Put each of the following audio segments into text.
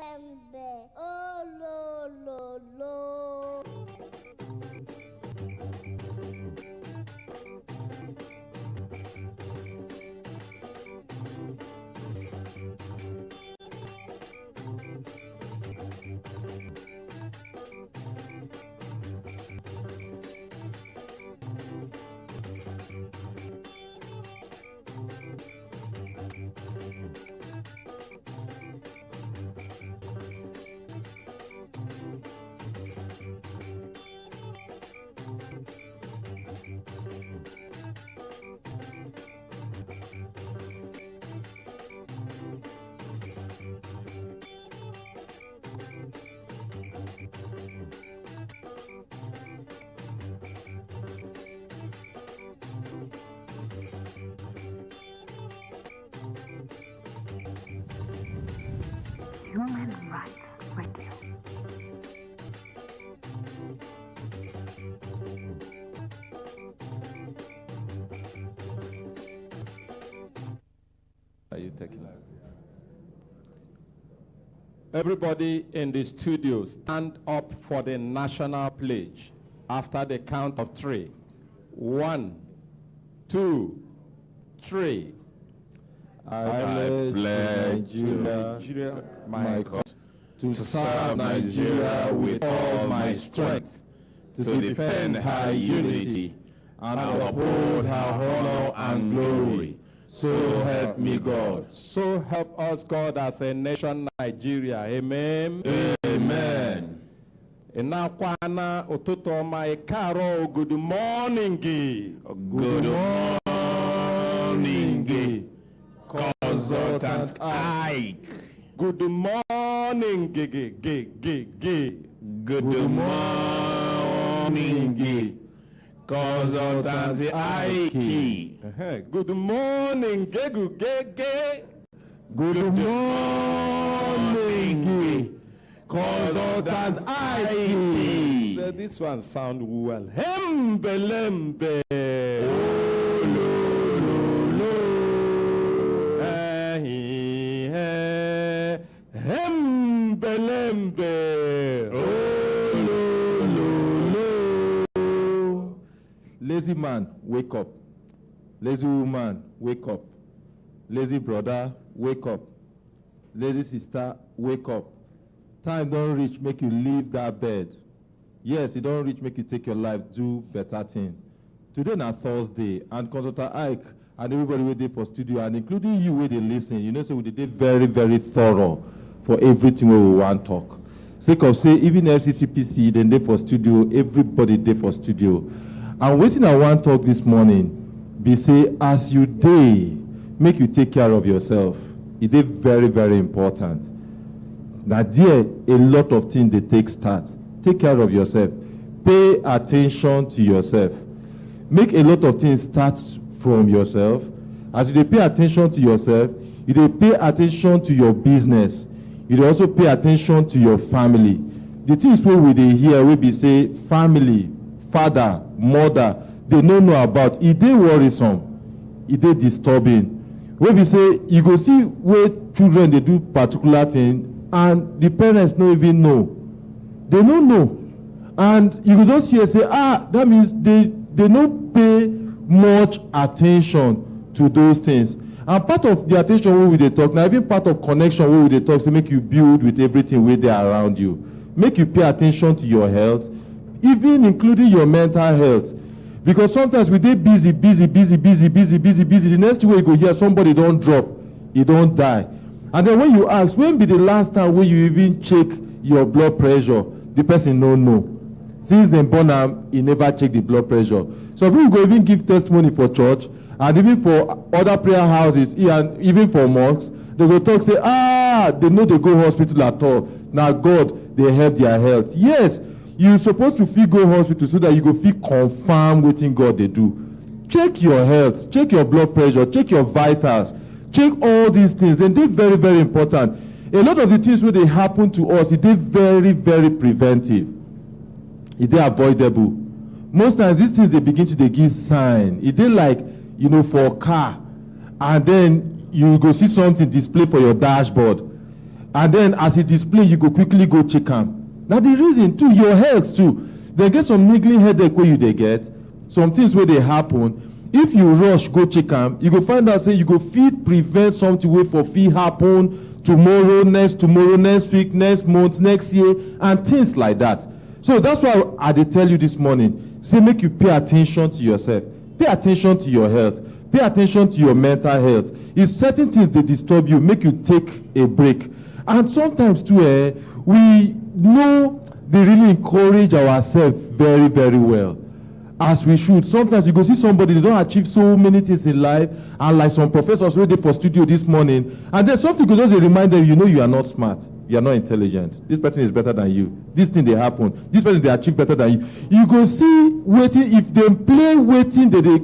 Lembe, oh lo lo lo. Human Rights Radio. Are you taking it? Everybody in the studio, stand up for the national pledge after the count of 3. 1, 2, 3. I pledge to Nigeria, my cause, to serve Nigeria with all my strength, to defend her unity, and uphold her honor and glory. So help me God. So help us God as a nation Nigeria. Amen. Amen. Inakwana ụtụtụ ọma ikaro. Good morning. Good morning. Consultant Ike. Good morning. Good morning. Consultant Ike. Good morning. Good morning. Consultant Ike. This one sound well. Hembelembe. Hembelembe. Lazy man, wake up. Lazy woman, wake up. Lazy brother, wake up. Lazy sister, wake up. Time don't reach, make you leave that bed. Yes, it don't reach, make you take your life, do better thing. Today na Thursday, and Consultant Ike and everybody waiting for studio, and including you where they listen, you know, so we did very, very thorough for everything we want to talk. Sake of say, even FCCPC, then they for studio, everybody they for studio. And waiting I want to talk this morning, be say, as you day, make you take care of yourself. It is very, very important. Now, there, a lot of things they take start. Take care of yourself. Pay attention to yourself. Make a lot of things start from yourself. As you pay attention to yourself, you pay attention to your business. You also pay attention to your family. The things where we hear, we be say, family, father, mother, they don't know about. It they worrisome. It they disturbing. Where we say, you go see where children, they do particular thing, and the parents don't even know. They don't know. And you could just hear say, that means they don't pay much attention to those things. And part of the attention where we they talk, now even part of connection where we they talk, to make you build with everything where they are around you. Make you pay attention to your health, even including your mental health. Because sometimes we they busy. The next way you go hear somebody don't drop, he don't die. And then when you ask, when be the last time when you even check your blood pressure, the person don't know. Since they born him, he never check the blood pressure. So people go even give testimony for church, and even for other prayer houses, and even for mosques, they go talk, say, they know they go hospital at all. Now God, they help their health. Yes, you're supposed to feel go hospital so that you go feel confirm what in God they do. Check your health, check your blood pressure, check your vitals, check all these things. Then they're very, very important. A lot of the things where they happen to us, it is very, very preventive. It is avoidable. Most times these things they begin to give sign. It is like, for a car, and then you go see something display for your dashboard, And then as it display, you go quickly go check am. Now the reason too, your health too. They get some niggling headache where you they get, some things where they happen. If you rush go check am, you go find out say you go fit prevent something wey for fit happen tomorrow, next week, next month, next year, and things like that. So that's why I dey tell you this morning, say make you pay attention to yourself, pay attention to your health, pay attention to your mental health. If certain things they disturb you, make you take a break. And sometimes too, we know they really encourage ourselves very, very well, as we should. Sometimes you go see somebody, they don't achieve so many things in life, and like some professors ready for studio this morning, and then something goes to remind them, you know you are not smart, you are not intelligent. This person is better than you. This thing they happen. This person they achieve better than you. You go see waiting, if they play waiting, they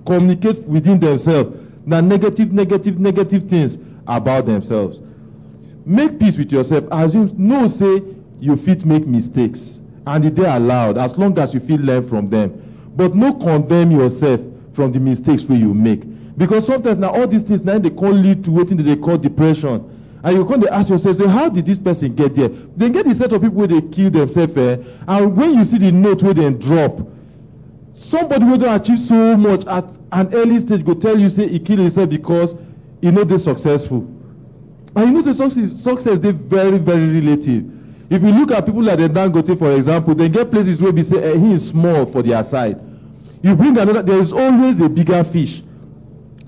communicate within themselves. Now negative things about themselves. Make peace with yourself. Assume, no say you fit make mistakes, and they are allowed as long as you feel learn from them. But no condemn yourself from the mistakes where you make. Because sometimes now all these things now they call lead to waiting that they call depression. And you come to ask yourself, so how did this person get there? They get the set of people where they kill themselves, and when you see the note where they drop, somebody who don't achieve so much at an early stage go tell you say he kill himself because he know they successful. And you know say success they very, very relative. If you look at people like the Dangote, for example, they get places where they say he is small for their side. You bring another, there is always a bigger fish.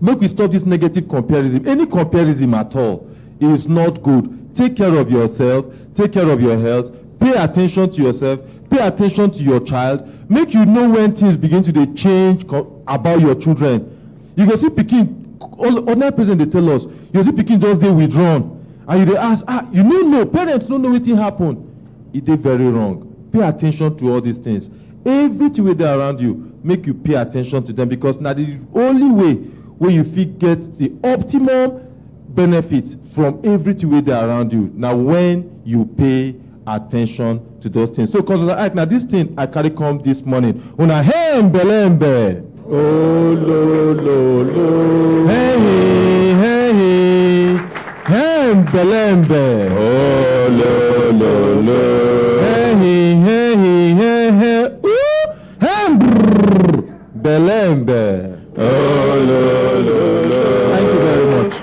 Make we stop this negative comparison. Any comparison at all is not good. Take care of yourself, take care of your health, pay attention to yourself, pay attention to your child, make you know when things begin to change about your children. You can see Pekin, ordinary president they tell us, you see Pekin just they withdrawn. And you ask, you don't know, parents don't know what happened. It is very wrong. Pay attention to all these things. Everything with there around you, make you pay attention to them, because now the only way where you feel get the optimum benefit from everything with there around you. Now when you pay attention to those things. So because now this thing I carry come this morning. Una belembe. Oh lo lo lo. Hey. Belembe. Oh lo lo lo. Hey. Ooh. Belembe. Oh lo lo lo. Thank you very much.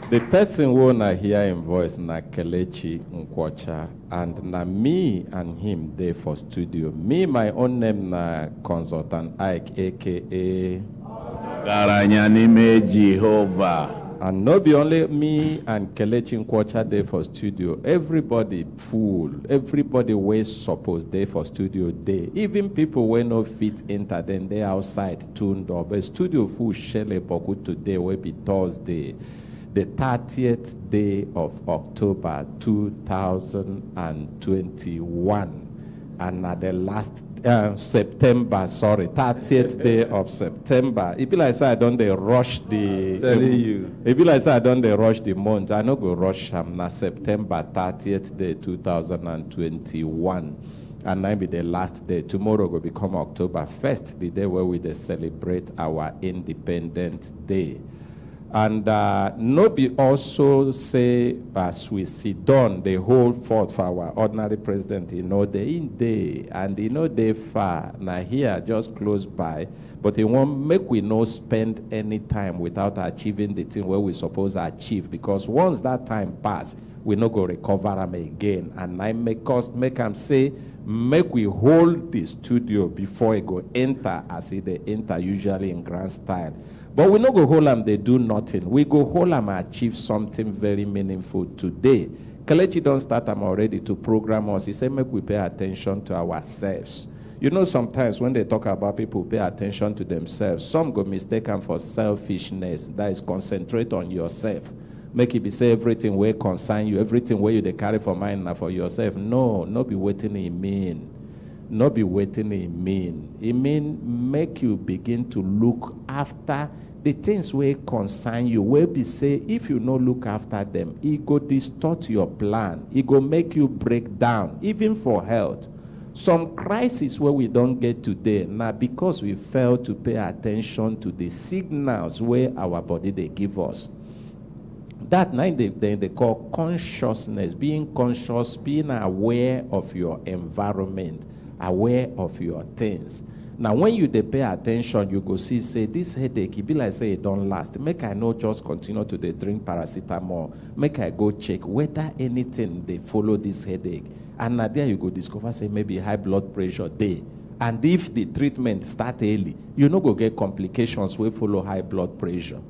The person who na hear him voice na Kelechi Nkwocha, and na me and him there for studio. Me, my own name na Consultant Ike, aka Garanyanime Jehovah. And not be only me and Kelechi Nkwocha there for studio. Everybody full. Everybody way supposed there for studio day. Even people when no fit enter, then they outside tuned up. But studio full shele boku today will be Thursday, the 30th day of October 2021. And at the last September, 30th day of September. It be like say I don't they rush the. Telling you. It be like say I don't they rush the month. I no go rush am na September 30th day 2021, and that be the last day. Tomorrow will become October 1st, the day where we dey celebrate our Independence Day. And Nobi also say, as we sit down, the whole fort for our ordinary president, they in day, and they far. Now here, just close by, but he won't make we no spend any time without achieving the thing where we supposed to achieve, because once that time pass, we no go recover them again. And I make them say, make we hold the studio before it go enter, as they enter usually in grand style. But we no go hold them, they do nothing. We go hold them and achieve something very meaningful today. Kelechi don't start them already to program us. He said, make we pay attention to ourselves. You know, sometimes when they talk about people pay attention to themselves, some go mistake them for selfishness. That is, concentrate on yourself. Make it be say everything where concern you, everything where you they carry for mind now for yourself. No, not be waiting in mean. Not be waiting in mean. It mean make you begin to look after the things where concern you. Where be say if you no look after them, it go distort your plan. It go make you break down, even for health. Some crisis where we don't get today now because we fail to pay attention to the signals where our body they give us. That night they call consciousness, being conscious, being aware of your environment, aware of your things. Now, when you dey pay attention, you go see, say, this headache, it be like, say, it don't last. Make I not just continue to dey drink paracetamol. Make I go check whether anything they follow this headache. And now there you go discover, say, maybe high blood pressure day. And if the treatment start early, you no go get complications wey follow high blood pressure.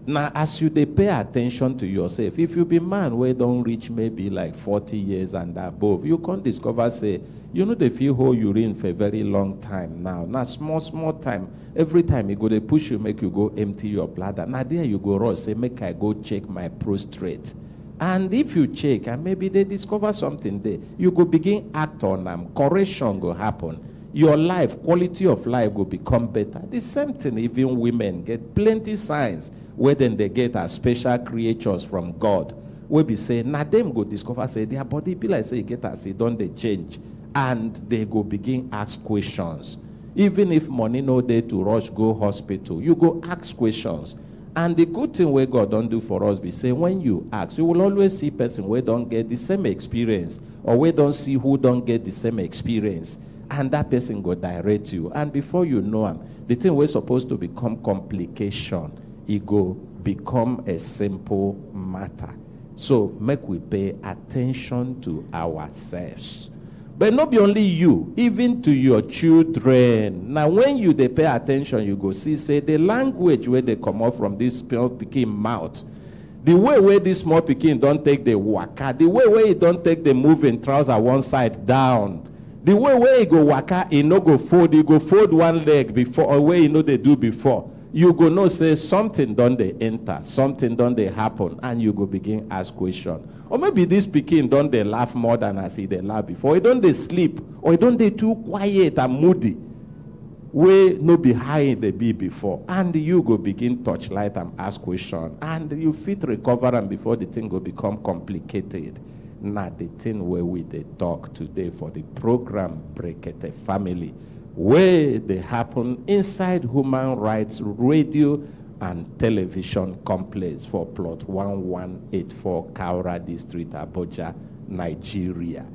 Now, as you dey pay attention to yourself, if you be man wey don't reach maybe like 40 years and above, you can't discover, say, you know they feel whole urine for a very long time now. Now, small time, every time you go, they push you, make you go empty your bladder. Now, there you go, rush, say, make I go check my prostate. And if you check, and maybe they discover something there, you go begin act on them. Correction go happen. Your life, quality of life will become better. The same thing, even women get plenty signs where then they get as special creatures from God. We be saying, now them go discover, say, their body be like, say, get as it don't they change. And they go begin ask questions. Even if money no day to rush go hospital, you go ask questions. And the good thing where God don't do for us be say, when you ask, you will always see person where don't get the same experience, or where don't see who don't get the same experience. And that person go direct you. And before you know him, the thing we're supposed to become complication, it go become a simple matter. So make we pay attention to ourselves. But not be only you, even to your children. Now, when you they pay attention, you go see, say, the language where they come out from this small pikin mouth, the way where this small pikin don't take the waka, the way where he don't take the moving trouser one side down, the way where he go waka, he no go fold, he go fold one leg before, or where he know they do before. You go know, say, something done they enter, something done they happen, and you go begin ask question. Or maybe this pikin don't they laugh more than I see they laugh before. Or don't they sleep, or don't they too quiet and moody, where no be high they be before. And you go begin touch light and ask question, and you fit recover, and before the thing go become complicated. Now the thing where we they talk today for the program Brekete Family, where they happen inside Human Rights Radio and Television Complex for plot 1184 Kaura District, Abuja, Nigeria.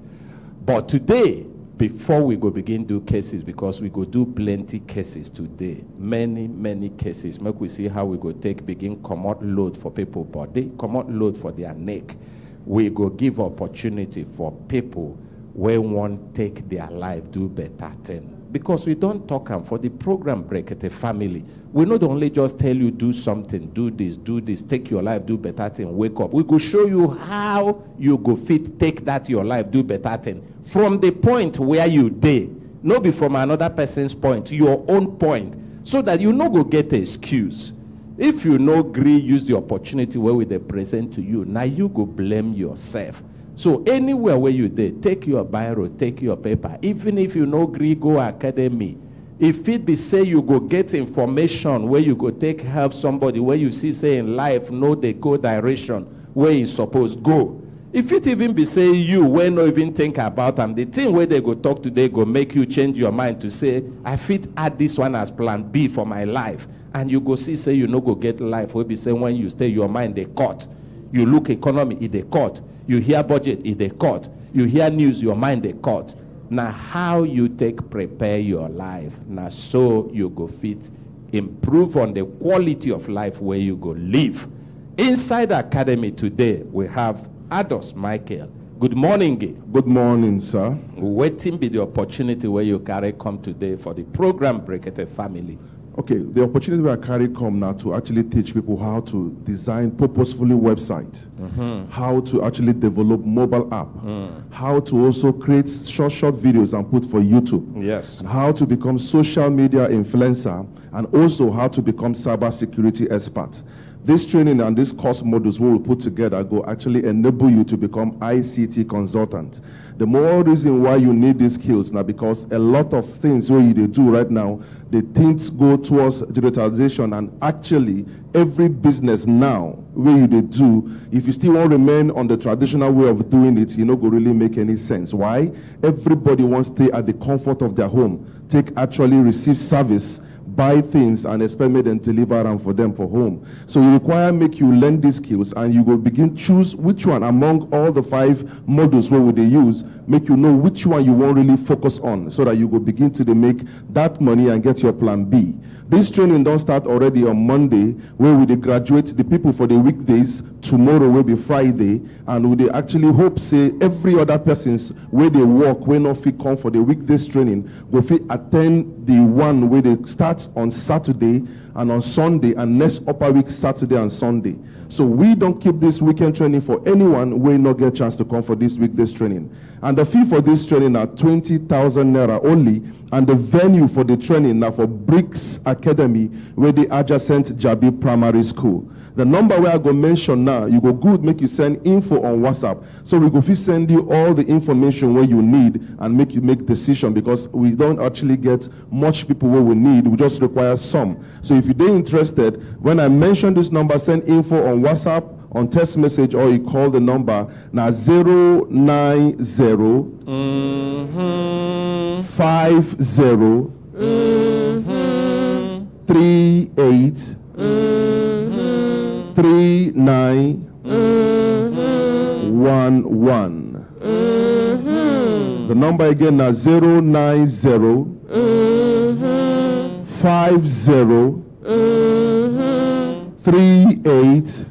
But today, before we go begin do cases, because we go do plenty cases today, many cases, make we see how we go take begin come out load for people body, come out load for their neck. We go give opportunity for people where want take their life do better thing. Because we don't talk for the program Brekete Family. We not only just tell you do something, do this, take your life, do better thing, wake up. We go show you how you go fit take that your life, do better thing. From the point where you dey, not be from another person's point, your own point, so that you no go get an excuse. If you no agree, use the opportunity where we they present to you, now you go blame yourself. So anywhere where you dey, take your biro, take your paper. Even if you no agree, go academy. If it be say you go get information where you go take help somebody where you see say in life no they go direction where you supposed go. If it even be say you where no even think about them, the thing where they go talk today go make you change your mind to say I fit add this one as plan B for my life. And you go see, say, you no go get life. Where be say when you stay, your mind, they cut. You look economy, it they cut. You hear budget, it they cut. You hear news, your mind, they cut. Now, how you take prepare your life. Now, so you go fit improve on the quality of life where you go live. Inside the academy today, we have Ados Michael. Good morning. Good morning, sir. Waiting be the opportunity where you carry come today for the program Brekete Family. Okay, the opportunity where I carry come now to actually teach people how to design purposefully website, how to actually develop mobile app, how to also create short videos and put for YouTube. Yes. And how to become social media influencer, and also how to become cyber security expert. This training and this course modules we will put together go actually enable you to become ICT consultant. The more reason why you need these skills now, because a lot of things where you do right now, the things go towards digitalization, and actually every business now where you do, if you still want to remain on the traditional way of doing it, you know, go really make any sense. Why? Everybody wants to stay at the comfort of their home, actually receive service buy things and expect me then deliver them for them for home. So you require make you learn these skills, and you go begin choose which one among all the 5 models where would they use, make you know which one you want really focus on, so that you go begin to make that money and get your plan B. This training don't start already on Monday, where we graduate the people for the weekdays. Tomorrow will be Friday, and we actually hope say every other person's where they work, where not fit come for the weekdays training, will fit attend the one where they start on Saturday and on Sunday, and next upper week Saturday and Sunday. So we don't keep this weekend training for anyone who not get a chance to come for this weekdays training. And the fee for this training are 20,000 naira only, and the venue for the training now for Bricks Academy, where the adjacent Jabi Primary School. The number where I go mention now, you go good, make you send info on WhatsApp. So we go send you all the information where you need and make you make decision, because we don't actually get much people where we need. We just require some. So if you're interested, when I mention this number, send info on WhatsApp, on text message, or you call the number now 090 50 38 3911. The number again is 090 50 38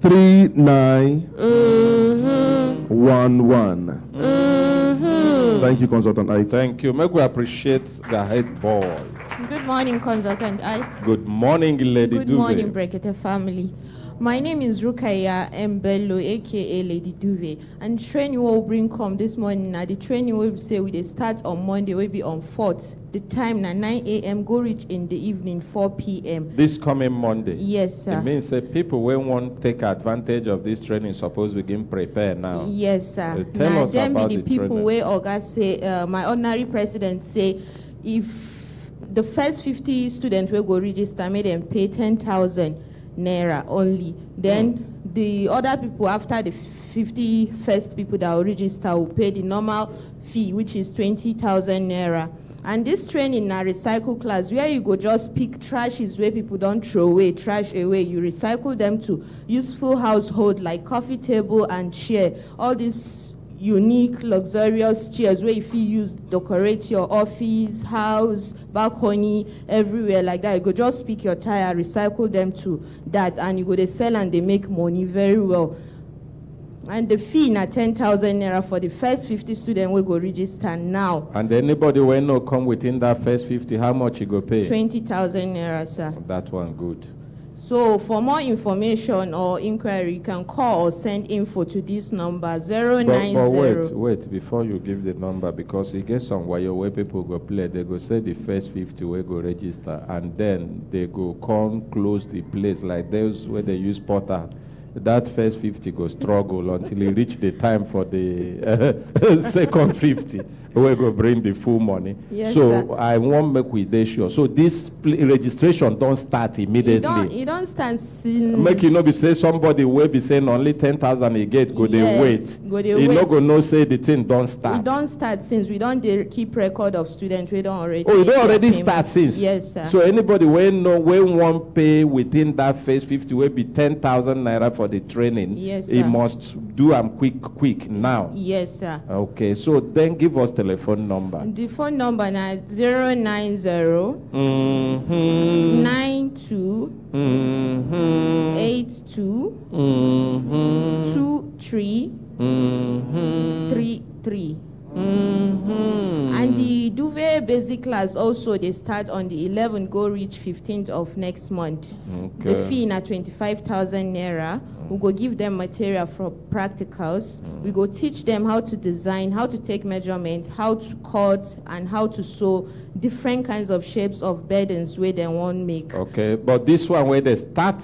3911. Thank you, Consultant Ike. Thank you. Make we appreciate the head boy. Good morning, Consultant Ike. Good morning, Lady Good Duve. morning, Brekete family. My name is Rukaya Mbello, aka Lady Duve, and the training will bring come this morning. Now the training will say we start on Monday, will be on 4th. The time na 9 a.m. go reach in the evening 4 p.m. This coming Monday. Yes, sir. It means that people will want to take advantage of this training. Suppose we can prepare now. Yes, sir. Tell now us then about be the people training. where Oga say, my ordinary president say, if the first 50 students will go register, make them pay 10,000 naira only. Then the other people after the 50 first people that will register will pay the normal fee, which is 20,000 naira. And this training na recycle class, where you go just pick trash is where people don't throw away trash away. You recycle them to useful household like coffee table and chair. All these unique, luxurious chairs where if you use decorate your office, house, balcony, everywhere like that. You go just pick your tire, recycle them to that, and you go they sell and they make money very well. And the fee na 10,000 naira for the first 50 students will go register now. And anybody will not come within that first 50, how much you go pay? 20,000 naira, sir. That one good. So for more information or inquiry, you can call or send info to this number 090. But wait, before you give the number, because you get somewhere where people go play, they go say the first 50 will go register, and then they go come close the place like those where they use portal. That first 50 go struggle until it reach the time for the second 50. We go bring the full money. Yes, so sir. I won't make with this sure. So this registration don't start immediately. You don't stand since. Make you know be say somebody will be saying only 10,000 a get go they Yes, wait. go they You wait. not go no say the thing don't start. We don't start since we don't keep record of students. We don't already. Oh, you make don't their already payment. start since? Yes, sir. So anybody when won't pay within that first 50 will be 10,000 naira for the training. Yes, He sir. must do them quick now. Yes, sir. Okay, so then give us telephone number. The phone number is 090 Mm-hmm. 92 Mm-hmm. 82 Mm-hmm. 23 Mm-hmm. 33. Mm-hmm. And the Duvet basic class also, they start on the 11th, go reach 15th of next month. Okay. The fee na 25,000 naira. We go give them material for practicals. We go teach them how to design, how to take measurements, how to cut, and how to sew different kinds of shapes of burdens where they want make. Okay, but this one where they start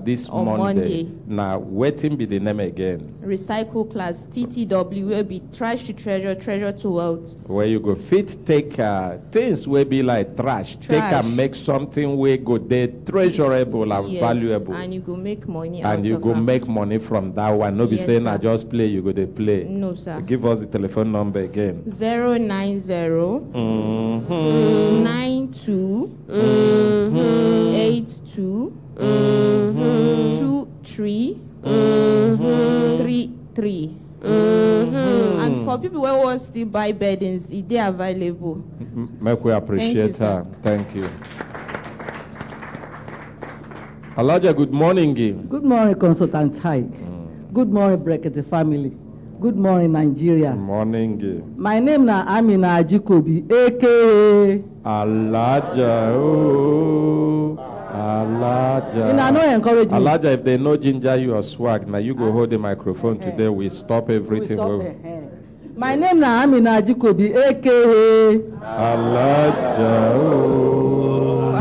this On Monday. Monday. Now, waiting be the name again. Recycle class, TTW, will be trash to treasure, treasure to wealth. Where you go fit take things will be like trash. Take Trash. and make something where go there treasurable and Yes, valuable. and you go make money And out you of go am. make money from that one. No be Yes, saying sir. I just play, you go to play. No, sir. Give us the telephone number again. 090 92 82 23 33. And for people who want to still buy beddings, they are available. Make we appreciate Thank you, her. Thank you. Elijah, good morning. Good morning, Consultant Hike. Good morning, Brekete family. Good morning, Nigeria. Good morning. My name na Amina Ajikobi, aka Elijah. Oh, Elijah. You know, no encourage me. Elijah, if they know ginger your swag, now you go hold the microphone today. We stop everything. My name na Amina Ajikobi, aka Elijah. Oh.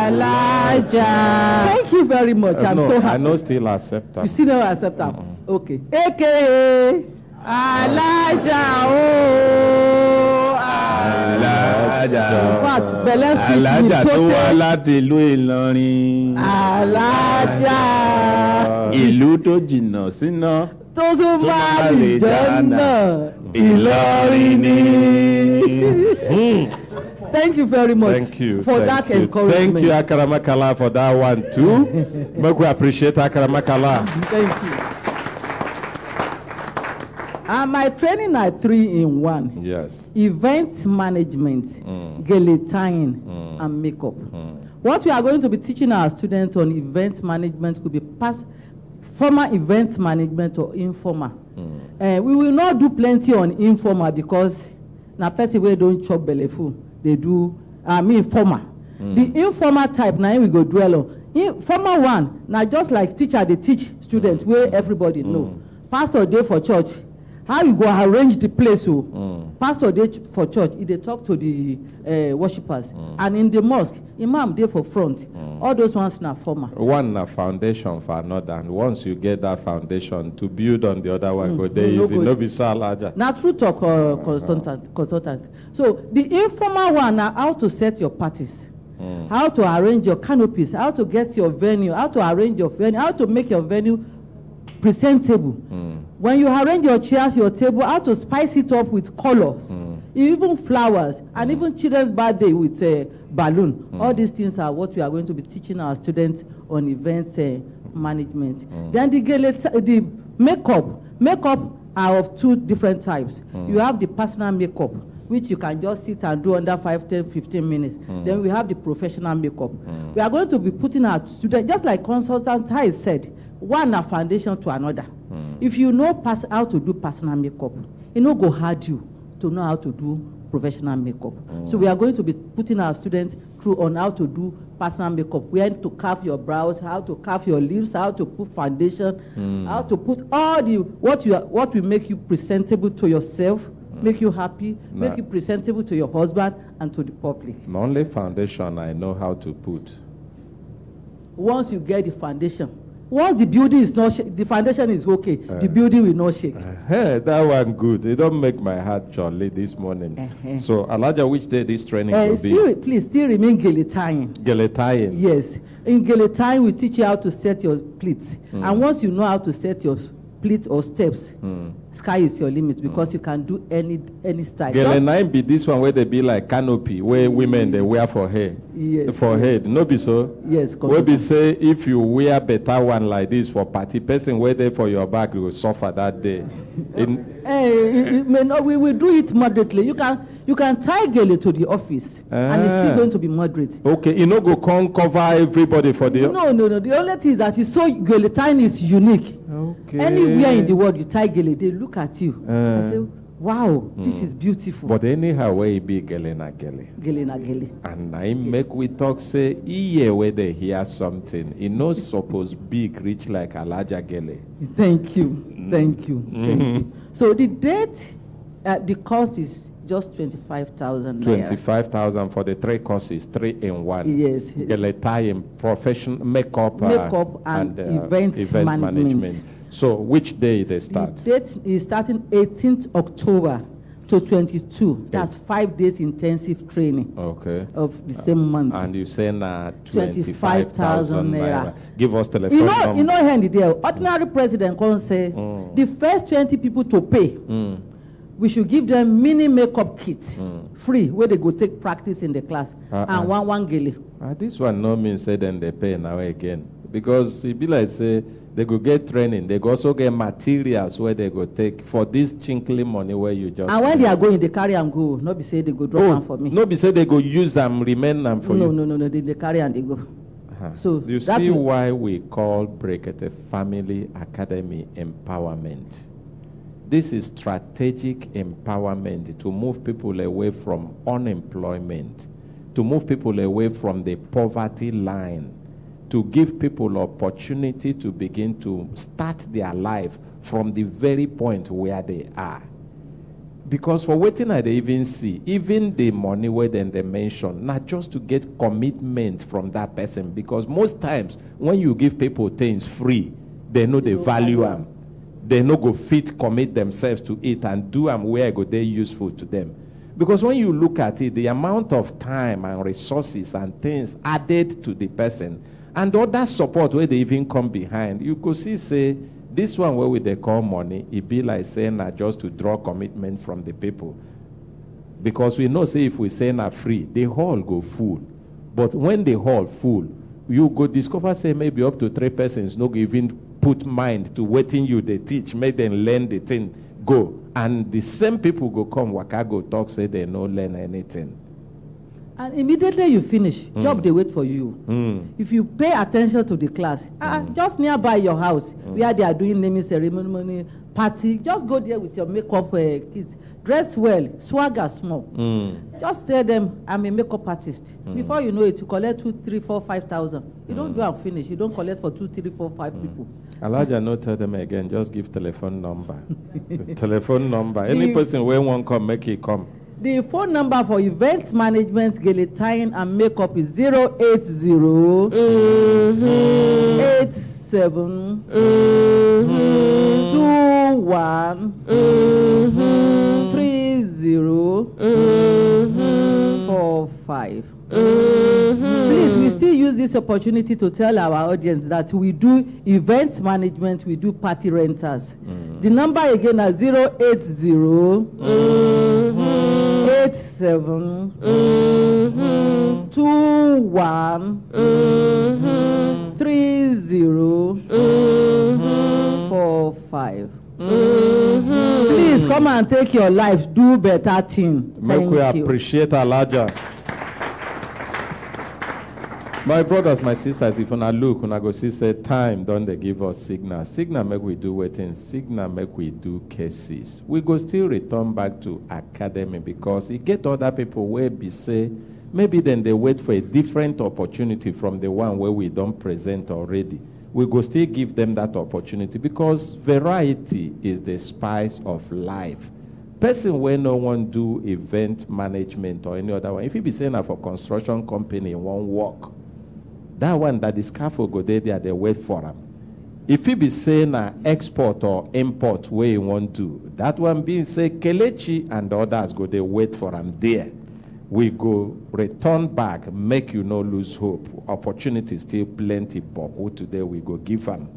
Elijah. Thank you very much. I'm no, so happy. I know still accept them. You still don't accept them? Okay. AKA Elijah. Oh, Elijah. In fact, Belen Street Elijah tó wá Minnesota. láti ìlú Ìlọrin. Elijah. Ìlú tó jìnnà síná. Tó tún máa rí jọ́nà. Ìlọrin ni. Thank you very much Thank you. for that encouragement. Thank you, Akaramakala, for that one too. Make we appreciate Akaramakala. Thank you. And my training are 3-in-1. Yes. Event management, gelatin, and makeup. What we are going to be teaching our students on event management could be formal event management or informal. We will not do plenty on informal because na person wey don't chop belle full. They do, formal. The informal type, now we go dwell on. Formal one, now just like teacher, they teach students where everybody know. Pastor day for church, how you go arrange the place? Pastor day for church, they talk to the worshippers. And in the mosque, imam day for front. All those ones now formal. One a foundation for another, and once you get that foundation, to build on the other one, go there easy. No be so larger. Now true talk, consultant. So the informal one now how to set your parties. How to arrange your canopies, how to get your venue, how to arrange your venue, how to make your venue presentable. When you arrange your chairs, your table, how to spice it up with colors, even flowers, and even children's birthday with a balloon. All these things are what we are going to be teaching our students on event management. Then the makeup are of two different types. You have the personal makeup, which you can just sit and do under 5, 10, 15 minutes. Then we have the professional makeup. We are going to be putting our students, just like Consultant Hai said, one a foundation to another. If you know how to do personal makeup, it no go hard you to know how to do professional makeup. So we are going to be putting our students through on how to do personal makeup, where to carve your brows, how to carve your lips, how to put foundation, how to put all the what will make you presentable to yourself, make you happy, make you presentable to your husband and to the public. The only foundation I know how to put. Once you get the foundation, once the building is not the foundation is okay, the building will not shake. Hey, that one good. It don't make my heart jolly this morning. So, Elijah, which day this training will be? Please, still remain gelatin. Gelatin. Yes. In gelatin, we teach you how to set your pleats. And once you know how to set your pleats or steps, sky is your limit because you can do any style. Gelatin be this one where they be like canopy, where women they wear for hair. Yes. For head. No be so? Yes. We be say if you wear better one like this for party, person where they for your back, you will suffer that day. It may not, we will do it moderately. You can tie gele to the office, and it's still going to be moderate. Okay, you know, go cover everybody for the. No. The only thing is that it's so gelatin is unique. Okay. Anywhere in the world you tie gele, they look at you and say, "Wow, this is beautiful." But anyhow, where it be gele na gele. Gele na gele. And I make we talk say, iye where they hear something. It no suppose big, rich like a larger gele. Thank you. Thank you. So the date, the cost is just 25,000. 25,000 for the 3 courses, 3-in-1. Yes. Gelatin, professional makeup and event management. So which day they start? The date is starting 18th October to 22. That's 5 days intensive training. Okay. Of the same month. And you say 25,000 naira. Give us telephone number. You know, Henry, there, ordinary president can say the first 20 people to pay, we should give them mini makeup kit, free, where they go take practice in the class, and one gele. This one no means say then they pay now again. Because it be like say, they go get training. They go also get materials where they go take for this chinkly money where you just. And when they are going, they carry and go. Not be say they go drop them for me. No be say they go use them, remain them for you. No. They carry and they go. So you see why we call Brekete Family Academy Empowerment. This is strategic empowerment to move people away from unemployment, to move people away from the poverty line, to give people opportunity to begin to start their life from the very point where they are. Because for waiting I they even see, even the money where then they mention, not just to get commitment from that person. Because most times when you give people things free, they know they value them. They no go fit commit themselves to it and do them where go they useful to them. Because when you look at it, the amount of time and resources and things added to the person, and other support where they even come behind, you could see, say, this one where they call money, it be like saying just to draw commitment from the people. Because we know, say, if we say free, the hall go full. But when the hall full, you go discover, say, maybe up to 3 persons no even put mind to waiting you they teach, make them learn the thing, go. And the same people go come, waka go talk, say they no learn anything. And immediately you finish, job they wait for you. If you pay attention to the class, just nearby your house, where they are doing naming ceremony, party, just go there with your makeup kids. Dress well, swagger small. Just tell them, I'm a makeup artist. Before you know it, you collect 2, 3, 4, 5,000. You don't do and finish. You don't collect for 2, 3, 4, 5 people. Elijah, no tell them again, just give telephone number. Telephone number. Any person where one come, make it come. The phone number for event management, guillotine, and makeup is 080 87 21 30 45. Please, we still use this opportunity to tell our audience that we do event management, we do party rentals. The number again is 080 87 21 30 45. Please come and take your life, do better thing. Make we appreciate Elijah. My brothers, my sisters, if una look, una go see say time, don't they give us signal. Signal make we do waiting, signal make we do cases. We go still return back to academy because it get other people where be say, maybe then they wait for a different opportunity from the one where we don't present already. We go still give them that opportunity because variety is the spice of life. Person where no one do event management or any other one, if you be saying that for construction company, won't work. That one that the scaffold go there, they wait for them. If you be saying export or import where you want to, that one being say Kelechi and others go they wait for them there. We go return back, make you no lose hope. Opportunity still plenty, but today we go give them.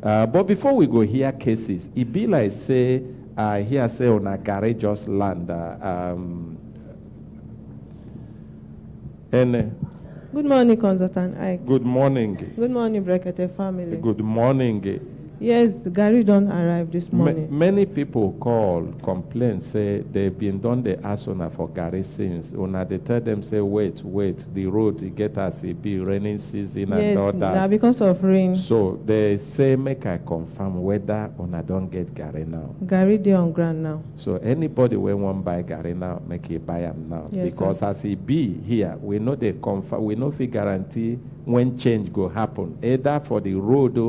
But before we go hear cases, it be like say, here say on a garage just land. Good morning, Consultant Ike. Good morning. Good morning, Brekete family. Good morning. Yes, the Gary don't arrive this morning. Many people call, complain, say they've been done the ask una for Gary since. Una they tell them say wait, the road it get as it be raining season and all that. Yes, because of rain. So they say make I confirm whether una don't get Gary now. Gary dey on ground now. So anybody when want buy Gary now, make it buy him now. Yes, because sir. as it be here, we know they confirm, we know fi guarantee when change go happen, either for the road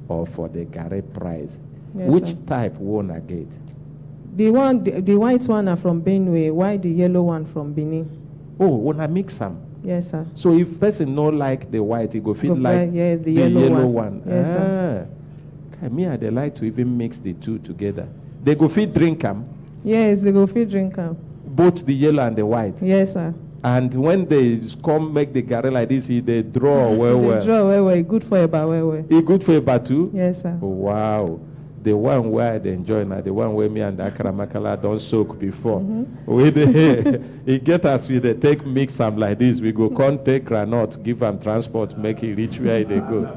or for the Gary price. Yes, which sir. type wanna get? The white one are from Benue, while the yellow one from Benin. Oh, wanna mix them. Yes, sir. So if person no like the white, he go feel like yes, the yellow one. Yes, sir. Me, they like to even mix the two together. They go fit drink them. Yes, they go fit drink am. Both the yellow and the white. Yes, sir. And when they come make the garri like this, they draw well, They well. draw well, well. Good for eba well, well. It good for eba too? Yes, sir. Oh, wow. The one where I enjoy now, the one where me and Akara Makala don't soak before. It get us with the take mix am like this. We go come take granite, give them transport, make it reach where they go.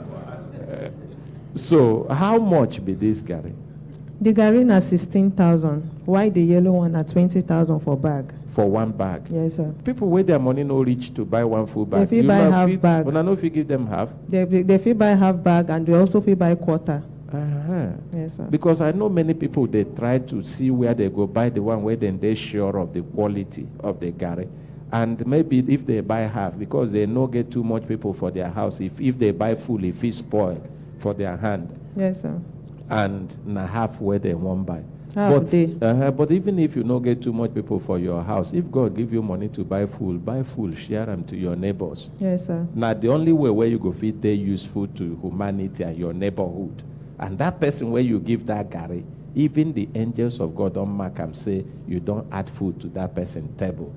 So how much be this garri? The garri na 16,000. Why the yellow one na 20,000 for bag? For one bag. Yes, sir. People with their money no reach to buy one full bag. They fit buy half bag. When I know if you give them half. They fit buy half bag and they also fit buy quarter. Yes, sir. Because I know many people, they try to see where they go buy the one where then they're sure of the quality of the garri. And maybe if they buy half, because they no get too much people for their house, if they buy full, if it's spoiled for their hand. Yes, sir. And na half where they won't buy. Half But even if you don't get too much people for your house, if God give you money to buy full, share them to your neighbors. Yes, sir. Now, the only way where you go fit they useful to humanity and your neighborhood. And that person where you give that garri, even the angels of God don't mark and say you don't add food to that person's table.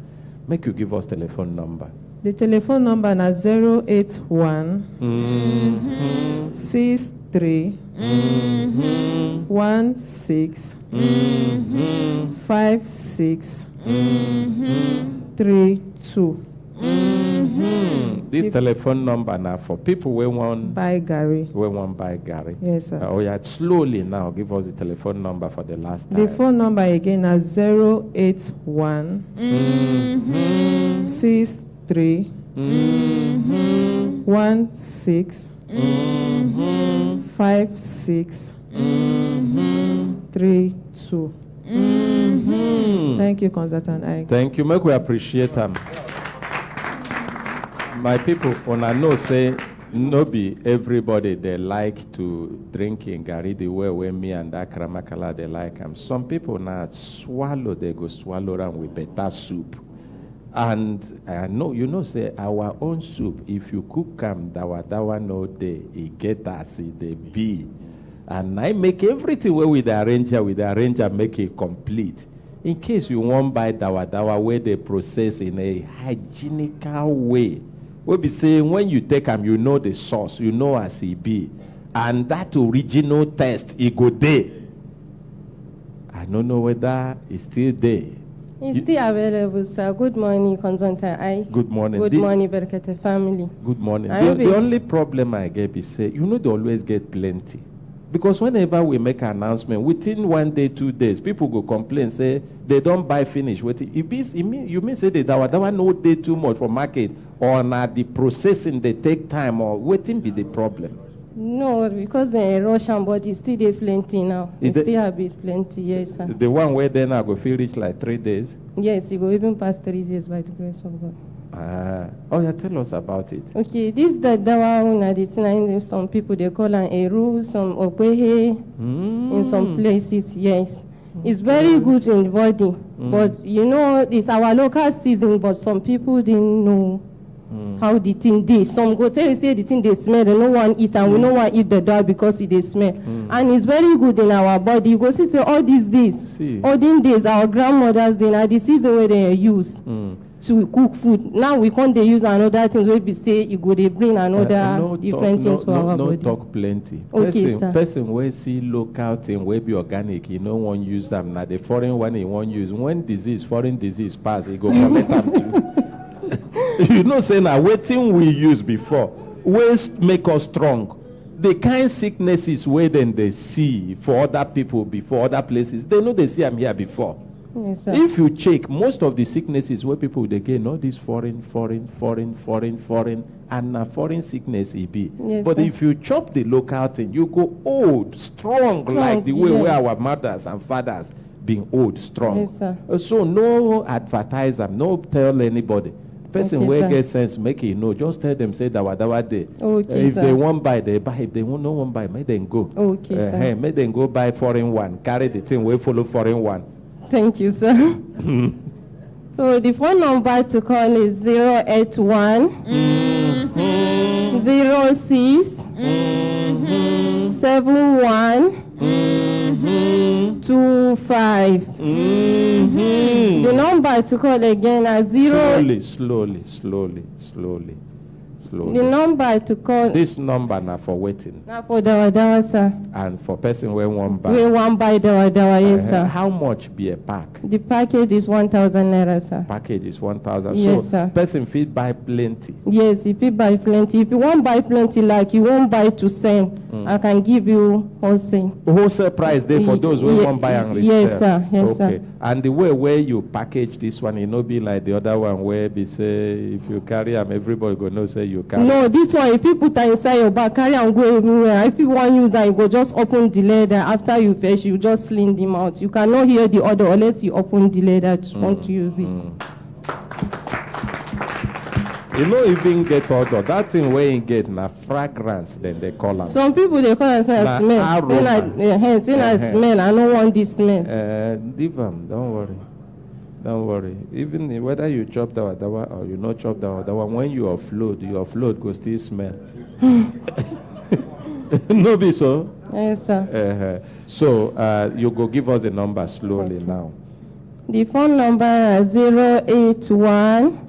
Make you give us telephone number. The telephone number na 081 63 16 56 32. This telephone number now for people who want buy garri. Yes, sir. Oh yeah, slowly now. Give us the telephone number for the last time. The phone number again is 081 63 16 56 32. Thank you, Consultant Ike. Thank you. Make we appreciate them. My people, when I know say no be everybody they like to drink in garri the way me and that Kramakala they like them. Some people now swallow, they go swallow them with better soup. And I know, you know, say our own soup, if you cook them, dawa no day, it get us, they be. And I make everything where with the arranger make it complete. In case you won't buy dawa where they process in a hygienical way. We'll be saying when you take them, you know the sauce, you know as it be. And that original taste, it go there. I don't know whether it's still there. It's still available, sir. Good morning, Consultant Ike. Good morning. Good morning, Brekete family. Good morning. The only problem I get is say, you know they always get plenty. Because whenever we make an announcement, within 1 day, 2 days, people go complain, say they don't buy finish. You mean say they dawa no day too much for market, or not the processing they take time, or waiting be the problem? No, because they Russian body still they plenty now. It still have bit plenty, yes, sir. The one where then I go feel reach like 3 days? Yes, it go even past 3 days by the grace of God. Oh yeah, tell us about it. Okay, this that dawa some people they call an eru, some okwehe in some places, yes. It's very good in the body, but you know it's our local season, but some people didn't know how the thing did. Some go tell you say the thing they smell, they no one eat, and we no one eat the dog because it they smell. And it's very good in our body. You go see say all these days, olden days, our grandmothers they are the season where they use to cook food. Now we can't they use another things where we say you go they bring another different things for our body. Talk plenty. Okay, person where see local thing where be organic, you know won't use them. Now the foreign one he won't use. When foreign disease pass, he go collect them too. You know, saying now waiting we use before, waste make us strong. The kind sicknesses where then they see for other people before other places, they know they see I'm here before. Yes, sir. If you check, most of the sicknesses where people they get, all these foreign, and foreign sickness it be. Yes, but sir. if you chop the local thing, you go old, strong like the way where our mothers and fathers been old, strong. Yes, sir. So no advertise them, no tell anybody. Person where get sense, make it know. Just tell them, say dawa day. Okay, if sir. they won't buy, they buy. If they won't, no one buy, make them go. Okay, sir. Make them go buy foreign one. Carry the thing, we follow foreign one. Thank you, sir. So the phone number to call is 081 06 71 2 25. Mm-hmm. The number to call again are 0. Slowly. The number to call. This number now for waiting. Now for dawa, sir. And for person where one buy. We want buy dawa, yes, sir. How much be a pack? The package is 1,000 naira, sir. Package is 1,000. Yes, so sir. Person feed buy plenty. Yes, if you buy plenty. If you won't buy plenty, like you won't buy to send, I can give you wholesale. Wholesale price there for those who won't buy and resell. Yes, sir. Yes, okay. sir. And the way where you package this one, it no be like the other one where be say if you carry them, everybody go know say you carry. No, this one if you put it inside your bag, carry and go everywhere. If you want use that, you go just open the leather. After you fetch, you just sling them out. You cannot hear the order unless you open the leather to want to use it. You know, even get order. That thing where you get na fragrance, then they call them. Some people they call it smell. Say like smell. I don't want this smell. Leave them. Don't worry. Even whether you chop dawa or you not chop dawa, when you offload go still smell. No be so. Yes, sir. So you go give us the number slowly now. The phone number is 081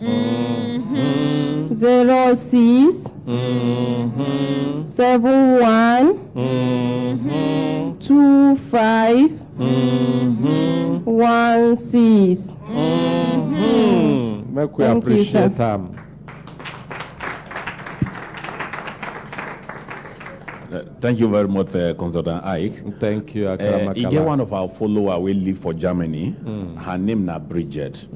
06 71 25 16. Make we appreciate them. Thank you very much, Consultant Ike. Thank you, He get one of our follower we live for Germany. Her name na Brekete.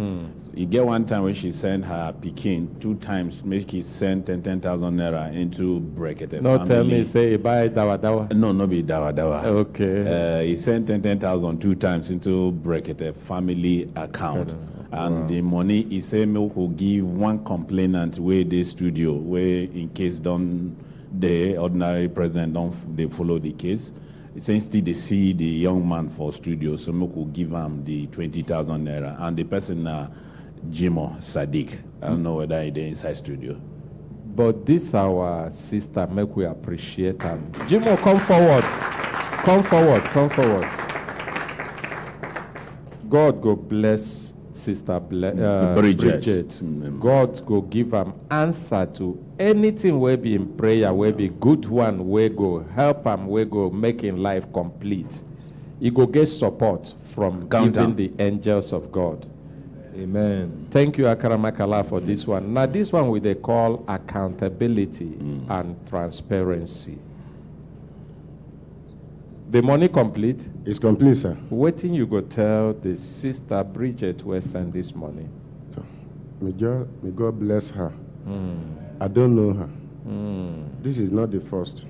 He get one time when she sent her Pekin 2 times, make he send 10,000 naira into Brekete. No, tell me, say buy dawa. No be dawa. Okay. He sent 10,000 2 times into Brekete family account. And the money he say me will give one complainant where the studio where in case the ordinary president they follow the case. Since they see the young man for studio, so we could give him the 20,000 naira. And the person Jimo Sadiq. I don't know whether he's inside studio. But this our sister, make we appreciate him. Jimo, come forward. God go bless Sister Brekete. God go give him answer to anything we be in prayer, we be good one, we go help him, we go making life complete. He go get support from even the angels of God. Amen. Thank you, Akaramakala, for this one. Now, this one we they call accountability and transparency. The money complete? It's complete, sir. Waiting you go tell the sister Brekete where send this money. So, may God bless her. I don't know her. This is not the first.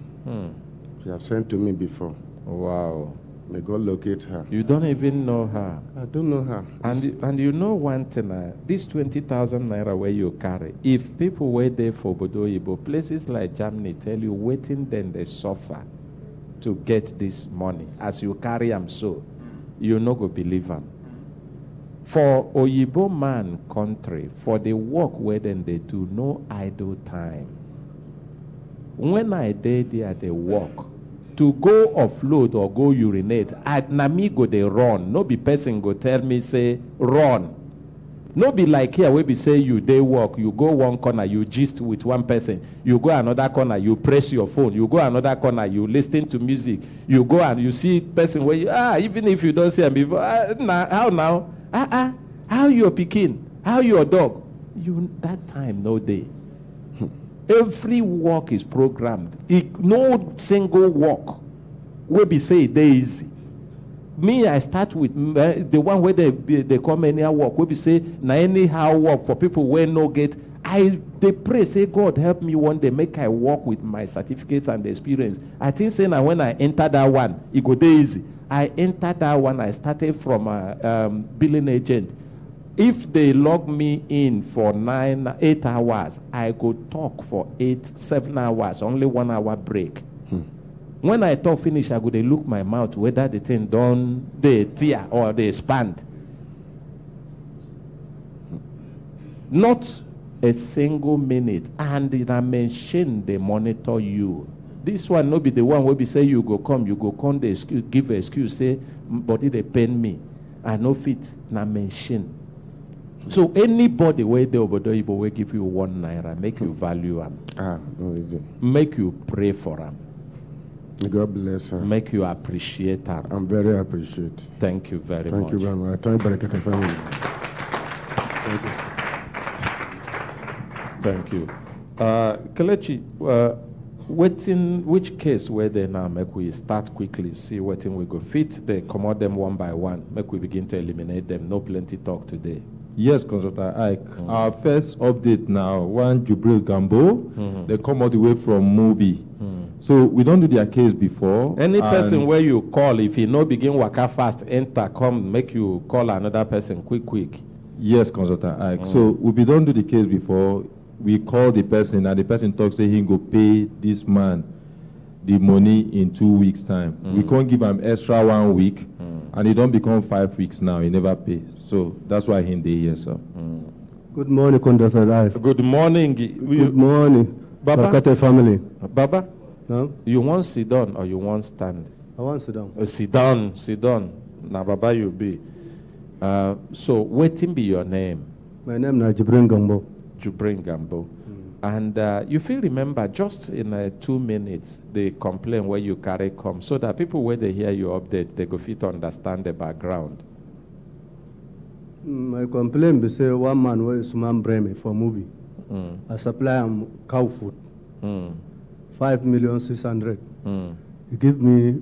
She have sent to me before. Wow. May God locate her. You don't even know her. I don't know her. And you know one thing, this 20,000 naira where you carry, if people wait there for Bodoibo, places like Germany tell you waiting then they suffer to get this money. As you carry them so, you no go believe them. For Oyibo man country, for the work where then they do no idle time. When I did there, they work. To go offload or go urinate, na me go they run. No be person go tell me say run. No be like here where be say you they work, you go one corner, you gist with one person, you go another corner, you press your phone, you go another corner, you listen to music, you go and you see person where you even if you don't see him before, how now? How your Pekin? How your dog? You that time no day. Every work is programmed. No single work will be say they easy. Me, I start with the one where they come anyhow work. We be say na anyhow work for people where no get. They pray say God help me one day make I work with my certificates and experience. I think say now when I enter that one, it go dey easy. I entered that one. I started from a billing agent. If they log me in for 8 hours, I go talk for 7 hours, only 1 hour break. When I talk finish, I go they look my mouth whether the thing done they tear or they expand. Not a single minute, and the machine they monitor you. This one no be the one where be say you go come the excuse, give an excuse, say body they pain me. I no fit na machine. So anybody where they obodo Igbo will give you 1 naira, make you value him. No easy. Make you pray for him. God bless her. Make you appreciate him. I'm very appreciate. Thank you very much. Thank you very much. Thank Brekete family. Thank you. Kelechi, which case were they now? Make we start quickly, see what we go fit. They commode them one by one. Make we begin to eliminate them. No plenty talk today. Yes, Consultant Ike. Our first update now, one Jubril Gambo, they come all the way from Mobi. So we don't do their case before. Any person where you call, if you no begin waka fast, enter, come, make you call another person quick. Yes, Consultant Ike. So we don't do the case before. We call the person, and the person talks, say he go pay this man the money in 2 weeks' time. We can't give him extra 1 week, and it don't become 5 weeks now. He never pays. So that's why he dey here, sir. Good morning, Conductor Ice. Good morning. Good morning, Baba. Brekete family. Baba, No? you want sit down or you want stand? I want to sit down. Sit down. Now, Baba, you be. So, waiting be your name? My name is Jibrin Gambo. Jibrin Gambo. And you feel remember, just in 2 minutes, they complain where you carry come, so that people, when they hear you update, they go fit to understand the background. My complaint be say one man where is man Breme for movie. I supply him cow food. 5,600,000. He give me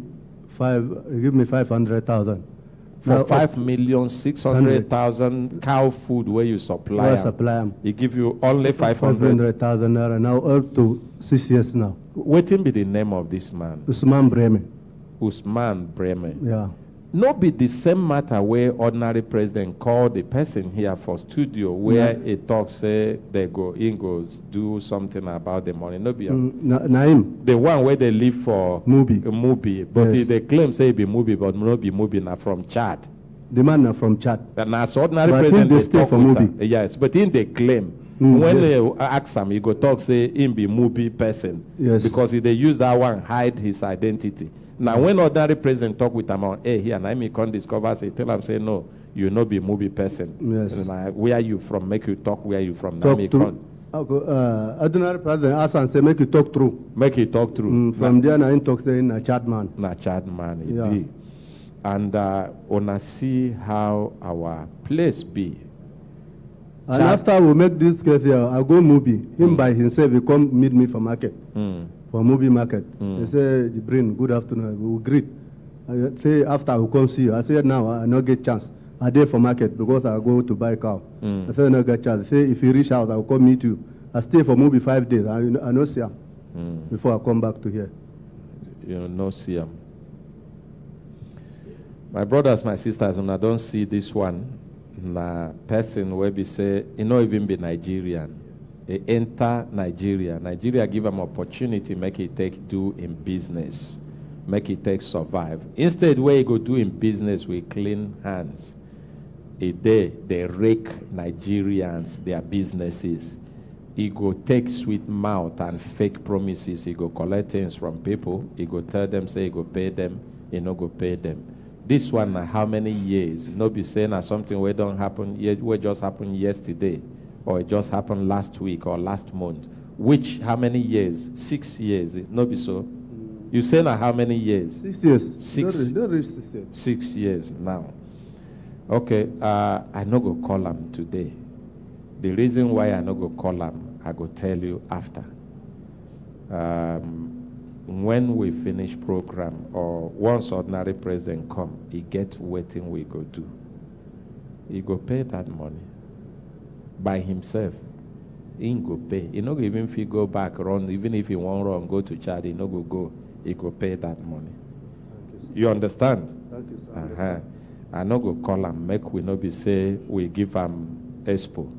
500,000. For 5,600,000 cow food where you supply Where I them. supply them. He give you only 500,000 naira now up to 6 years now. What be the name of this man? Usman Breme. Usman Breme. Yeah. No be the same matter where ordinary president call the person here for studio where he talks say they go in goes do something about the money. No be Naim. the one where they live for Mubi. but Yes. they claim say be Mubi, but no be Mubi now from Chad. The man na from Chad. And as ordinary But president they they stay talk for with Mubi. her. Yes, but in they claim Mm, when yes. they ask him, he go talk say him be Mubi person. Yes. Because they use that one hide his identity. Now, when ordinary president talk with him on, hey, here, now me can't discover, say, tell him, say, no, you no be movie person. Yes. And where are you from? Make you talk where you from. Now Talk me to. can't. Ordinary president ask and say make you talk through. Make you talk through. From there, na him talk say na Chad man. Na Chad man, it Yeah. be. And wanna see how our place be. And after we make this case here, I go movie. Him by himself, he come meet me for market. For movie market. He say, Jibrin, good afternoon. We will greet. I say, after I will come see you. I said, now I no get chance. I dey for market because I go to buy cow. I said, no get chance. I say, if you reach out, I will come meet you. I stay for movie 5 days. I no see him before I come back to here. You no see him. My brothers, my sisters, when I don't see this one, na person where be say, he not even be Nigerian. He enter Nigeria. Nigeria give him opportunity, make it take do in business, make it take survive. Instead, where he go do in business with clean hands, they rake Nigerians, their businesses. He go take sweet mouth and fake promises. He go collect things from people. He go tell them, say he go pay them. He no go pay them. This one, how many years? No be saying something where don't happen, where just happened yesterday, or it just happened last week or last month. Which, how many years? 6 years. No be so. You say now how many years? 6 years. Don't reach 6 years. 6 years now. Okay, I no go call him today. The reason why I no go call him, I go tell you after. When we finish program or once ordinary president come, he get waiting we go do. He go pay that money by himself. He go pay. He no go even if he go back run, even if he won't run, go to Chad, he no go. He go pay that money. You understand? Thank you, sir. I no go call him, make we no be say we give him expo.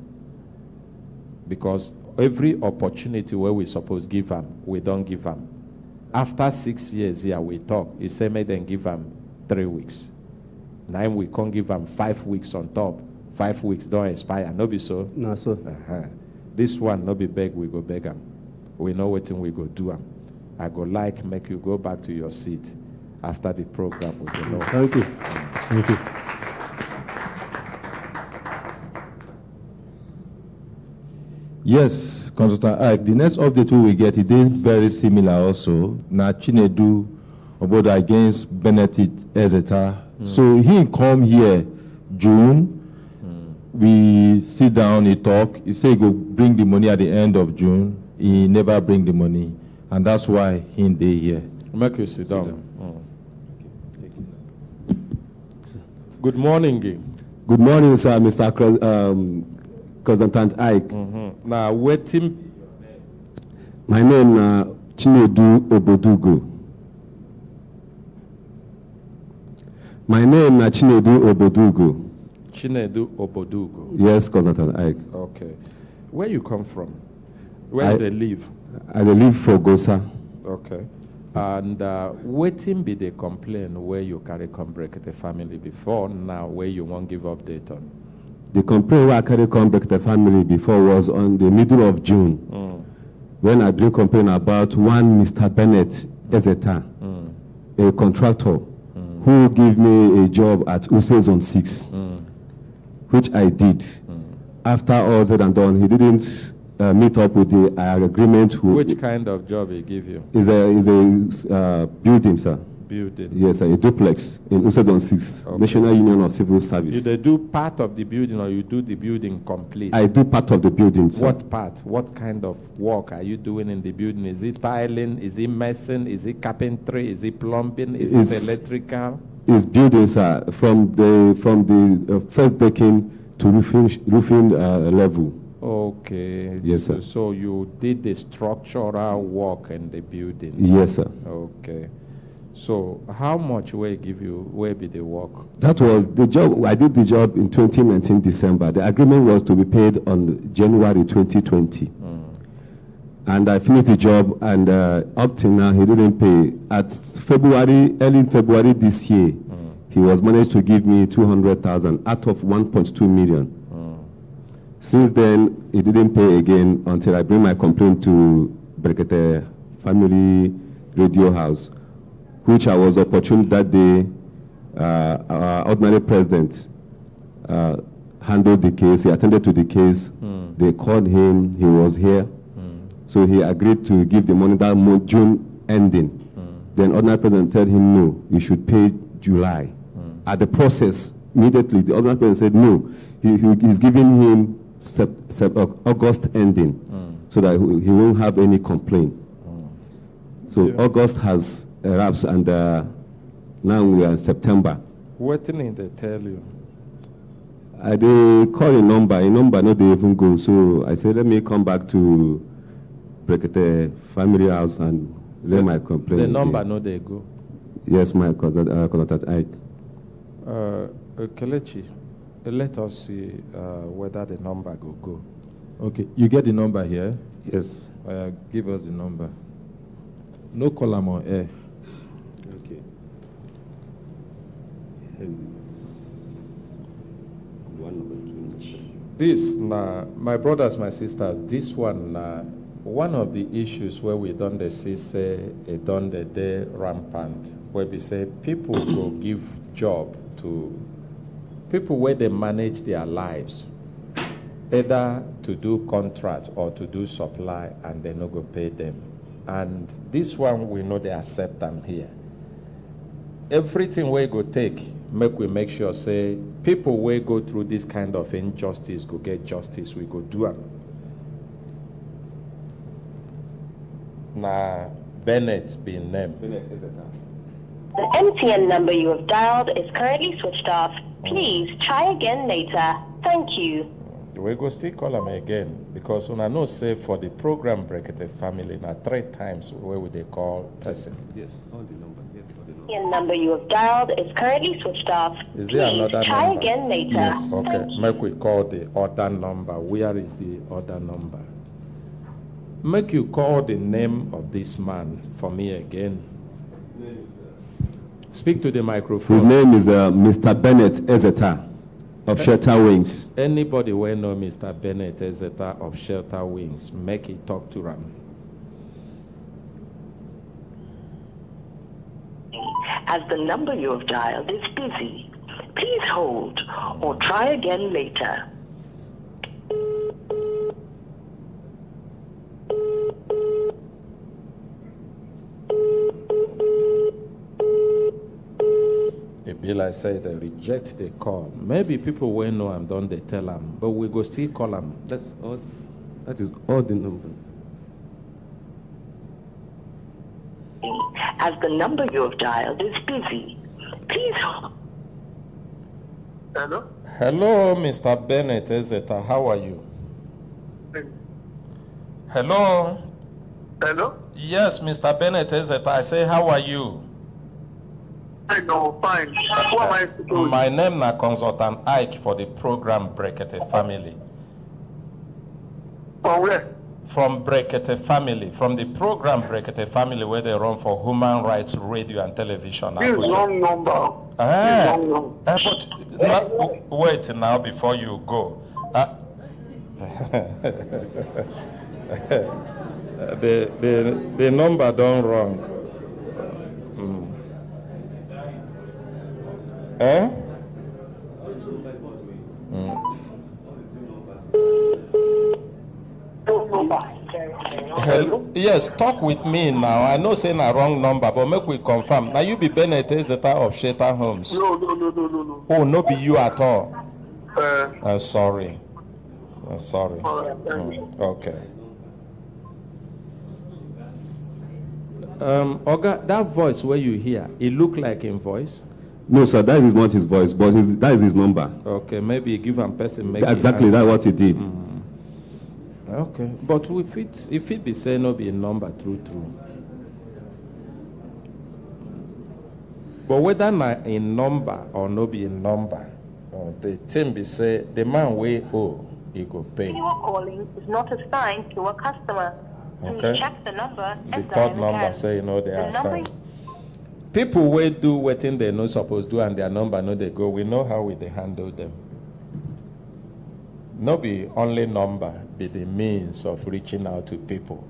Because every opportunity where we suppose give him, we don't give him. After 6 years here, we talk. He say, make them give him 3 weeks. Now we can't give him 5 weeks on top. 5 weeks don't expire. No be so? No, sir. This one, no be beg, we go beg him. We know what we go do him. I go like make you go back to your seat after the program with the Lord. Thank you. Thank you. Yes, Consultant Ike, the next update we will get, it is very similar also. Na Chinedu Obodo against Benedict Ezeta. So he come here June. We sit down, he talk. He say he go bring the money at the end of June. He never bring the money. And that's why he dey here. Make you sit down. Good morning. Good morning, sir, Mr. Consultant Ike. Now, waiting. My name is Chinedu Obodugo. My name is Chinedu Obodugo. Chinedu Obodugo. Yes, Consultant Ike. Okay. Where you come from? Where do they live? I live for Gosa. Okay. And waiting be the complaint where you carry come Brekete family before, now where you won't give update on? The complaint where I carry come Brekete family before was on the middle of June, when I bring complaint about one Mr. Bennett Ezeta, a contractor, who gave me a job at Use Zone 6, which I did. After all said and done, he didn't meet up with the agreement. Which kind of job he give you? Is a building, sir. Building? Yes, sir, a duplex in Use Zone 6, okay. National Union of Civil Service. You they do part of the building or you do the building complete? I do part of the building, sir. What part? What kind of work are you doing in the building? Is it tiling? Is it messing? Is it carpentry? Is it plumbing? Is it electrical? It's building, sir, from the first decking to roofing level. Okay. Yes, sir. So you did the structural work in the building? Yes, sir. Okay. So how much will give you, where be the work? That was the job. I did the job in 2019 December. The agreement was to be paid on January 2020. And I finished the job, and up till now, he didn't pay. At early February this year, he was managed to give me 200,000 out of 1.2 million. Since then, he didn't pay again until I bring my complaint to Brekete Family Radio House, which I was opportune that day. Our ordinary president handled the case. He attended to the case. They called him. He was here. So he agreed to give the money that month, June ending. Then ordinary president told him, no, you should pay July. At the process, immediately, the ordinary president said, no, he's giving him August ending so that he won't have any complaint. So August has elapsed, and now we are in September. What did they tell you? They call a number no they even go. So I said, let me come back to Brekete Family House and let my complaint. The number no they go? Yes, my contact Ike. Kelechi, let us see whether the number go. Okay, you get the number here? Yes. Give us the number. No column on air. Okay. This, my brothers, my sisters, this one, one of the issues where we done the say it done the day rampant, where we say people will give job to people where they manage their lives, either to do contract or to do supply, and they no go pay them. And this one, we know they accept them here. Everything we go take, we make sure say people will go through this kind of injustice go get justice. We go do them. Now Bennett being named. The MTN number you have dialed is currently switched off. Please try again later. Thank you. We go still call them again because when I know say for the program Brekete family now 3 times where would they call person? Yes, all the number. The number you have dialed is currently switched off. Is there Please another try number? again later. Yes. Okay. Make we call the other number. Where is the other number? Make you call the name of this man for me again. Speak to the microphone. His name is Mr. Bennett Ezeta of Shelter Wings. Anybody will know Mr. Bennett Ezeta of Shelter Wings. Make it talk to him. as the number you have dialed is busy. Please hold or try again later. It be like say they reject the call. Maybe people will know I'm done, they tell them, but we go still call them. That's all. That is all the numbers. As the number you have dialed is busy. Please hold. Hello? Hello, Mr. Bennett Ezeta. How are you? Hello? Hello? Yes, Mr. Bennett Ezeta. I say, how are you? I know, fine. Who am I to? My name is Consultant Ike for the program Brekete Family. From where? From Brekete Family, from the program Brekete Family, where they run for human rights radio and television. This is wrong number. But wait now before you go. The number don't wrong. Eh? Hello? Yes, talk with me now. I know saying a wrong number, but make we confirm. Now you be Bennett Ezeta of Shelter Homes. No. Oh, no be you at all. I'm sorry. I'm sorry. Okay. Oga, that voice where you hear, it look like him voice? No, sir, that is not his voice, but that is his number. Okay, maybe you give him person. Exactly, that's what he did. Okay, but if it be say no be a number, true. But whether not a number or no be a number, the thing be say the man way owe, he go pay. You are calling is not assigned to a customer. Please Okay. check the number The and third dial number again. say they are The number assigned. People will do what they no supposed to do and their number no they go. We know how we they handle them. No be only number be the means of reaching out to people.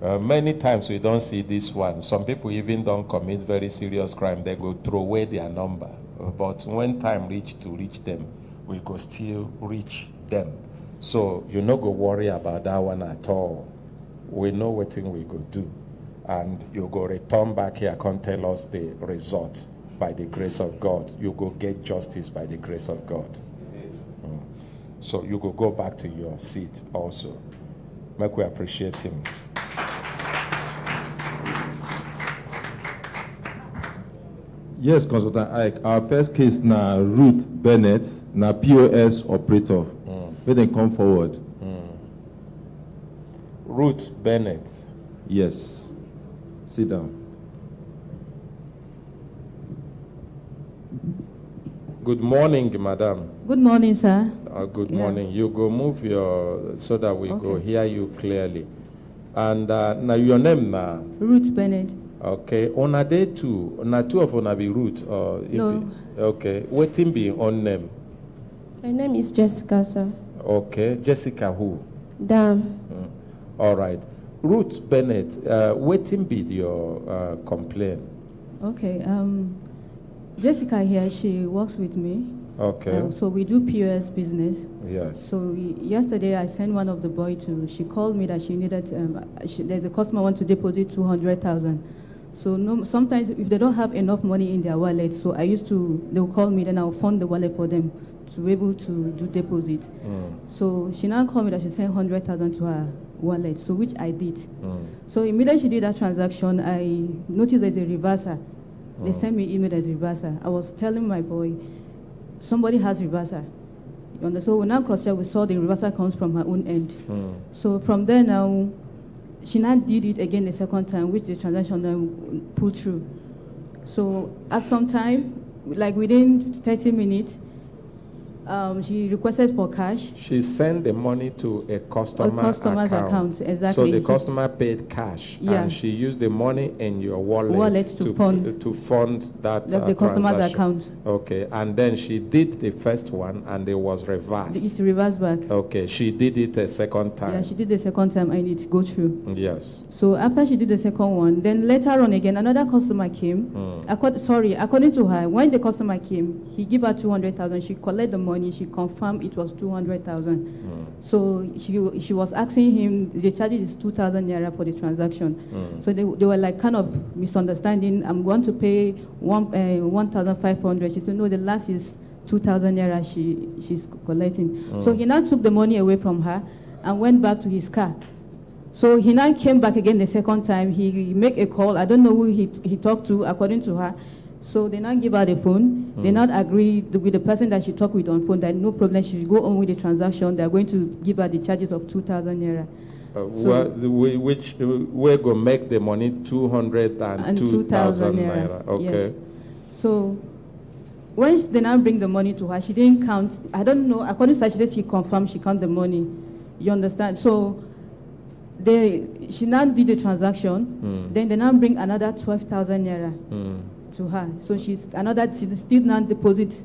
Many times we don't see this one. Some people even don't commit very serious crime. They go throw away their number. But when time reach to reach them, we go still reach them. So you no go worry about that one at all. We know what thing we go do. And you go return back here, come tell us the result by the grace of God. You go get justice by the grace of God. So you go back to your seat also. Make we appreciate him. Yes, Consultant Ike. Our first case now, Ruth Bennett, now POS operator. May they come forward. Ruth Bennett. Yes. Sit down. Good morning, madam. Good morning, sir. Good morning. You go move so that we go hear you clearly. And now your name now? Ruth Bennett. Okay. On a day two, na two of una be Ruth or No. Okay. Waiting be on name. My name is Jessica, sir. Okay. Jessica who? Dam. All right. Ruth Bennett, waiting be your complaint. Okay. Jessica here, she works with me. Okay. So we do POS business. Yes. So yesterday I sent one of the boys she called me that she needed, there's a customer want to deposit 200,000. So sometimes if they don't have enough money in their wallet, so they'll call me, then I'll fund the wallet for them to be able to do deposit. So she now called me that she sent 100,000 to her wallet, so which I did. So immediately she did that transaction, I noticed there's a reverser. They sent me email as reverser. I was telling my boy, somebody has reverser. So when I cross-check, we saw the reverser comes from her own end. So from there now, she now did it again the second time, which the transaction then pulled through. So at some time, like within 30 minutes, She requested for cash. She sent the money to a customer's account. Exactly. So the customer paid cash, and she used the money in your wallet to fund that the customer's account. Okay, and then she did the first one, and it was reversed. It's reversed back. Okay, she did it a second time. Yeah, she did the second time, and it go through. Yes. So after she did the second one, then later on again, another customer came. According to her, when the customer came, he gave her 200,000. She collected the money. She confirmed it was 200,000. So she was asking him, the charge is 2,000 naira for the transaction. So they were like kind of misunderstanding. I'm going to pay 1,500. She said, no, the last is 2,000 naira she's collecting. So he now took the money away from her and went back to his car. So he now came back again the second time. He made a call. I don't know who he talked to, according to her. So they now give her the phone. They now agree with the person that she talked with on phone that no problem, she should go on with the transaction. They're going to give her the charges of 2,000 naira. Which we're going to make the money 202,000 naira. Okay. Yes. So when they now bring the money to her, she didn't count. I don't know. According to her, she said she confirmed she counted the money. You understand? So she now did the transaction. Then they now bring another 12,000 naira. To her. So she still now deposit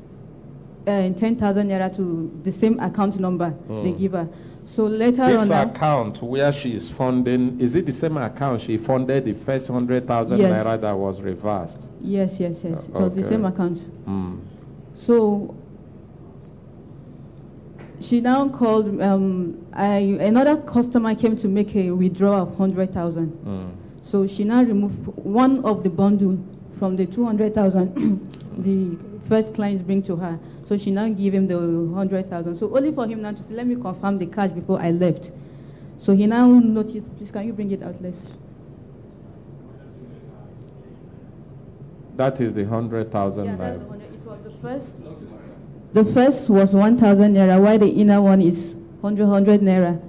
10,000 naira to the same account number they give her. So later this on... This account where she is funding, is it the same account she funded the first 100,000 naira that was reversed? Yes. It was the same account. So she now called, another customer came to make a withdrawal of 100,000. So she now removed one of the bundle from the 200,000 the first clients bring to her. So she now gave him the 100,000. So only for him now to say, let me confirm the cash before I left. So he now noticed, please can you bring it out, less? That is the 100,000 naira. naira. It was the first. The first was 1,000 naira, while the inner one is 100 naira.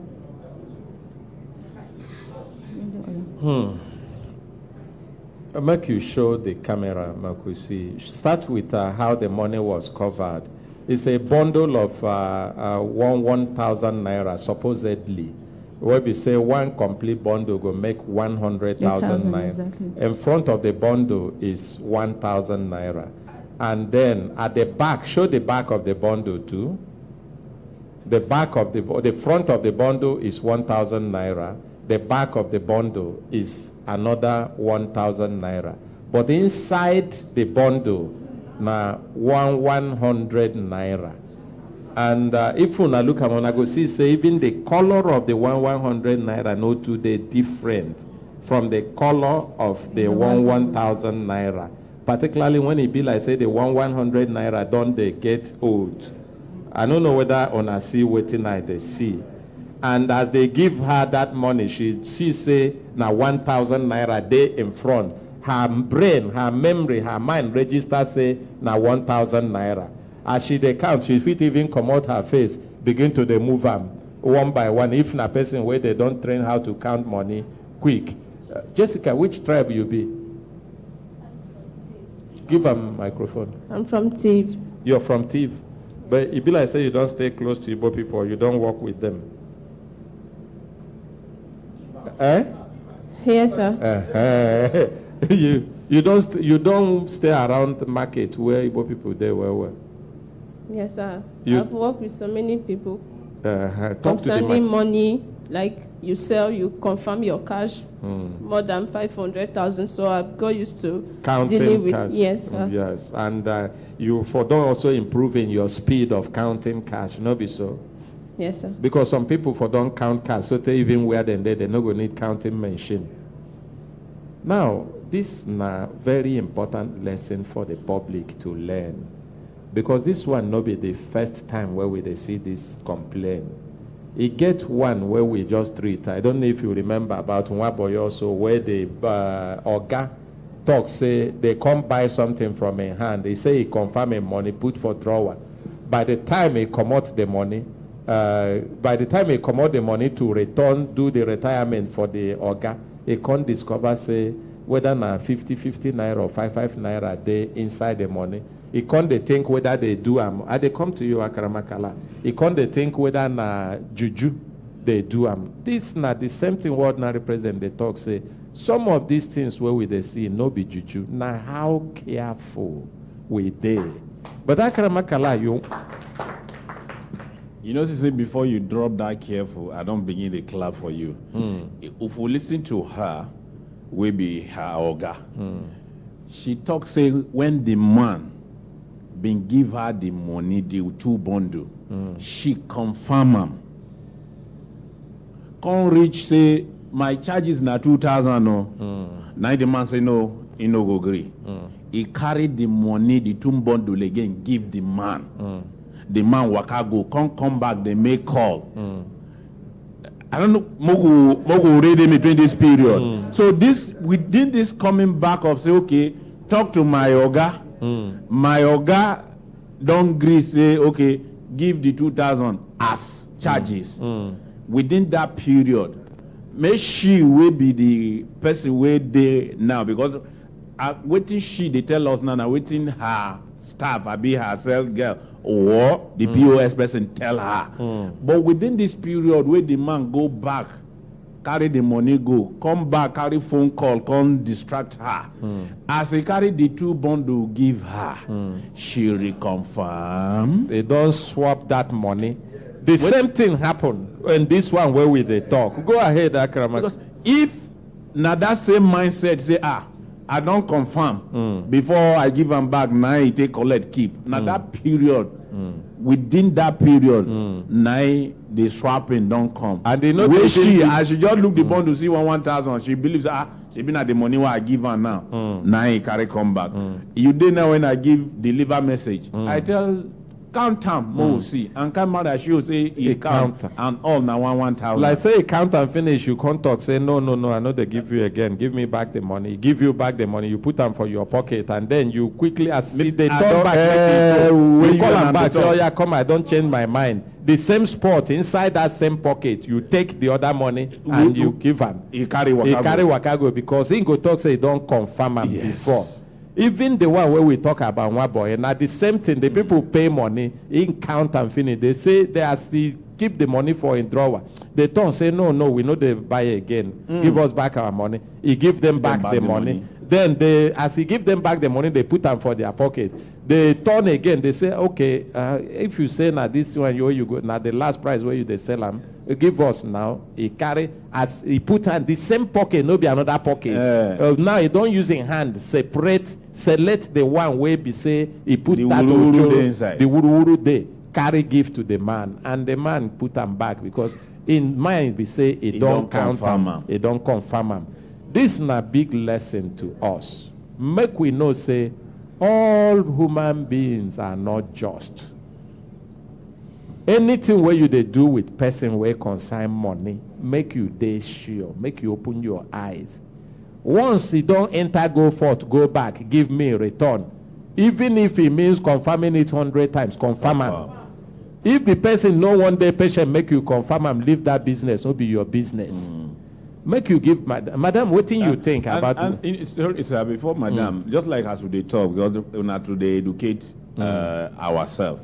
Make you show the camera, make we see. Start with how the money was covered. It's a bundle of 1,000 naira, supposedly. Where we say one complete bundle will make 100,000 naira. Exactly. In front of the bundle is 1,000 naira. And then at the back, show the back of the bundle too. The front of the bundle is 1,000 naira. The back of the bundle is another 1,000 naira. But inside the bundle, na 100 naira. And if you look at it, I go see, say even the color of the 100 naira no today different from the color of the 1,000 naira. Particularly when it be like, say, the 100 naira don't they get old. I don't know whether on a see waiting I they see. And as they give her that money, she say, now 1,000 naira day in front. Her brain, her memory, her mind register say, now 1,000 naira. As she they count, she fit even come out her face, begin to they move them one by one. If na person where they don't train how to count money quick. Jessica, which tribe you be? Give a microphone. I'm from Tiv. You're from Tiv. But it be like say you don't stay close to Igbo people, you don't work with them. Eh? Yes, sir. You don't stay around the market where Igbo people they were. Yes, sir. I've worked with so many people. Concerning money, like you sell, you confirm your cash, more than 500,000. So I've got used to dealing with cash. Yes, sir. Yes, and you for don't also improving your speed of counting cash. No be so. Yes, sir. Because some people for don't count cash, so they even where they're not going to need counting machine. Now, this is a very important lesson for the public to learn. Because this one not be the first time where they see this complaint. It gets one where we just treat. I don't know if you remember about one boy also where the Oga talk say they come buy something from a hand. They say he confirm a money put for drawer. By the time he come out the money, to return, do the retirement for the Oga, he can't discover say whether na 50 naira or 55 naira a day inside the money. He can't they think whether they do they come to you, Akaramakala. He can't they think whether na juju they do This not the same thing ordinary president they talk say. Some of these things where we they see no be juju. Now how careful we they. But Akaramakala, you know, she said before you drop that careful, I don't begin to clap for you. If we listen to her, we be her oga. She talks say when the man been give her the money, the 2 bundle, she confirm him. Come reach say my charges na 2,000 no. Now the man say no, he no go agree. He carried the money, the 2 bundle again, give the man. The man waka go, come back, they make call. I don't know, Mogu read in between this period. So this, within this coming back of say, okay, talk to my oga. My oga don't agree, say, okay, give the 2,000 as charges. Within that period, may she will be the person where they now, because waiting she, they tell us now, waiting her staff, I be her sales girl, or the POS person tell her. But within this period where the man go back, carry the money go, come back, carry phone call, come distract her. As he carry the 2 bundle give her, she reconfirm. They don't swap that money. The same thing happened in this one where we they talk. Go ahead, Akrama. Because if now that same mindset say, I don't confirm before I give them back, now he take collect keep. Now that period, within that period, now the swapping don't come. And they know where she just look the bond to see 1,000, she believes she been at the money where I give her now. Now he carry come back. You did know when I give deliver message, I tell count time see and come out she will say he count and all now 1,000. Like say he count and finish, you can't talk, say no, I know they give you again, give me back the money, give you back the money, you put them for your pocket, and then you quickly see they turn back, we call them back, say, oh yeah, come, I don't change my mind. The same spot inside that same pocket, you take the other money and you give him. He carry wakago because he go talk say he don't confirm him before. Even the one where we talk about one boy, and at the same thing, the people pay money, in count and finish. They say they are still keep the money for in drawer. They don't say no, we know they buy again. Give us back our money. He give them back the money. Then they, as he give them back the money, they put them for their pocket. They turn again. They say, okay, if you say now this one you go now the last price where you they sell them, give us now. He carry as he put on the same pocket, no be another pocket. Now he don't use in hand separate, select the one where be say he put the that wuru inside. The wuru they carry gift to the man, and the man put them back because in mind we say it don't count them, it don't confirm them. This is a big lesson to us. Make we know say all human beings are not just. Anything where you they do with person where consign money, make you dey sure, make you open your eyes. Once he don't enter, go forth, go back, give me a return. Even if it means confirming it 100 times, confirm him. If the person no one day patient make you confirm him, leave that business, no be your business. Make you give madam, what thing you think about it? Before madam, just like as we talk, because we have to educate ourselves.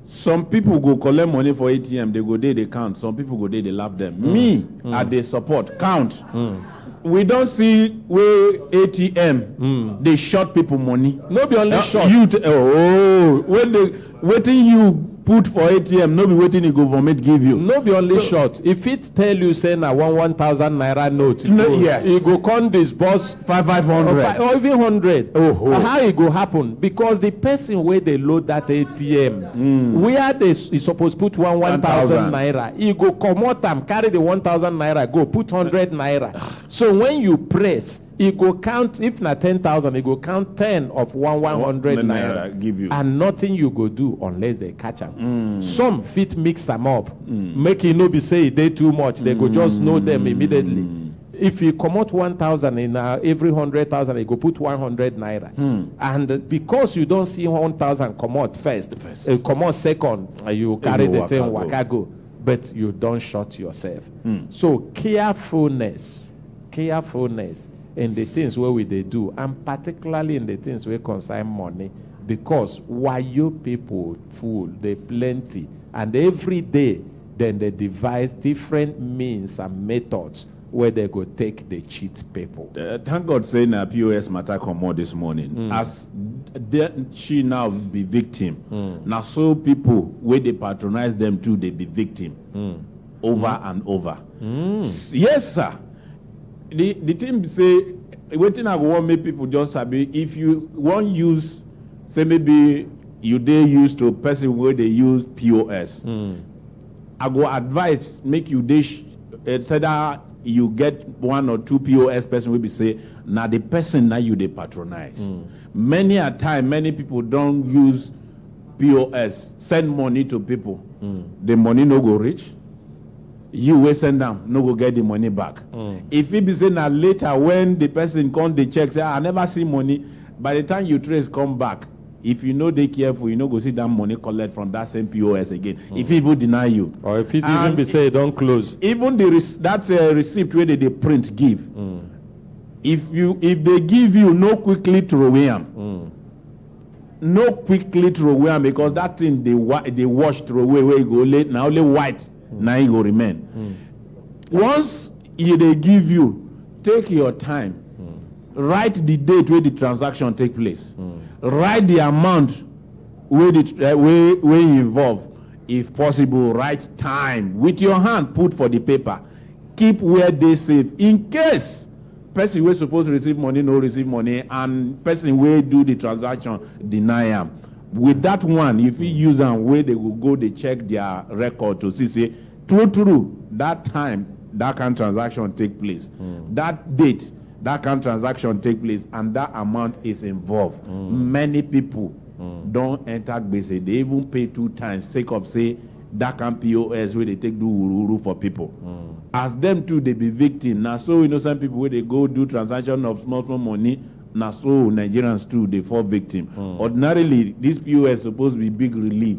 Some people go collect money for ATM, they go there, they count. Some people go there, they laugh them. Me, at the support, count. We don't see where ATM, they short people money. No be only short. When they waiting you put for ATM, no be waiting the government give you. No be only short. If it tell you say na 1,000 naira note, yes, it go come disburse 500 or even 100. How it go happen? Because the person where they load that ATM, where they is supposed to put 1,000 naira, he go come out and carry the 1,000 naira, go put 100 naira. So when you press, he go count, if not 10,000, he go count 10 of 100 naira give you, and nothing you go do unless they catch them. Some fit mix them up, make it no be say they too much. They go just know them immediately. If you come out 1,000 in every 100,000, you go put 100 naira. And because you don't see 1,000 come out first, come out second, you carry the thing wakago, but you don't short yourself. So carefulness in the things where we they do, and particularly in the things where concern money, because why you people fool, they plenty. And every day, then they devise different means and methods where they go take the cheat people. Thank God saying that POS matter come more this morning. As she now be victim. Now so people where they patronize them too, they be victim. Over and over. Yes, sir. The team say, waiting I want make people just sabi, if you won't use, say maybe you they use to a person where they use POS. I go advise make you dish say that you get one or two POS person will be say now the person that you they patronize. Many a time many people don't use POS, send money to people. The money no go reach. You will send them, no go get the money back. If it be say now later when the person come the check say I never see money, by the time you trace come back, if you know they careful, you know go see that money collect from that same POS again. If people deny you, or if it even be say don't close, even the receipt where they print give. If they give you, no quickly throw away them. No quickly throw away them because that thing they wash throw away where you go late now only white now it go remain. Once they give you, take your time. Write the date where the transaction take place. Write the amount where involve. If possible, write time. With your hand, put for the paper. Keep where they save. In case person where supposed to receive money, no receive money, and person where do the transaction, deny them. With that one, if you use them where they will go, they check their record to see, say, true, that time, that kind of transaction take place. That date, that kind of transaction take place, and that amount is involved. Many people don't enter basic. They even pay 2 times, sake of say that can POS where they take do uru for people. As them too, they be victim. Now so innocent people where they go do transaction of small money. Now so Nigerians too, they fall victim. Ordinarily, this POS supposed to be big relief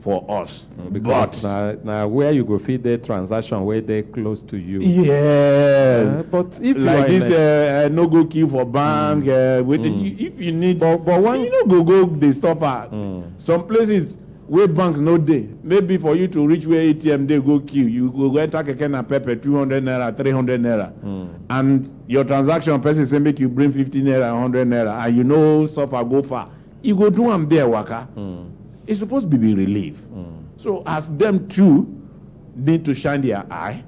for us. Because now where you go feed the transaction where they close to you. Yes. But if like you this no go queue for bank, if you need, but one, you know go the stuff out. Some places where banks no day, maybe for you to reach where ATM they go queue, you go enter keke na pepper 200 naira, 300 naira, and your transaction person say make you bring 50 naira, 100 naira, and you know suffer go far. You go do them there, waka. It's supposed to be relief. So as them too need to shine their eye,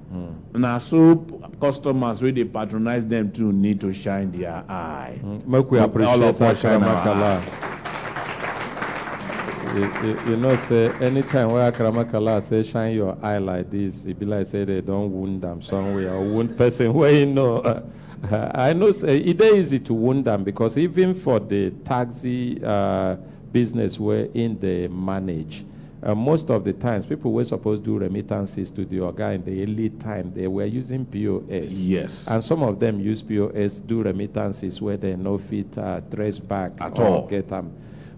now so customers where they patronize them too need to shine their eye. Make we appreciate all of us shine our you know, say anytime where Akramakala say shine your eye like this, it be like say they don't wound them somewhere or wound person where you know. I know say it is easy to wound them because even for the taxi business where in they manage, most of the times people were supposed to do remittances to the organ in the early time they were using POS. Yes. And some of them use POS do remittances where they no fit trace back at or all. Get them.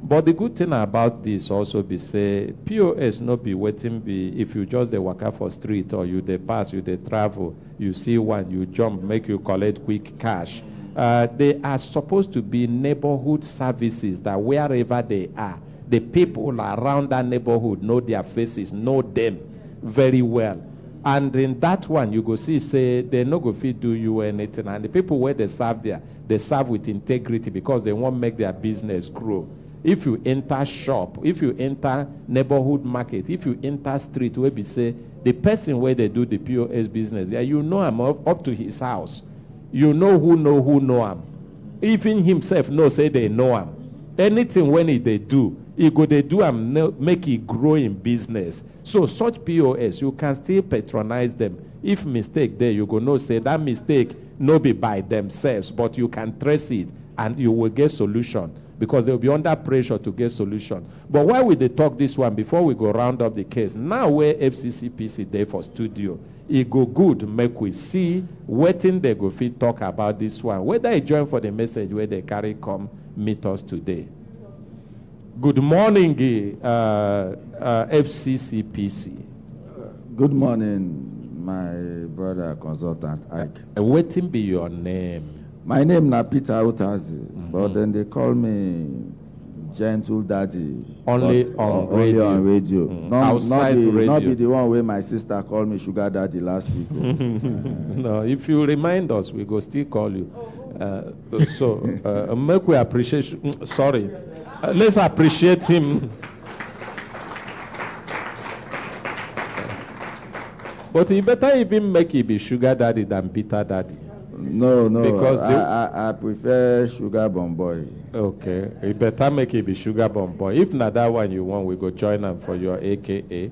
But the good thing about this also be say POS not be waiting be if you just the waka for street or you they pass, you they travel, you see one, you jump, make you collect quick cash. They are supposed to be neighborhood services that wherever they are, the people around that neighborhood know their faces, know them very well. And in that one, you go see, say, they no go fit do you anything. And the people where they serve there, they serve with integrity because they want to make their business grow. If you enter shop, if you enter neighborhood market, if you enter street where we say, the person where they do the POS business, yeah, you know him up to his house. You know who him. Even himself know say they know him. Anything when they do, he go they do and make it grow in business. So such POS, you can still patronize them. If mistake there, you go know say that mistake no be by themselves, but you can trace it and you will get solution because they'll be under pressure to get solution. But why would they talk this one before we go round up the case? Now where FCCPC there for studio, it go good make we see waiting they go fit talk about this one. Whether they join for the message where they carry come meet us today. Good morning, FCCPC. Good morning, my brother consultant Ike. Waiting be your name. My name is Peter Utazi, but then they call me Gentle Daddy. Only but on only radio. on radio. Outside radio. Not be the one where my sister called me Sugar Daddy last week. No, if you remind us, we go still call you. Make we appreciate. Sorry, let's appreciate him. But he better even make it be Sugar Daddy than Bitter Daddy. No, because I prefer Sugar Bomb Boy. Okay, you better make it be Sugar Bomb Boy. If not that one you want, we go join them for your AKA.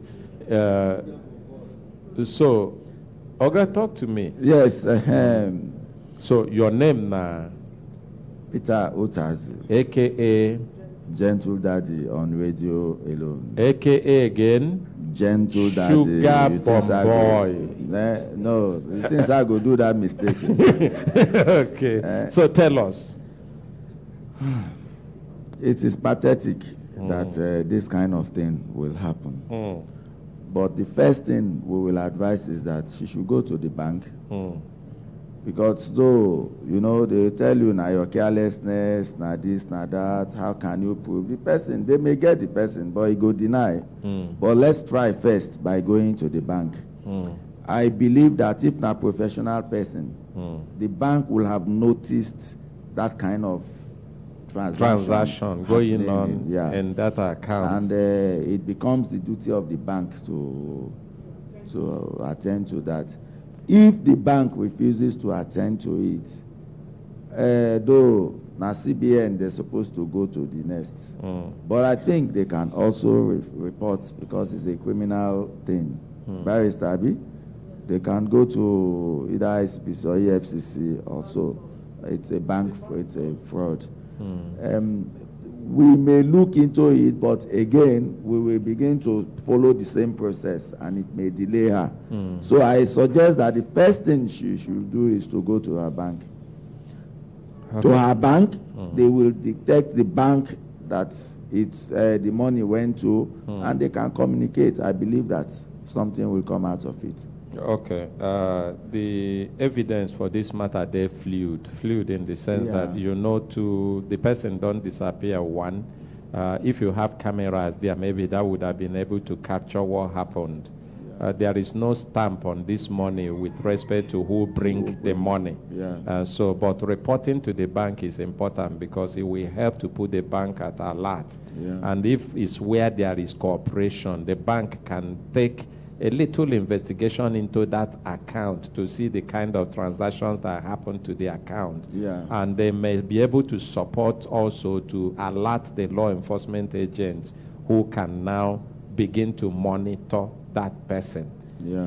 So, Oga, talk to me. Yes. So your name now? Peter Otazi. AKA? Gentle Daddy on radio alone. AKA again? Gentle Daddy. Sugar Bomb Boy. No, since I go do that mistake. Okay. So tell us. It is pathetic that this kind of thing will happen. But the first thing we will advise is that she should go to the bank. Because though, you know, they tell you now your carelessness, now this, now that, how can you prove the person? They may get the person, but he go deny. But let's try first by going to the bank. I believe that if not a professional person, the bank will have noticed that kind of transaction going on in that account. And it becomes the duty of the bank to attend to that. If the bank refuses to attend to it, though now CBN, they're supposed to go to the next. But I think they can also report because it's a criminal thing. Barrister Abi, they can go to either ICPC or EFCC also. It's a bank, it's a fraud. We may look into it, but again, we will begin to follow the same process and it may delay her. So I suggest that the first thing she should do is to go to her bank. To her bank, they will detect the bank that it's the money went to, and they can communicate. I believe that something will come out of it. Okay. The evidence for this matter, they're fluid in the sense that you know the person don't disappear one. If you have cameras there, maybe that would have been able to capture what happened. There is no stamp on this money with respect to who bring the money. But reporting to the bank is important because it will help to put the bank at alert. And if it's where there is cooperation, the bank can take a little investigation into that account to see the kind of transactions that happen to the account. And they may be able to support also to alert the law enforcement agents who can now begin to monitor that person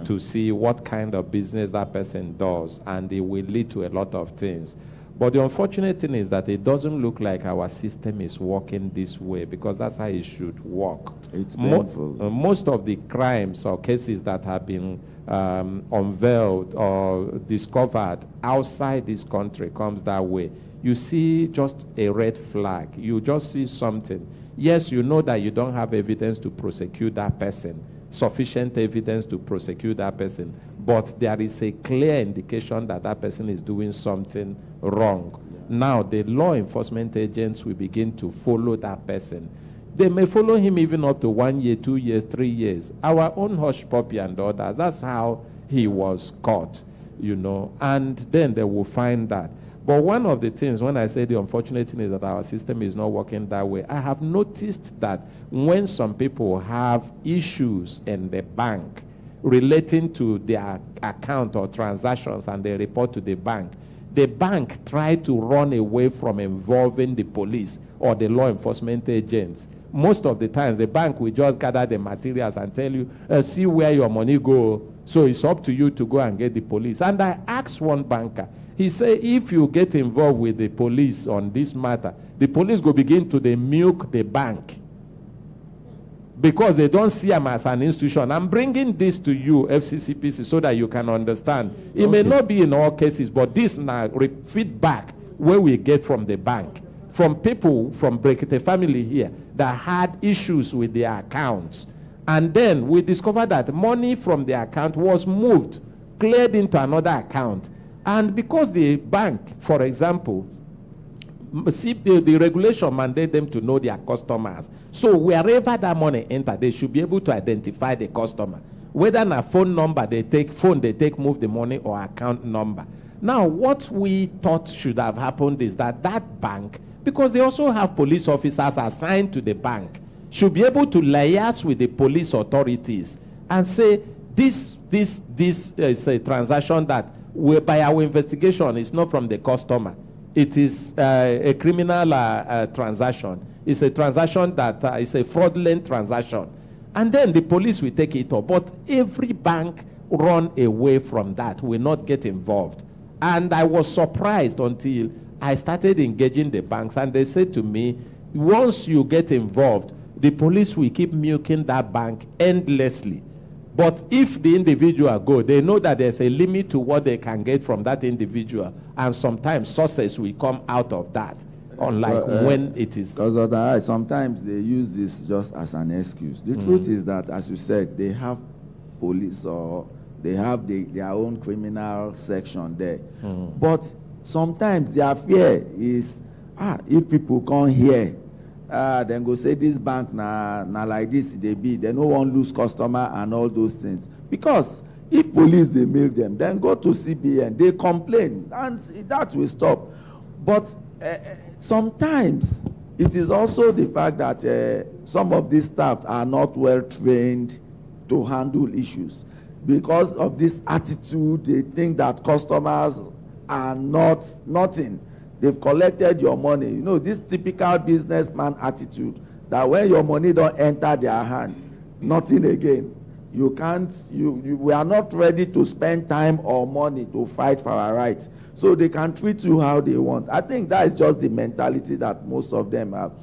to see what kind of business that person does, and it will lead to a lot of things. But the unfortunate thing is that it doesn't look like our system is working this way, because that's how it should work. It's painful. Most of the crimes or cases that have been unveiled or discovered outside this country comes that way. You see just a red flag. You just see something. Yes, you know that you don't have evidence to prosecute that person, sufficient evidence to prosecute that person, but there is a clear indication that that person is doing something wrong. Now, the law enforcement agents will begin to follow that person. They may follow him even up to 1 year, 2 years, 3 years. Our own Hush Puppy and others, that's how he was caught, you know, and then they will find that. But one of the things, when I say the unfortunate thing is that our system is not working that way, I have noticed that when some people have issues in the bank relating to their account or transactions and they report to the bank try to run away from involving the police or the law enforcement agents. Most of the times, the bank will just gather the materials and tell you, see where your money go. So it's up to you to go and get the police. And I asked one banker, he said, if you get involved with the police on this matter, the police will begin to milk the bank because they don't see them as an institution. I'm bringing this to you, FCCPC, so that you can understand. It may not be in all cases, but this now feedback where we get from the bank, from people from Brekete family here that had issues with their accounts. And then we discovered that money from the account was moved, cleared into another account. And because the bank, for example, the regulation mandate them to know their customers. So wherever that money enter, they should be able to identify the customer. Whether on a phone number they take, move the money, or account number. Now, what we thought should have happened is that bank, because they also have police officers assigned to the bank, should be able to liaise with the police authorities and say, this is a transaction that, by our investigation, is not from the customer. It is a criminal transaction. It's a transaction that is a fraudulent transaction. And then the police will take it up. But every bank run away from that, will not get involved. And I was surprised until I started engaging the banks, and they said to me, once you get involved, the police will keep milking that bank endlessly. But if the individual go, they know that there's a limit to what they can get from that individual, and sometimes sources will come out of that, unlike when it is. Because sometimes they use this just as an excuse. The truth is that, as you said, they have police or they have their own criminal section there. But sometimes their fear is, if people come here, then go say this bank na like this they be, they no one lose customer and all those things. Because if police they milk them, then go to CBN, they complain, and that will stop. But sometimes it is also the fact that some of these staff are not well trained to handle issues. Because of this attitude, they think that customers are nothing. They've collected your money. You know, this typical businessman attitude that when your money don't enter their hand, nothing again. You can't, we are not ready to spend time or money to fight for our rights. So they can treat you how they want. I think that is just the mentality that most of them have.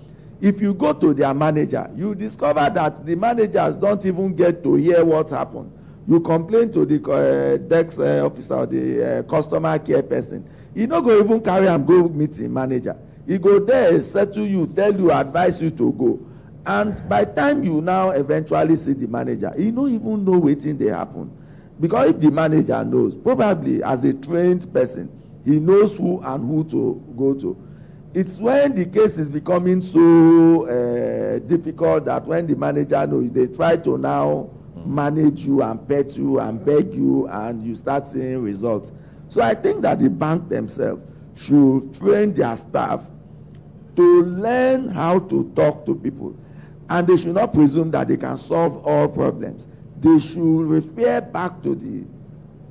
If you go to their manager, you discover that the managers don't even get to hear what happened. You complain to the desk officer or the customer care person. He not go even carry and go meet the manager. He go there, settle you, tell you, advise you to go. And by the time you now eventually see the manager, he don't even know what thing they happen. Because if the manager knows, probably as a trained person, he knows who and who to go to. It's when the case is becoming so difficult that when the manager knows, they try to now manage you and pet you and beg you, and you start seeing results. So I think that the bank themselves should train their staff to learn how to talk to people. And they should not presume that they can solve all problems. They should refer back to the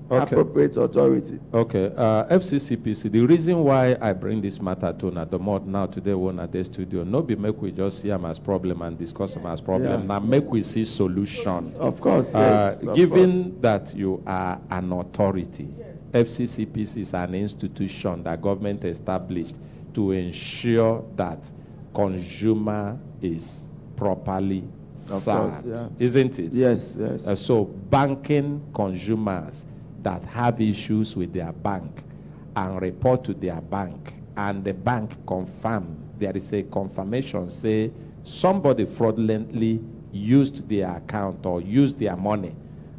appropriate authority. Okay, FCCPC, the reason why I bring this matter to Nadomot now today when at the studio, no be make we just see them as problem and discuss them as problem. Now make we see solution. Of course, yes. Given that you are an authority, FCCPC is an institution that government established to ensure that consumer is properly served, isn't it? Yes, yes. So banking consumers that have issues with their bank and report to their bank, and the bank confirm, there is a confirmation, say somebody fraudulently used their account or used their money,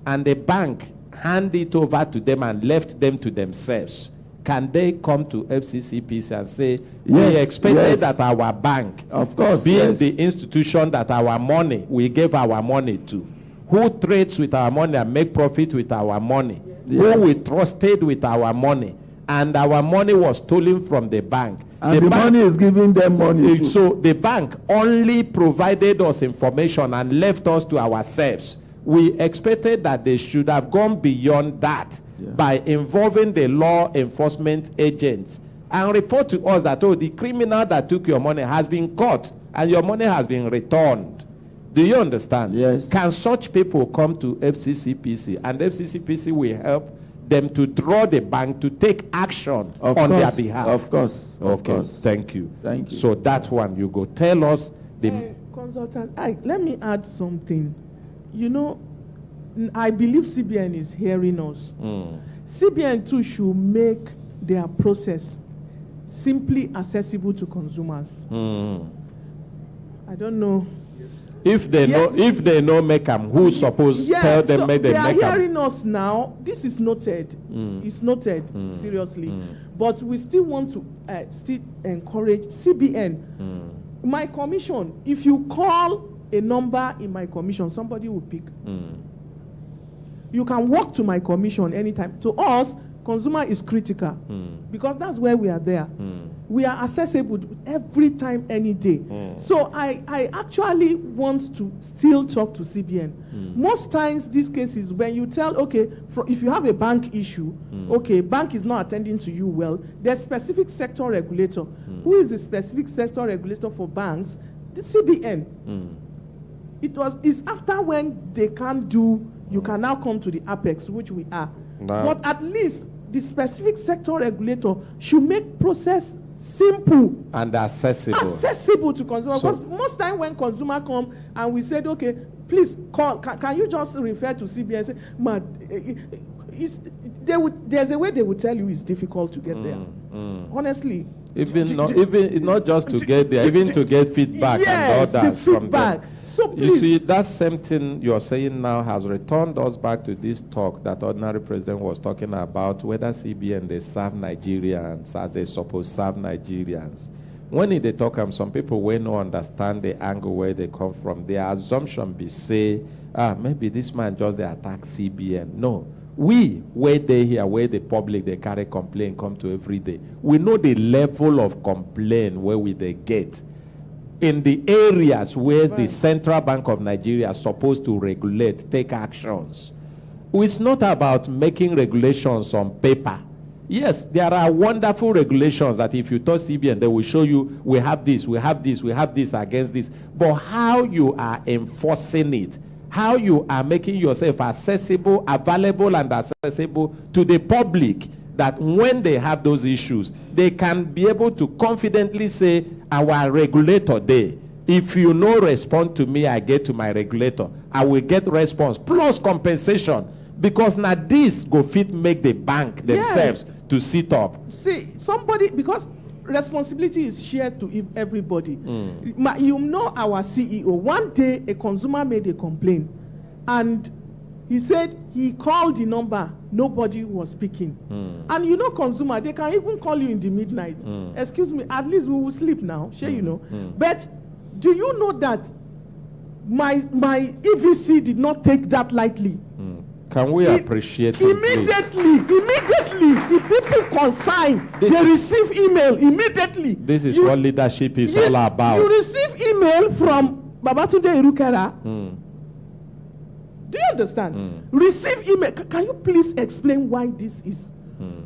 and the bank hand it over to them and left them to themselves, can they come to FCCPC and say, we expected that our bank, of course, being the institution that our money, we gave our money to, who trades with our money and make profit with our money, who we trusted with our money, and our money was stolen from the bank. And the money is giving them money too. So the bank only provided us information and left us to ourselves. We expected that they should have gone beyond that by involving the law enforcement agents and report to us that, oh, the criminal that took your money has been caught and your money has been returned. Do you understand? Yes. Can such people come to FCCPC, and FCCPC will help them to draw the bank to take action on their behalf? Of course. Of course. Thank you. Thank you. So that one, you go tell us the... Consultant, let me add something. You know, I believe CBN is hearing us. CBN too should make their process simply accessible to consumers. I don't know. If they know make them, who suppose tell them make them make them? They are hearing us now. This is noted. It's noted seriously. But we still want to still encourage CBN. My commission, if you call a number in my commission, somebody will pick. You can walk to my commission anytime. To us, consumer is critical because that's where we are there. We are accessible every time, any day. So I actually want to still talk to CBN. Most times, these cases, when you tell, okay, if you have a bank issue, okay, bank is not attending to you well, there's specific sector regulator. Who is the specific sector regulator for banks? The CBN. It's after when they can't do, you can now come to the apex, which we are. But at least the specific sector regulator should make process simple and accessible to consumers. Because most time when consumer come and we said, okay, please call, can you just refer to CBN and say, man, there's a way they would tell you it's difficult to get there. Honestly. Even not just to get there, even to get feedback and others from them. So you see, that same thing you're saying now has returned us back to this talk that ordinary president was talking about, whether CBN, they serve Nigerians as they suppose serve Nigerians. When they talk, some people will not understand the angle where they come from. Their assumption be say, maybe this man just they attack CBN. No. We, where they here, where the public, they carry complaint, come to every day. We know the level of complaint where they get. In the areas where the Central Bank of Nigeria is supposed to regulate, take actions. It's not about making regulations on paper. Yes, there are wonderful regulations that if you touch CBN, they will show you, we have this, we have this, we have this against this. But how you are enforcing it, how you are making yourself accessible, available, and accessible to the public, that when they have those issues, they can be able to confidently say, our regulator there, if you no respond to me, I get to my regulator, I will get response, plus compensation, because now this go fit make the bank themselves to sit up. See, somebody, because responsibility is shared to everybody. You know our CEO, one day a consumer made a complaint, and he said he called the number, nobody was speaking. And you know consumer, they can even call you in the midnight. Excuse me, at least we will sleep now, sure you know. But do you know that my EVC did not take that lightly? Can we appreciate it? Immediately, the people consigned, they receive email immediately. This is what leadership is all about. You receive email from Babatunde Irukera. Do you understand? Receive email. Can you please explain why this is?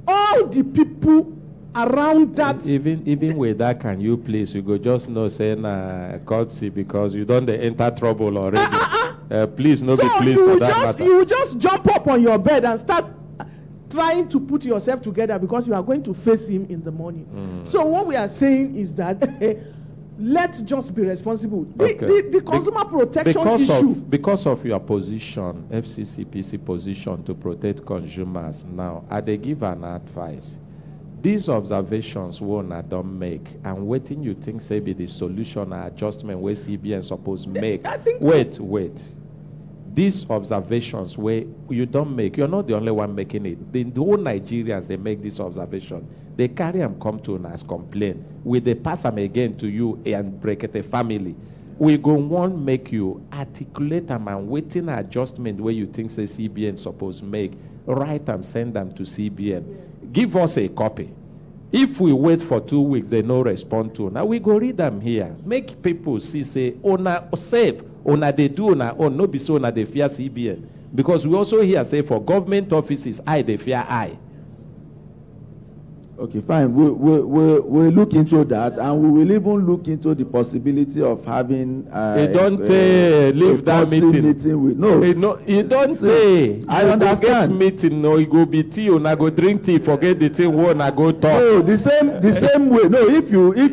All the people around that. Even with that, can you please? You go just know saying courtesy because you don't enter trouble already. Please, no be pleased for that matter. You just jump up on your bed and start trying to put yourself together because you are going to face him in the morning. So what we are saying is that let's just be responsible. The consumer protection issue. Because of your position, FCCPC position to protect consumers now, they give an advice. These observations I don't make, and waiting you think say be the solution or adjustment where CBN supposed make. Wait. These observations where you don't make, you're not the only one making it. The whole Nigerians, they make this observation. They carry them come to us complain. Will they pass them again to you and Brekete family? We go want make you articulate them and waiting adjustment where you think say CBN supposed make. Write them, send them to CBN. Give us a copy. If we wait for 2 weeks, they no respond to. Now we go read them here. Make people see, say, ona safe, ona they do ona own, no be so ona they fear CBN. Because we also hear say for government offices, they fear I. Okay, fine. We'll look into that, and we will even look into the possibility of having don't leave that meeting with, no, you don't say. I understand. Forget meeting, no, you go be tea, or I go drink tea, forget the tea, one I go talk. No, the same way. No, if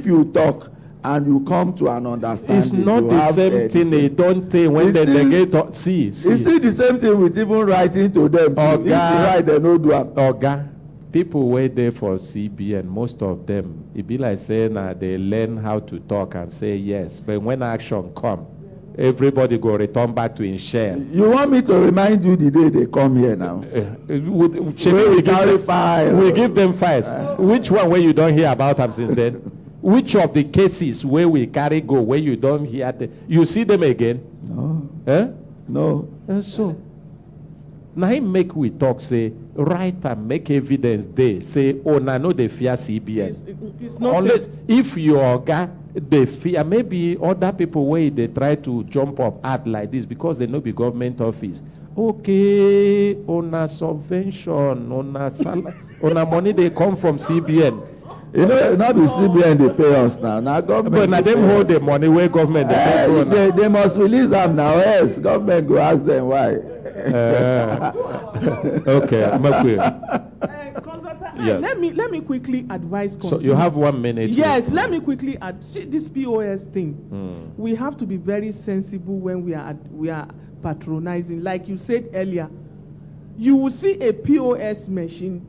you talk and you come to an understanding, it's not the same thing. They don't say when they get see. It's still the same thing with even writing to them. If they write, they no do it. People wait there for CBN, most of them, it be like saying they learn how to talk and say yes. But when action come, everybody go return back to in share. You want me to remind you the day they come here now? We give them files. Which one where you don't hear about them since then? Which of the cases where we carry go where you don't hear you see them again? No. No. So now make we talk, say, write and make evidence they say, oh, now no they fear CBN. It's not unless if your guy they fear maybe other people where they try to jump up at like this because they know the government office. Okay, on a subvention, on a salary, on a money they come from CBN. You know, not the CBN they pay us now. Now government. But now them hold the money where government they must release them now. Yes, government go ask them why. Okay, yes. Let me quickly advise consumers. So you have 1 minute. Yes, let me quickly add. See, this POS thing. We have to be very sensible when we are patronizing. Like you said earlier, you will see a POS machine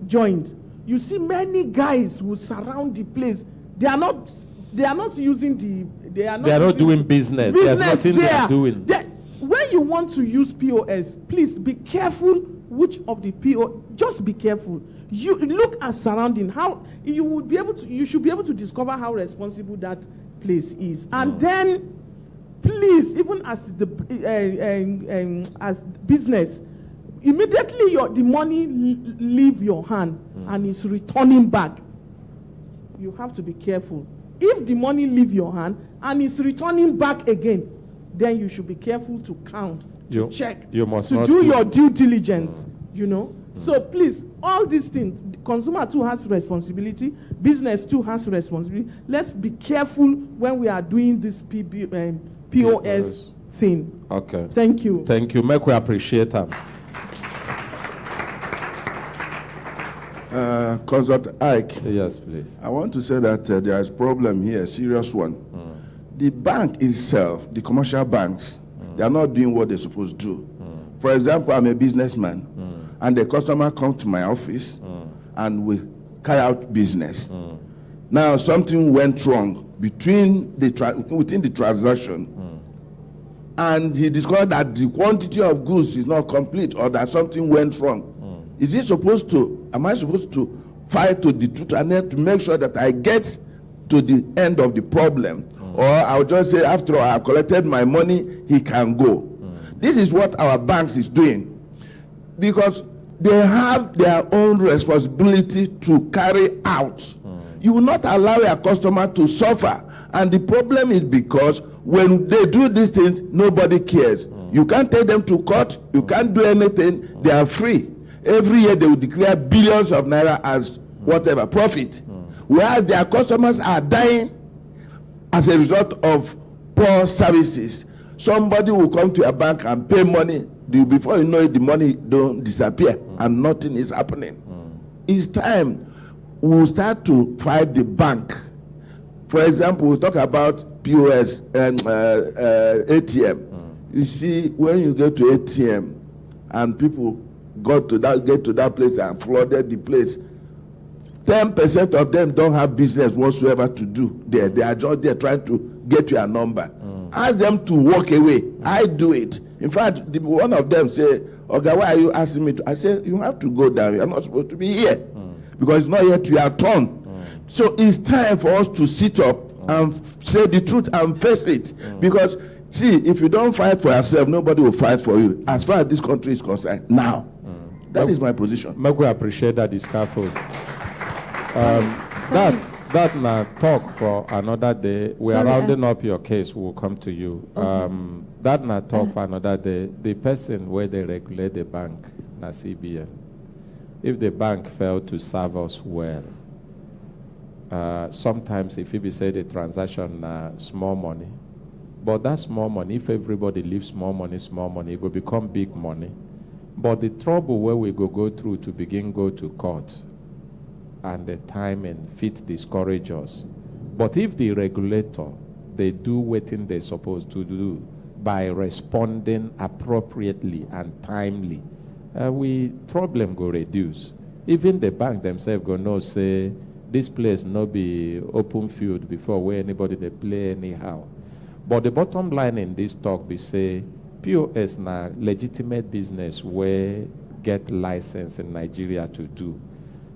joint. You see many guys who surround the place. They are not using the. They are not doing business. There's nothing they are doing. When you want to use POS, please be careful which of the POS. Just be careful. You look at surrounding. How you would be able to. You should be able to discover how responsible that place is, and then, please, even as the as business. Immediately the money leave your hand and is returning back. You have to be careful. If the money leave your hand and is returning back again, then you should be careful to count, to check, you must to not do your due diligence, you know. So please, all these things, the consumer too has responsibility, business too has responsibility. Let's be careful when we are doing this POS thing. Okay. Thank you. Thank you. Make we appreciate them. Consult Ike. Yes, please. I want to say that there is a problem here, a serious one. The bank itself, the commercial banks, they are not doing what they're supposed to do. For example, I'm a businessman, and the customer comes to my office, and we carry out business. Now, something went wrong within the transaction, and he discovered that the quantity of goods is not complete, or that something went wrong. Is he supposed to? Am I supposed to fight to the truth and then to make sure that I get to the end of the problem, or I'll just say after all I have collected my money, he can go? This is what our banks is doing, because they have their own responsibility to carry out. You will not allow your customer to suffer, and the problem is because when they do these things, nobody cares. You can't take them to court. You can't do anything. They are free. Every year they will declare billions of naira as whatever profit, whereas their customers are dying as a result of poor services. Somebody will come to a bank and pay money. Before you know it, the money don't disappear and nothing is happening. It's time we'll start to fight the bank. For example, we'll talk about POS and ATM. You see, when you go to ATM and people get to that place and flooded the place, 10% of them don't have business whatsoever to do there. They are just there trying to get your number. Ask them to walk away. I do it. In fact, one of them say, okay, why are you asking me to? I say, you have to go down. You're not supposed to be here because it's not yet your turn. So it's time for us to sit up and say the truth and face it. Because, see, if you don't fight for yourself, nobody will fight for you. As far as this country is concerned, now. That is my position. Make we appreciate that is careful. That na talk for another day. We are rounding up your case. We'll come to you. That na talk for another day. The person where they regulate the bank, na CBN. If the bank failed to serve us well, sometimes if it be say the transaction small money, but that small money, if everybody leaves small money, it will become big money. But the trouble where we go through to begin go to court, and the time and fit discourage us. But if the regulator, they do what they're supposed to do by responding appropriately and timely, problem go reduce. Even the bank themselves go know say this place no be open field before where anybody they play anyhow. But the bottom line in this talk, we say, POS na legitimate business where get license in Nigeria to do.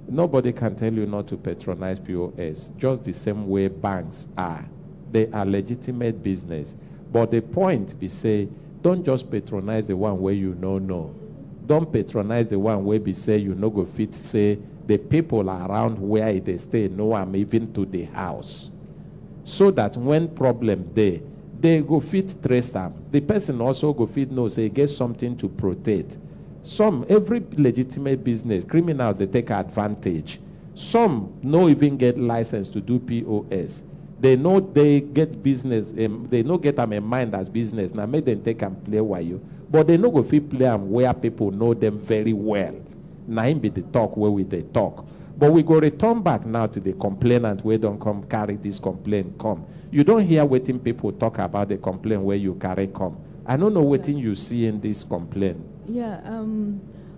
Nobody can tell you not to patronize POS, just the same way banks are. They are legitimate business. But the point be say, don't just patronize the one where you know. Don't patronize the one where be say you no go fit say the people around where they stay know I'm even to the house. So that when problem there, they go fit trace them. The person also go fit know say get something to protect. Every legitimate business, criminals, they take advantage. Some no even get license to do POS. They know they get business, they no get them in mind as business. Now make them take and play while you. But they no go fit play them where people know them very well. Now him be the talk where they talk. But we go return back now to the complainant where don't come carry this complaint come. You don't hear waiting people talk about the complaint where you carry come. I don't know what you see in this complaint. Yeah,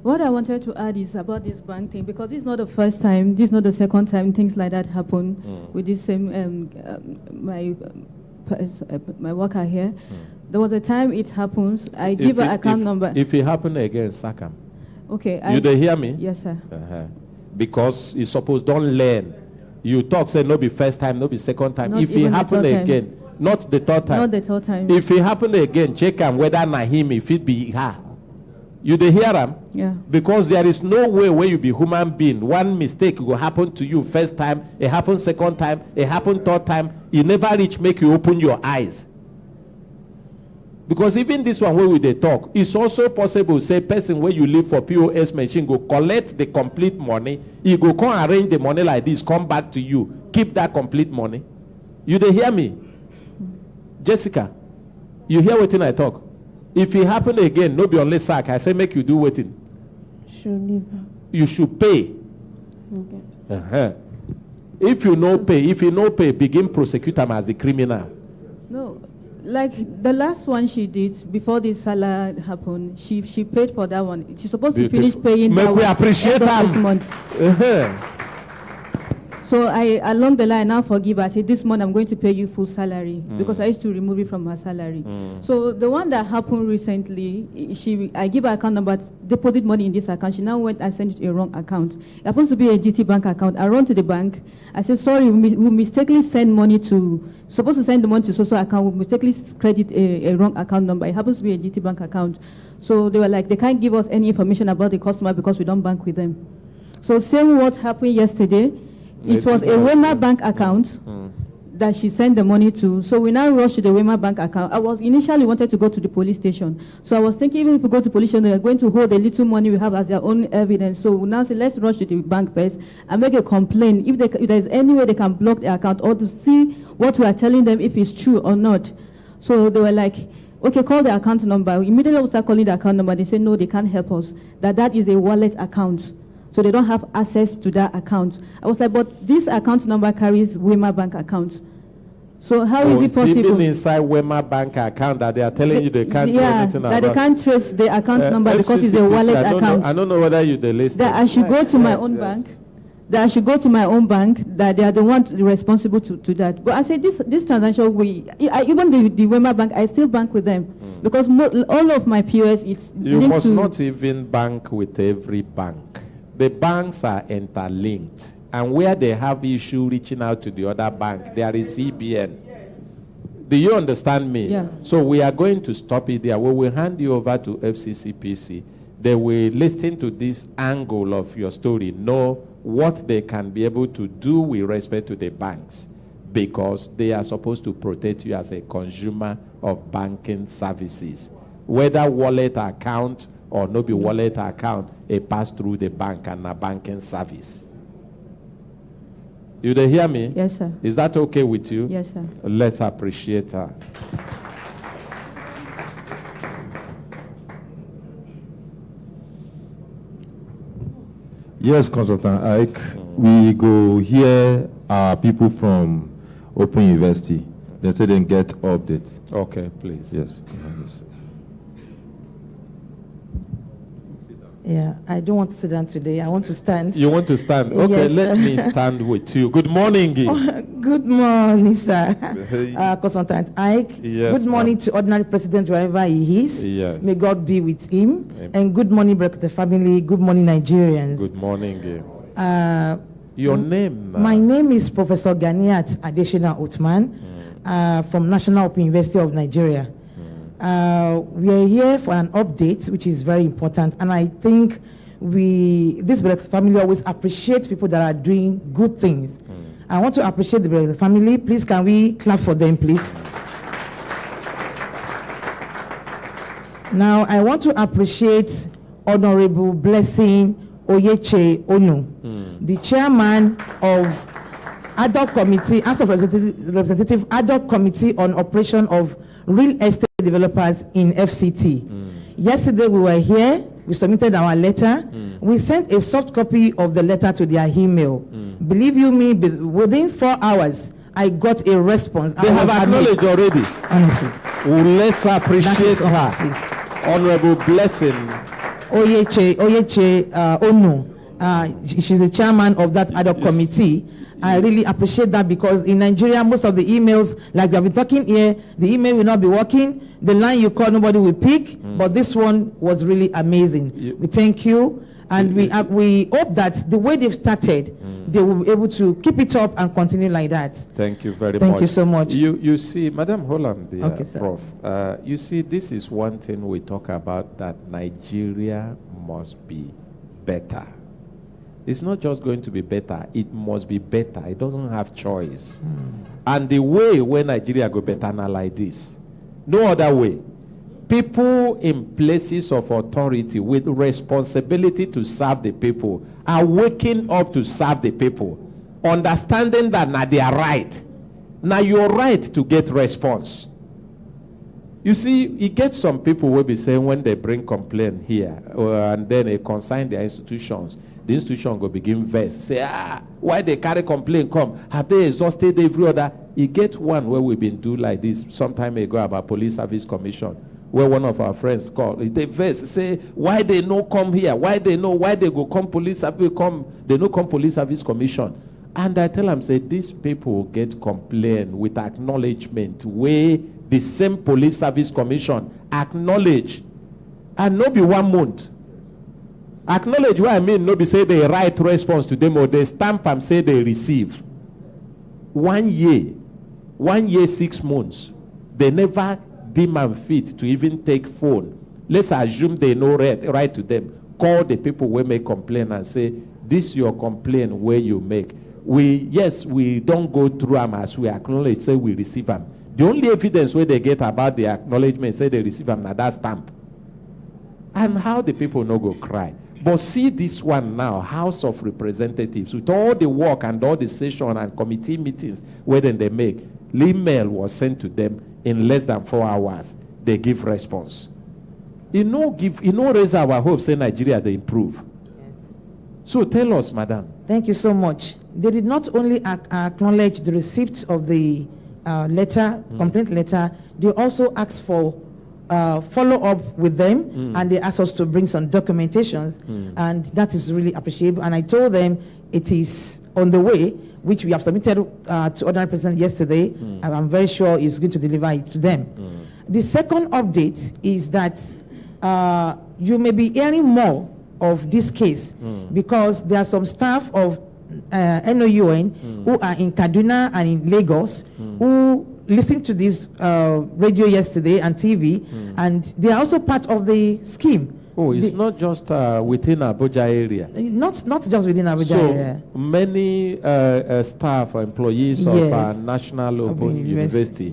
what I wanted to add is about this bank thing, because it's not the first time, this is not the second time things like that happen with this same, my worker here. There was a time it happens, I give her account number. If it happen again, sack him. Okay. You dey hear me? Yes, sir. Because it's supposed don't learn. You talk, say no be first time, no be second time. Not if it happen again, not the third time. Not the third time. If it happen again, check him whether na him, if it be her. You dey hear him? Yeah. Because there is no way where you be human being. One mistake will happen to you first time, it happen second time, it happen third time. It never reach make you open your eyes. Because even this one where we dey talk, it's also possible say person where you live for POS machine go collect the complete money. He go come arrange the money like this, come back to you, keep that complete money. You dey hear me? Jessica, you hear wetin I talk? If it happen again, no be only sack. I say make you do wetin? Should leave her. You should pay. Okay. If you no pay, begin prosecute them as a criminal. No, like the last one she did before this Salah happened, she paid for that one. She's supposed to finish paying Make that we one appreciate end of this them. month. So I, along the line, now forgive her. I said, this month I'm going to pay you full salary because I used to remove it from her salary. So the one that happened recently, I give her account number, deposit money in this account. She now went and sent it to a wrong account. It happens to be a GT bank account. I run to the bank. I said, sorry, we mistakenly send money to, supposed to send the money to social account. We mistakenly credit a wrong account number. It happens to be a GT bank account. So they were like, they can't give us any information about the customer because we don't bank with them. So same what happened yesterday. It was a Wema bank account that she sent the money to. So we now rushed to the Wema bank account. I was initially wanted to go to the police station. So I was thinking even if we go to police station, they're going to hold the little money we have as their own evidence. So we now say, let's rush to the bank first and make a complaint. If there's any way they can block the account or to see what we are telling them, if it's true or not. So they were like, okay, call the account number. Immediately we start calling the account number. They say, no, they can't help us. That is a wallet account. So they don't have access to that account. I was like, but this account number carries Wema bank account. So how is it possible? Even inside Wema bank account that they are telling you they can't do anything about. That they can't trace the account number because it's a wallet account. I don't know whether you the list. That I should go to my own bank. That I should go to my own bank. That they are the ones responsible to that. But I said this transaction, even the Wema bank, I still bank with them because all of my POS it's you linked must to not even bank with every bank. The banks are interlinked, and where they have issue reaching out to the other bank, there is CBN. Do you understand me? Yeah. So we are going to stop it there. We will hand you over to FCCPC. They will listen to this angle of your story, know what they can be able to do with respect to the banks, because they are supposed to protect you as a consumer of banking services, whether wallet account or no be wallet account, a pass through the bank and a banking service. You dey hear me? Yes, sir. Is that okay with you? Yes, sir. Let's appreciate her. Yes, Consultant Ike, we go hear our people from Open University. They say they get update. Okay, please. Yes. Yeah, I don't want to sit down today. I want to stand. You want to stand? Okay, Yes. let me stand with you. Good morning. Good morning, sir. Consultant Ike. Yes, Good morning to ordinary president wherever he is. Yes. May God be with him. Amen. And good morning, Brekete family. Good morning, Nigerians. Good morning. Your name? My name is Professor Ganiat Adeshina Othman from National Open University of Nigeria. We are here for an update, which is very important, and I think this Brekete family always appreciates people that are doing good things. I want to appreciate the Brekete family. Please, can we clap for them, please? Now, I want to appreciate Honorable Blessing Oyeche Onu, the chairman of Ad hoc Committee, House of Representative Ad hoc Committee on Operation of Real Estate Developers in FCT. Yesterday we were here, we submitted our letter. We sent a soft copy of the letter to their email. Believe you me, within 4 hours, I got a response. They have acknowledged already. Honestly. Let's appreciate her. Honorable Blessing Oyeche Onu. She's the chairman of that ad hoc committee. I really appreciate that, because in Nigeria, most of the emails, like we have been talking here, the email will not be working. The line you call, nobody will pick. But this one was really amazing. We thank you. And we hope that the way they've started, they will be able to keep it up and continue like that. Thank you very much. Thank you so much. You see, Madam Holland, Okay, sir. Prof, you see, this is one thing we talk about, that Nigeria must be better. It's not just going to be better, it must be better. It doesn't have choice. And the way when Nigeria go better now like this, no other way. People in places of authority with responsibility to serve the people are waking up to serve the people, understanding that now they are right. Now you're right to get response. You see, you get some people will be saying when they bring complaint here, and then they consign their institutions, the institution will begin vex, say, why they carry complaint come? Have they exhausted every other? You get one where we've been doing like this some time ago about Police Service Commission, where one of our friends called. They vex, say, why they no come here? Why they go come Police Service they no come Police Service Commission? And I tell them, say, these people get complaint with acknowledgement where the same Police Service Commission acknowledge, and no be 1 month. Acknowledge what I mean, no be say they write response to them or they stamp and say they receive. 1 year, 1 year, 6 months, they never deem and fit to even take phone. Let's assume they know write to them. Call the people who make complaint and say, this your complaint where you make. We don't go through them as we acknowledge, say we receive them. The only evidence where they get about the acknowledgement, say they receive them, now that stamp. And how the people no go cry. But see this one now, House of Representatives, with all the work and all the session and committee meetings where then they make, email was sent to them in less than 4 hours. They give response. You know, raise our hopes, say Nigeria, they improve. Yes. So tell us, madam. Thank you so much. They did not only acknowledge the receipt of the complaint letter, they also asked for follow-up with them, and they asked us to bring some documentations, and that is really appreciable. And I told them it is on the way, which we have submitted to ordinary president yesterday, and I'm very sure he's going to deliver it to them. The second update is that you may be hearing more of this case because there are some staff of NOUN who are in Kaduna and in Lagos who listened to this radio yesterday and TV, and they are also part of the scheme. Oh, it's not just within Abuja area. Not just within Abuja area. Many staff or employees of National Open University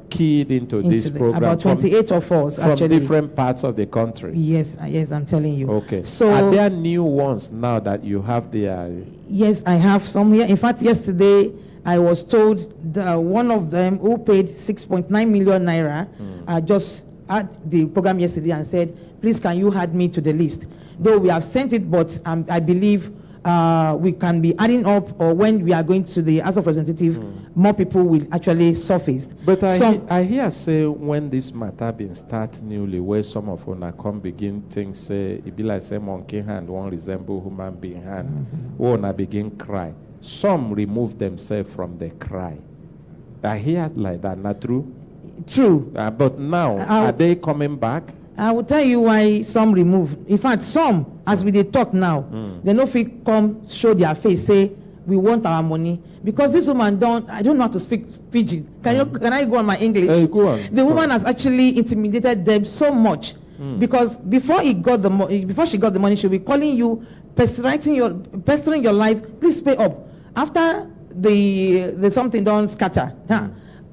keyed into this program. About 28 of us, from actually. different parts of the country. Yes, I'm telling you. Okay. So are there new ones now that you have there? Yes, I have some here. In fact, yesterday I was told that one of them who paid 6.9 million naira just at the program yesterday and said, please can you add me to the list? Though we have sent it, but I believe we can be adding up, or when we are going to the House of Representatives, more people will actually surface. But I hear say when this matter been start newly, where some of una come begin things say it be like say monkey hand won't resemble human being hand, or una begin cry. Some remove themselves from the cry. I hear like that, not true? True. But now, are they coming back? I will tell you why some remove. In fact, some, as we dey talk now, they no fit come show their face, say, we want our money. Because this woman I don't know how to speak Pidgin. Can I go on my English? Go on. The woman has actually intimidated them so much. Because before she got the money, she'll be calling you, pestering your life, please pay up. After the something don't scatter.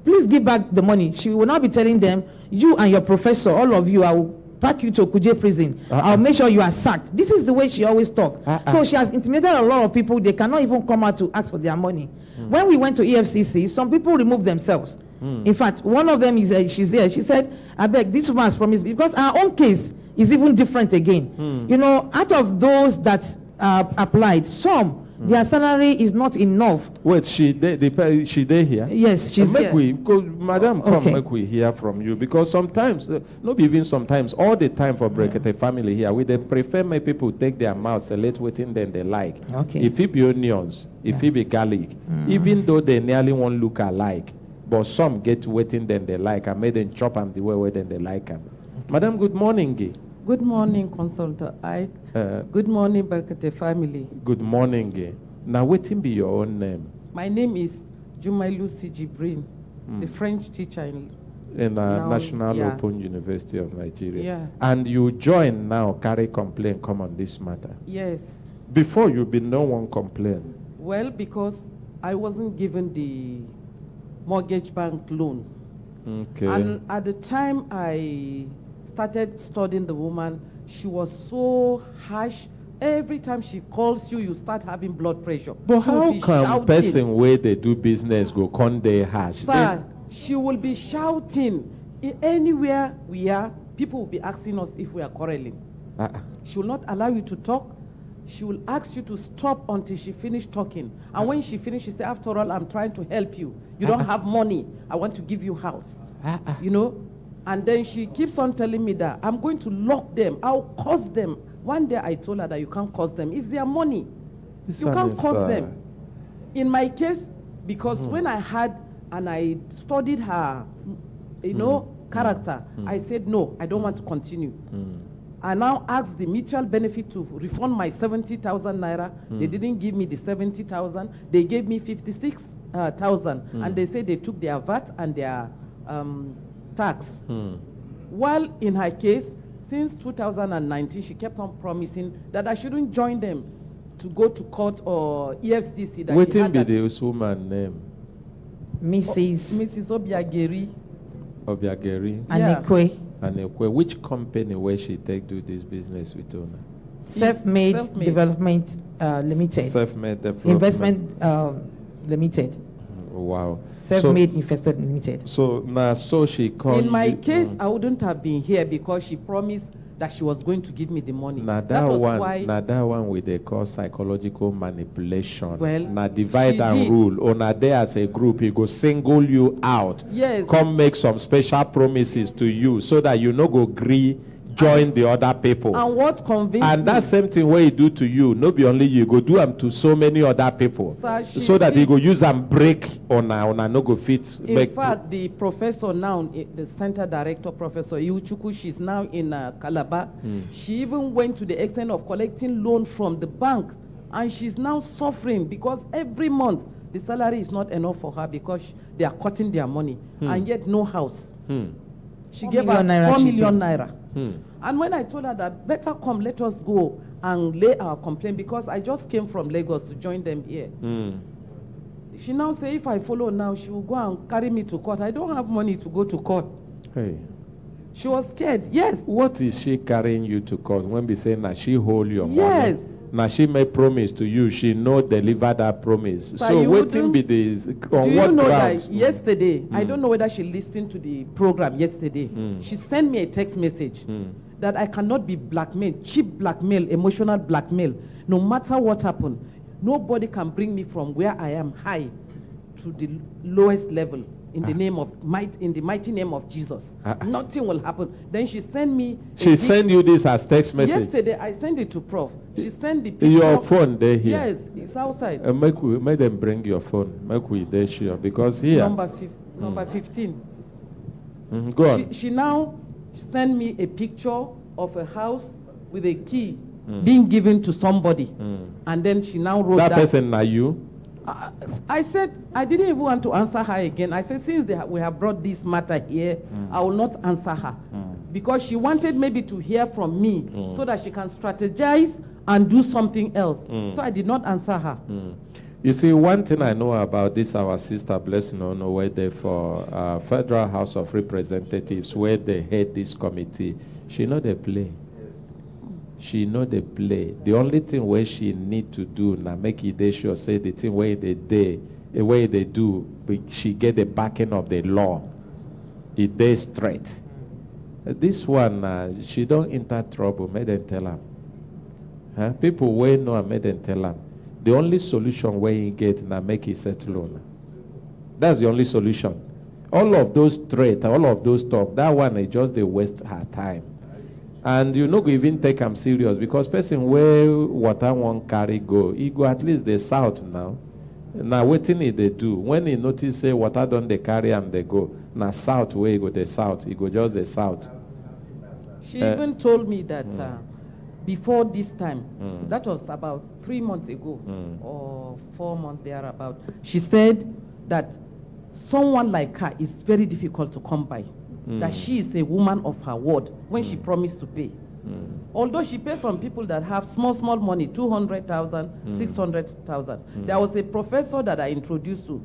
Please give back the money. She will now be telling them, you and your professor, all of you, I will pack you to Kuje prison. I'll make sure you are sacked. This is the way she always talks. So she has intimidated a lot of people. They cannot even come out to ask for their money. When we went to EFCC, some people removed themselves. In fact, one of them she's there. She said, I beg, this woman has promised, because our own case is even different again. You know, out of those that applied, some, their salary is not enough. Wait, she there here? Yes, she's there. Madam, come, make we hear from you. Because sometimes, not even sometimes, all the time for Brekete family here, we they prefer my people take their mouth, select waiting then they like. Okay. If it be onions, if it be garlic, even though they nearly won't look alike, but some get waiting then they like, and made them chop them the way then they like them. Madam, good morning. Good morning, Consultant Ike. Good morning, Brekete family. Good morning. Now, what be your own name? My name is Jumailu Jibrin, the French teacher in National Open University of Nigeria. Yeah. And you join now, carry complaint, come on this matter. Yes. Before you been no one complain. Well, because I wasn't given the mortgage bank loan. Okay. And at the time I started studying the woman, she was so harsh. Every time she calls you, you start having blood pressure. But how come person where they do business go con they harsh? Sir, she will be shouting. Anywhere we are, people will be asking us if we are quarreling. She will not allow you to talk. She will ask you to stop until she finishes talking. And when she finishes, she say, after all, I'm trying to help you. You don't have money. I want to give you house. You know? And then she keeps on telling me that I'm going to lock them. I'll curse them. One day I told her that you can't curse them. It's their money. You can't curse them. In my case, because when I had and I studied her, you know, character, I said, no, I don't want to continue. I now asked the mutual benefit to refund my 70,000 naira. They didn't give me the 70,000. They gave me 56,000. And they said they took their VAT and their tax. While in her case, since 2019, she kept on promising that I shouldn't join them to go to court or EFCC. What be the woman name? Mrs. Obiageri. Obiageri. Anekwe. Anekwe. Which company where she take do this business with owner? Self-Made Development Limited. Self-Made Development. Investment Limited. Wow. Self-Made Invested Limited. So now, so she called. In my case, I wouldn't have been here because she promised that she was going to give me the money. Now that one with they call psychological manipulation. Well, now divide and rule. Or now there as a group, he go single you out. Yes. Come make some special promises to you so that you no go agree. Join the other people. And what convinced and that same thing where he do to you, no be only you go do them to so many other people. So that he go use and break on a no go fit. In fact, the professor now, the center director, Professor Iuchuku, she's now in Calabar. She even went to the extent of collecting loan from the bank. And she's now suffering because every month the salary is not enough for her because they are cutting their money. And yet no house. She gave her 4 million naira. And when I told her that better come, let us go and lay our complaint because I just came from Lagos to join them here. She now say if I follow now, she will go and carry me to court. I don't have money to go to court. Hey. She was scared. Yes. What is she carrying you to court when we say now she hold your money? Yes. Now she made promise to you, she no deliver that promise. So waiting be this on do what you know grounds? That yesterday, I don't know whether she listened to the program yesterday. She sent me a text message. that I cannot be blackmailed, cheap blackmail, emotional blackmail. No matter what happened, nobody can bring me from where I am high to the lowest level in the name of in the mighty name of Jesus. Nothing will happen. Then she sent me. She sent you this as text message. Yesterday I sent it to Prof. She sent the picture. Your phone there here. Yes, it's outside. Make them bring your phone. Make we there sure because here. Number 15. Go on. She now sent me a picture of a house with a key being given to somebody, and then she now wrote that person are you. I said, I didn't even want to answer her again. I said, since we have brought this matter here, I will not answer her. Because she wanted maybe to hear from me so that she can strategize and do something else. So I did not answer her. You see, one thing I know about this, our sister Blessing Ono, where they for Federal House of Representatives, where they head this committee, she know they play. She know they play. The only thing where she need to do now make it they sure say the thing where they the way they do, she get the backing of the law. It they straight. This one, she don't enter trouble. Make them tell her. Huh? People way know and make them tell her. The only solution where you get now make it settle on. That's the only solution. All of those threats, all of those talk, that one is just they waste her time. And you know, even take them serious because person where water won't carry go, he go at least the south now. Now waiting it they do. When he notice say water don't they carry and they go. Now south where he go the south, he go just the south. She even told me that before this time, that was about 3 months ago or 4 months thereabout. She said that someone like her is very difficult to come by. That she is a woman of her word when she promised to pay. Although she pays some people that have small money, 200,000, 600,000. There was a professor that I introduced to,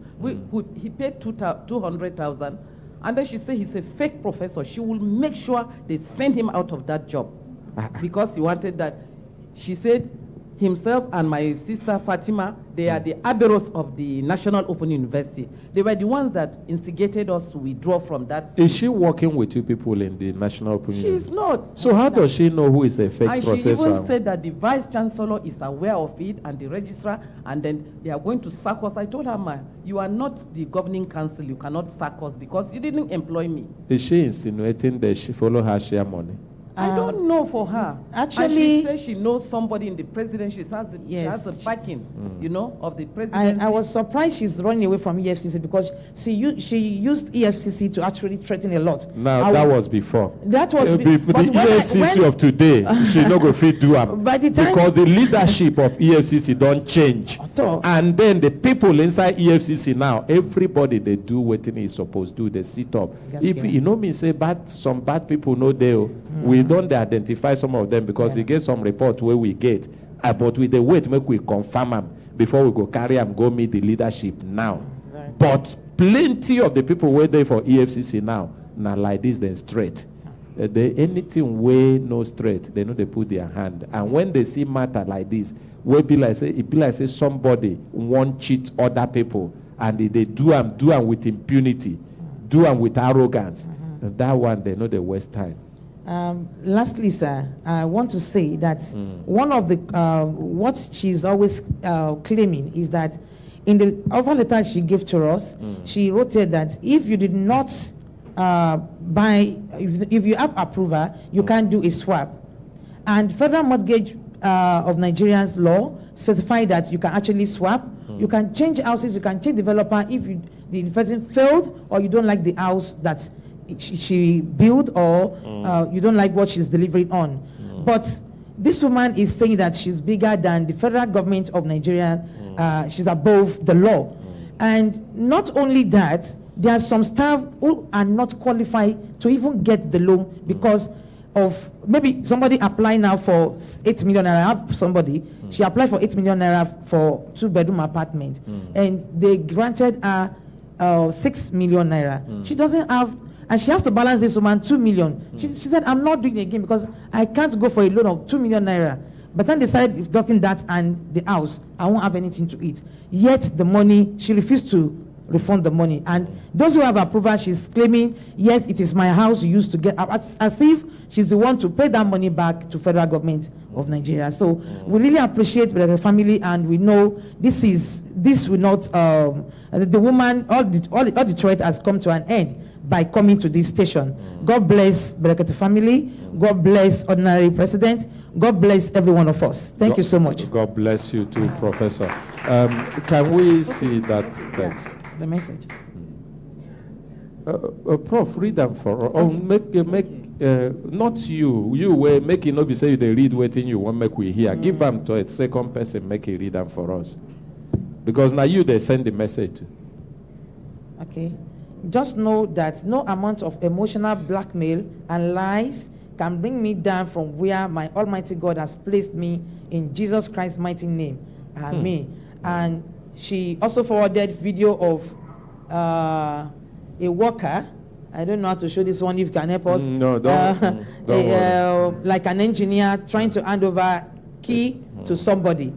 he paid 200,000, and then she said he's a fake professor. She will make sure they send him out of that job because he wanted that. She said himself and my sister Fatima, they are the aberos of the National Open University. They were the ones that instigated us to withdraw from that. Is she working with you people in the National Open University? She's not. So how does she know who is a fake and professor? She even said that the Vice Chancellor is aware of it and the registrar, and then they are going to sack us. I told her, ma, you are not the governing council. You cannot sack us because you didn't employ me. Is she insinuating that she follow her share money? I don't know for her. Actually, and she says she knows somebody in the presidency. She has the backing, you know, of the presidency. I was surprised she's running away from EFCC because she used EFCC to actually threaten a lot. Now, that was before. That was before. The EFCC of today, she not go fit do am. Because the leadership of EFCC don't change. And then the people inside EFCC now, everybody they do what they supposed to do. They sit up. If you know me say some bad people know they we don't identify some of them because we get some report where we get, but with the wait make we confirm them before we go carry them go meet the leadership now. But plenty of the people were there for EFCC now like this then straight. Anything way no straight, they know they put their hand. And when they see matter like this, it be like say somebody won't cheat other people and they do them with impunity, do them with arrogance. And that one they know they waste time. Lastly, sir, I want to say that one of the what she's always claiming is that in the offer letter she gave to us, she wrote here that if you did not if you have approval, you can't do a swap. And Federal Mortgage of Nigeria's law specify that you can actually swap. You can change houses, you can change developer if the person failed or you don't like the house that she built or you don't like what she's delivering on. But this woman is saying that she's bigger than the federal government of Nigeria. She's above the law. And not only that, there are some staff who are not qualified to even get the loan because of maybe somebody apply now for 8 million naira. I have somebody, she applied for 8 million naira for 2-bedroom apartment and they granted her 6 million naira. She doesn't have. And she has to balance this woman 2 million. She said, I'm not doing it again because I can't go for a loan of 2 million naira. But then they started deducting that and the house. I won't have anything to eat. Yet the money, she refused to refund the money. And those who have approval, she's claiming, yes, it is my house you used to get, as if she's the one to pay that money back to federal government of Nigeria. So we really appreciate the family, and we know this will not, the woman, all the threat has come to an end by coming to this station. God bless Brekete family. God bless Ordinary President. God bless every one of us. Thank you so much. God bless you too, Professor. Can we see that text? The message. Prof, read them for us. Oh, not you. You were making no be say they read waiting you want make we hear. Give them to a second person, make it read them for us. Because now you they send the message to. Okay. Just know that no amount of emotional blackmail and lies can bring me down from where my Almighty God has placed me in Jesus Christ's mighty name. Amen. And she also forwarded video of a worker. I don't know how to show this one, if you can help us. No, don't like an engineer trying to hand over key to somebody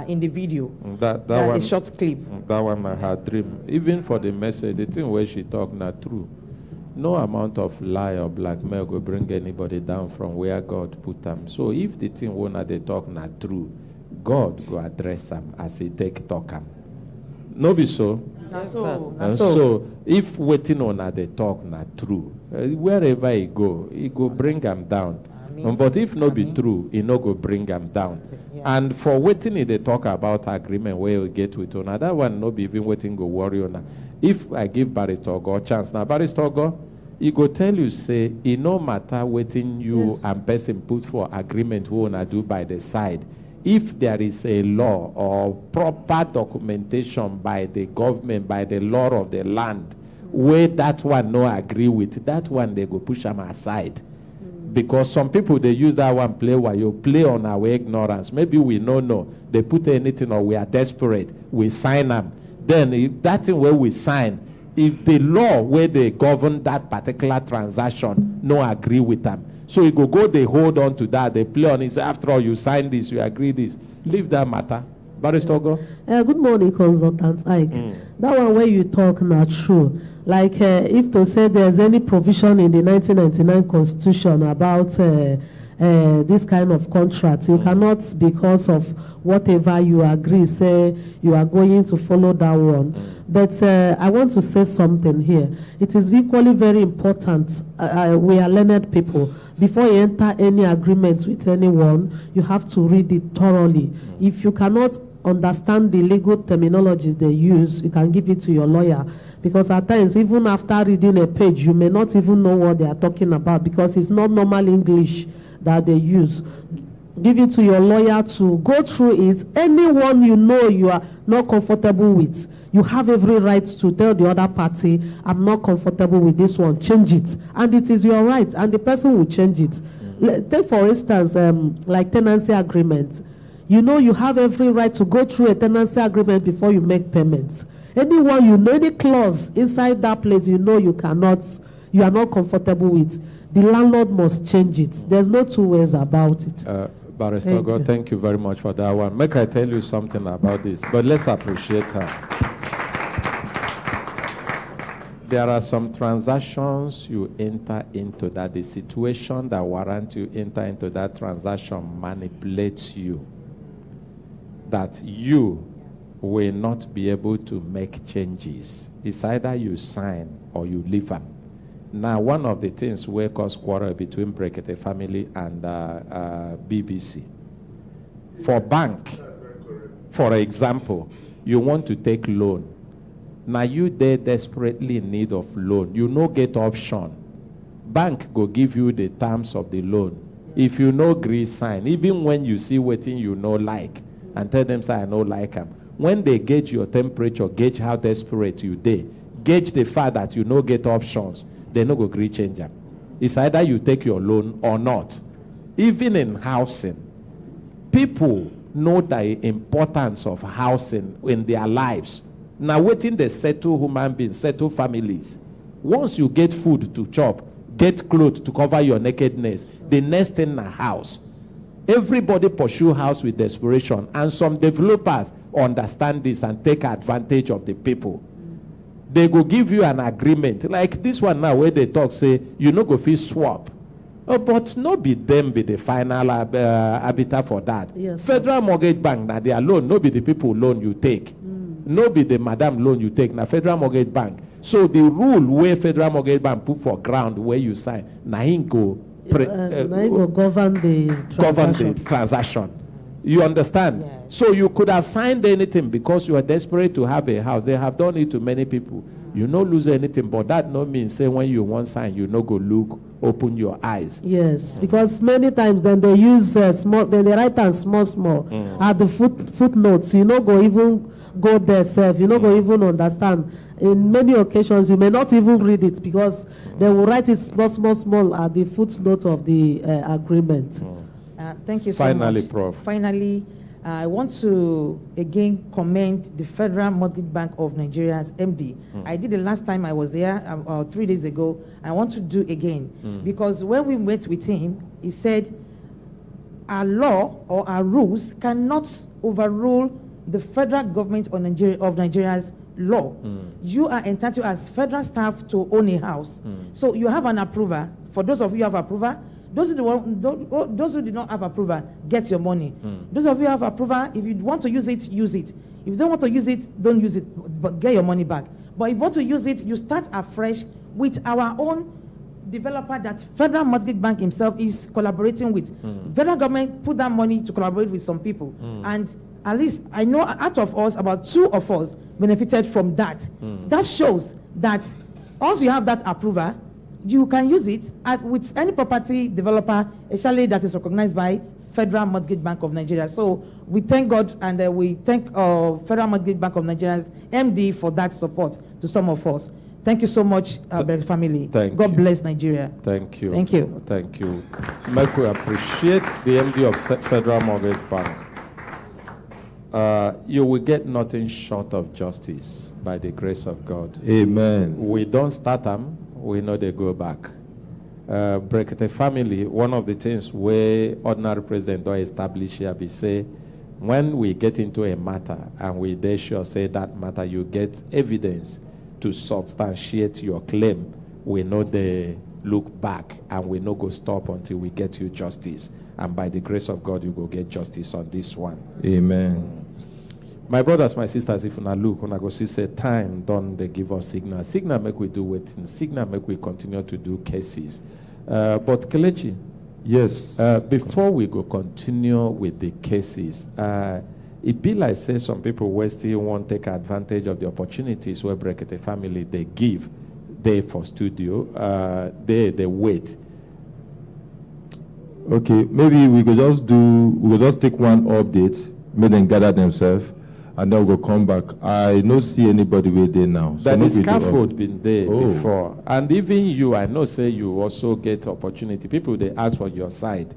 in the video. That one, a short clip. That one I had dream. Even for the message, the thing where she talk not true. No amount of lie or blackmail will bring anybody down from where God put them. So if the thing won't they talk not true, God go address them as he take talk them. No be so. So if waiting on they talk not true, wherever he go bring them down. But if no be true, he no go bring them down. And for waiting, they talk about agreement where we get with on that one, no be even waiting go worry on. If I give Barrister Ogo a chance, now Barrister Ogo, he go tell you say, it no matter waiting you and person put for agreement who wanna do by the side. If there is a law or proper documentation by the government, by the law of the land, where that one no agree with, that one they go push them aside. Because some people, they use that one play while you play on our ignorance. Maybe we know. They put anything or we are desperate. We sign them. Then if that thing where we sign, if the law where they govern that particular transaction no agree with them. So you go, they hold on to that. They play on it. Say, after all, you sign this, you agree this. Leave that matter. Barrister Ogo. Good morning, Consultant Ike. That one where you talk not true. Like if to say there's any provision in the 1999 Constitution about this kind of contract, you cannot, because of whatever you agree, say you are going to follow that one. But I want to say something here. It is equally very important. We are learned people. Before you enter any agreement with anyone, you have to read it thoroughly. If you cannot understand the legal terminologies they use, you can give it to your lawyer. Because at times, even after reading a page, you may not even know what they are talking about because it's not normal English that they use. Give it to your lawyer to go through it. Anyone you know you are not comfortable with, you have every right to tell the other party, I'm not comfortable with this one, change it. And it is your right, and the person will change it. Take for instance, like tenancy agreements. You know you have every right to go through a tenancy agreement before you make payments. Anyone you know, any clause inside that place you know you are not comfortable with, the landlord must change it. There's no two ways about it. Barrister Ogo, thank you very much for that one. Make I tell you something about this, but let's appreciate her. There are some transactions you enter into that the situation that warrant you enter into that transaction manipulates you. That you will not be able to make changes. It's either you sign or you leave them. Now, one of the things where cause quarrel between Brekete family and BBC. For bank, for example, you want to take loan. Now you there desperately in need of loan. You no get option. Bank go give you the terms of the loan. If you no agree, sign. Even when you see waiting you no like, and tell them say I no like them. When they gauge your temperature, gauge how desperate you dey, gauge the fact that you no get options, they no go agree change them. It's either you take your loan or not. Even in housing, people know the importance of housing in their lives. Now waiting they settle human beings, settle families. Once you get food to chop, get clothes to cover your nakedness, the next thing a house. Everybody pursue house with desperation, and some developers understand this and take advantage of the people. they go give you an agreement. Like this one now, where they talk, say, you no go fit swap. Oh, but no be them be the final arbiter for that. Yes, Federal Mortgage Bank, now their loan, no be the people loan you take. No be the madam loan you take. Now Federal Mortgage Bank. So the rule where Federal Mortgage Bank put for ground where you sign, now he go govern the transaction. You understand? Yes. So you could have signed anything because you are desperate to have a house. They have done it to many people. You no lose anything, but that no means say when you want sign, you no go look, open your eyes. Yes, because many times then they use small, then they write down small at the footnotes. You no go even go there self. You no go even understand. In many occasions, you may not even read it because they will write it small at the footnote of the agreement. Thank you so much. Finally, Prof. Finally, I want to again commend the Federal Mortgage Bank of Nigeria's MD. I did the last time I was there 3 days ago. I want to do again because when we met with him, he said our law or our rules cannot overrule the federal government of Nigeria's law. You are entitled as federal staff to own a house. So you have an approver. For those of you who have approver, those who did not have approval, get your money. Those of you who have approval, if you want to use it, use it. If you don't want to use it, don't use it, but get your money back. But if you want to use it, you start afresh with our own developer that Federal Mortgage Bank himself is collaborating with. Federal government put that money to collaborate with some people. And at least I know out of us, about 2 of us benefited from that. That shows that once you have that approval, you can use it with any property developer, especially that is recognized by Federal Mortgage Bank of Nigeria. So we thank God and we thank Federal Mortgage Bank of Nigeria's MD for that support to some of us. Thank you so much, family. God bless Nigeria. Thank you. Thank you. Thank you. Mike, we appreciate the MD of Federal Mortgage Bank. You will get nothing short of justice by the grace of God. Amen. We don't start them. We know they go back. Brekete family, one of the things where ordinary president don't establish here be say, when we get into a matter and we dare sure say that matter, you get evidence to substantiate your claim. We know they look back and we no go stop until we get you justice. And by the grace of God, you go get justice on this one. Amen. My brothers, my sisters, if una look, una go see say time done, they give us signal. Signal make we do waiting. Signal make we continue to do cases. But Kelechi, yes. Before we go continue with the cases, it be like say some people will still want to take advantage of the opportunities where Brekete family they give, they for studio, they wait. Okay, maybe we could just take one update, make them gather themselves, and then we'll come back. I don't see anybody with there now. So the scaffold been there before. And even you, I know say you also get opportunity. People, they ask for your side.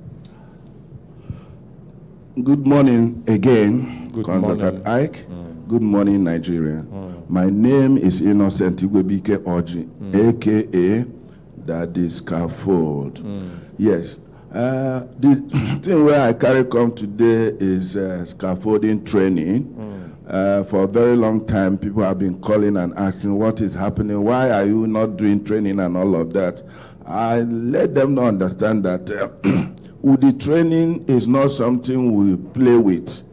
Good morning again, Good Contractor morning. Ike. Good morning, Nigeria. My name is Innocent Igwebike Oji, a.k.a. Daddy Scaffold. Yes. The thing where I carry come today is scaffolding training. For a very long time, people have been calling and asking what is happening, why are you not doing training and all of that. I let them know understand that the training is not something we play with.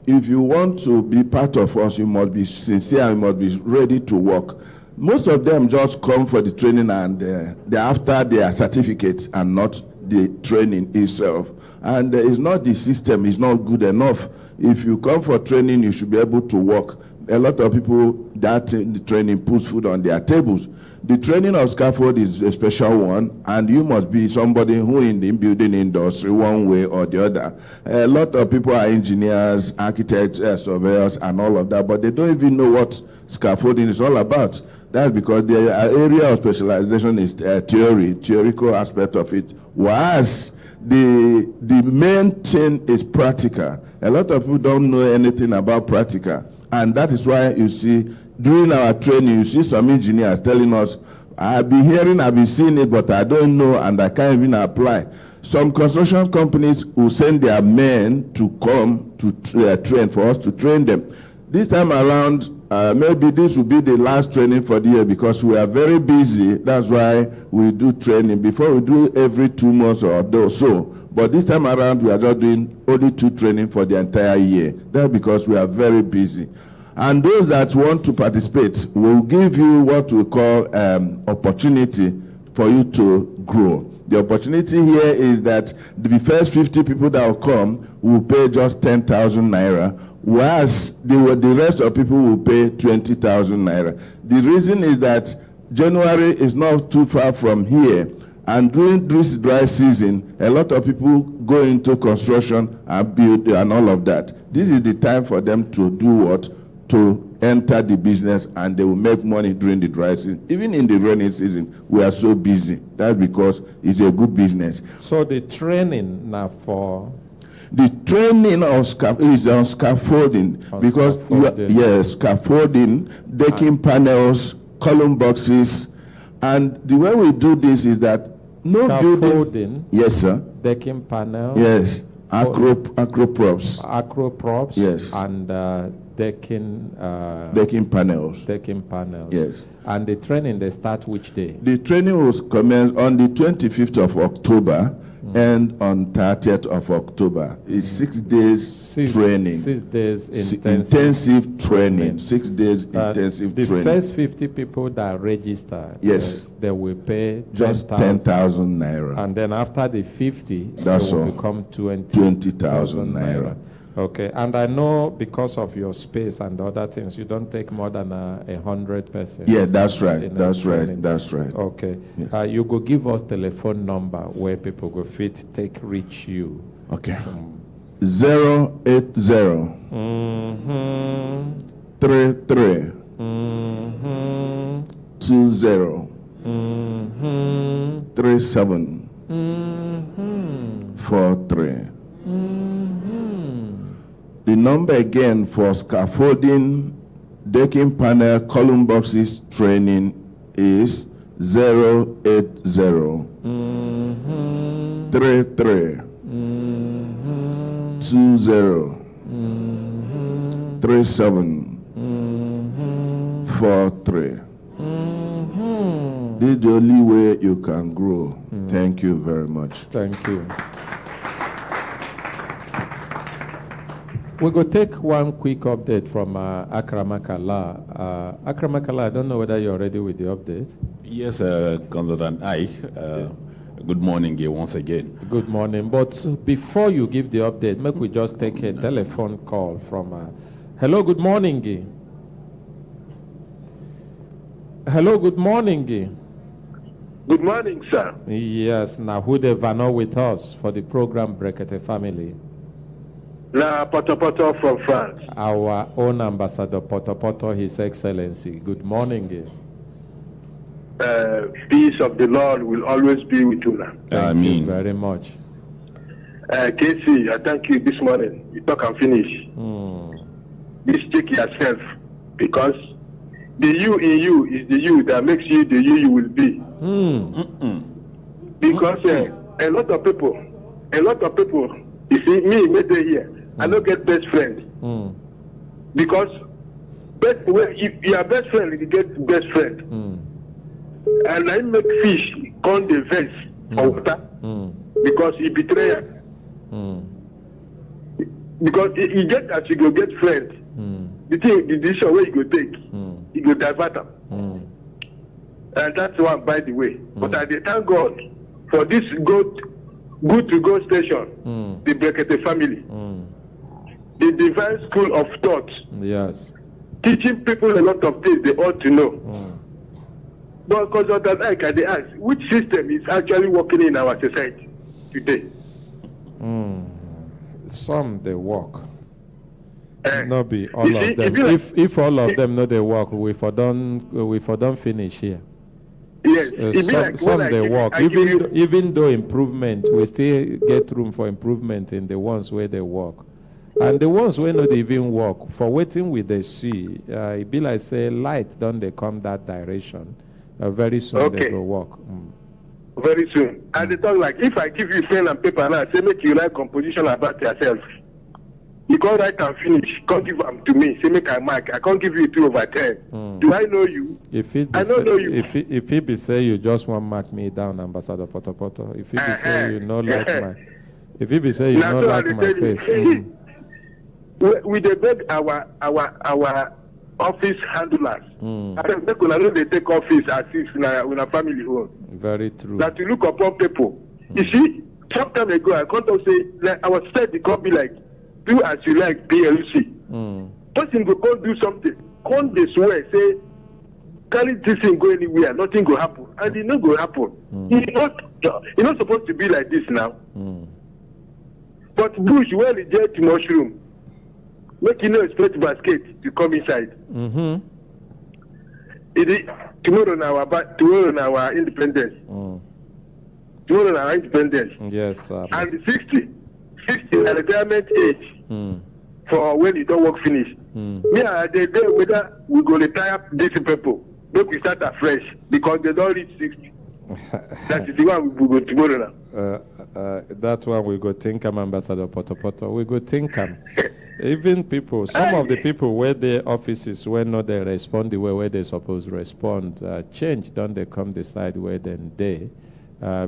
If you want to be part of us, you must be sincere, you must be ready to work. Most of them just come for the training and they're after their certificates and not the training itself. And it's not the system, it's not good enough. If you come for training, you should be able to work. A lot of people that the training puts food on their tables. The training of scaffold is a special one, and you must be somebody who in the building industry one way or the other. A lot of people are engineers, architects, surveyors, and all of that, but they don't even know what scaffolding is all about. That's because the area of specialization is theoretical aspect of it. Whereas the main thing is practical. A lot of people don't know anything about practical. And that is why you see, during our training, you see some engineers telling us, I've been hearing, I've been seeing it, but I don't know, and I can't even apply. Some construction companies will send their men to come to train, for us to train them. This time around, maybe this will be the last training for the year because we are very busy. That's why we do training. Before we do every 2 months or so. But this time around, we are just doing only 2 training for the entire year. That's because we are very busy. And those that want to participate, will give you what we call opportunity for you to grow. The opportunity here is that the first 50 people that will come will pay just 10,000 naira, whereas the rest of people will pay 20,000 naira. The reason is that January is not too far from here, and during this dry season, a lot of people go into construction and build and all of that. This is the time for them to do what? To enter the business, and they will make money during the dry season. Even in the rainy season, we are so busy. That's because it's a good business. So the training now for... The training is on scaffolding, because scaffolding, decking panels, column boxes, and the way we do this is that no scaffolding, building. Yes, sir. Decking panels. Yes. Acro props. Acro props. Yes. And decking panels. Decking panels. Yes. And the training, they start which day? The training was commenced on the 25th of October and on 30th of October. It's 6 days training. 6 days intensive training. 6 days intensive the training. The first 50 people that register, yes, they will pay just 10,000 naira. And then after the 50, that's it will all. Become 20,000 naira. Okay, and I know because of your space and other things, you don't take more than 100 persons. Yeah, that's right. That's right. That's right. Okay, yeah. You go give us telephone number where people go fit take reach you. Okay. 080 33 20 37 43. The number again for scaffolding, decking panel, column boxes training is 080 33 20 37 43. This is the only way you can grow. Thank you very much. Thank you. We go take one quick update from Akramakala. Akramakala, I don't know whether you're ready with the update. Yes, Consultant good morning once again. Good morning. But before you give the update, make we just take a telephone call from... hello, good morning. Hello, good morning. Good morning, sir. Yes, now who they vano with us for the program Brekete family? La Poto from France. Our own ambassador Poto, His Excellency. Good morning. Peace of the Lord will always be with you now. Thank you very much. Casey, I thank you this morning. You talk and finish. Please check yourself, because the you in you is the you that makes you the you will be. Because a lot of people, you see, me, maybe here, I don't get best friend. Because if your best friend, you get best friend. And I make fish con the vest for water because he betray. Because he get as you go get friend. The decision where you go take, you go divert them. And that's one, by the way. But I thank God for this good to go station, the Brekete family, the divine school of thought. Yes. Teaching people a lot of things they ought to know. But because of that, I can ask, which system is actually working in our society today? Some they work. Not be all of them. If all of them know they work, we for don't finish here. Yes, some they work. Even though improvement, we still get room for improvement in the ones where they work. And the ones where not even work, for waiting with the see, it be like say light, don't they come that direction. Very soon they will work. Very soon. And they talk like, if I give you pen and paper now, say make you write composition about yourself. You can't write and finish. Can't give them to me. Say make I mark. I can't give you 2/10. Do I know you? I don't know you. If he be say you just want mark me down, Ambassador Poto. If he be say you no like my, if he be say you no like my face. We dey beg our office handlers. I don't think they take office as if in a family home. Very true. That you look upon people. You see, some time ago I can't say like our society can't be like do as you like PLC. Person go go do something. Can't they swear say carry this thing go anywhere, nothing go happen, and it no go happen. It's not supposed to be like this now. But bush well reject mushroom. Make you no expect basket to come inside. Tomorrow now our independence. Tomorrow now our independence. Yes, sir. And 60 na retirement age for when you don't work finish. Me and the day whether we go retire these people, make we start afresh because they don't reach 60. That is the one we go tomorrow now. That one we go think Ambassador Poto. We go think even people, some of the people where their offices where not they respond the way where they supposed to respond, change, don't they come decide where then they,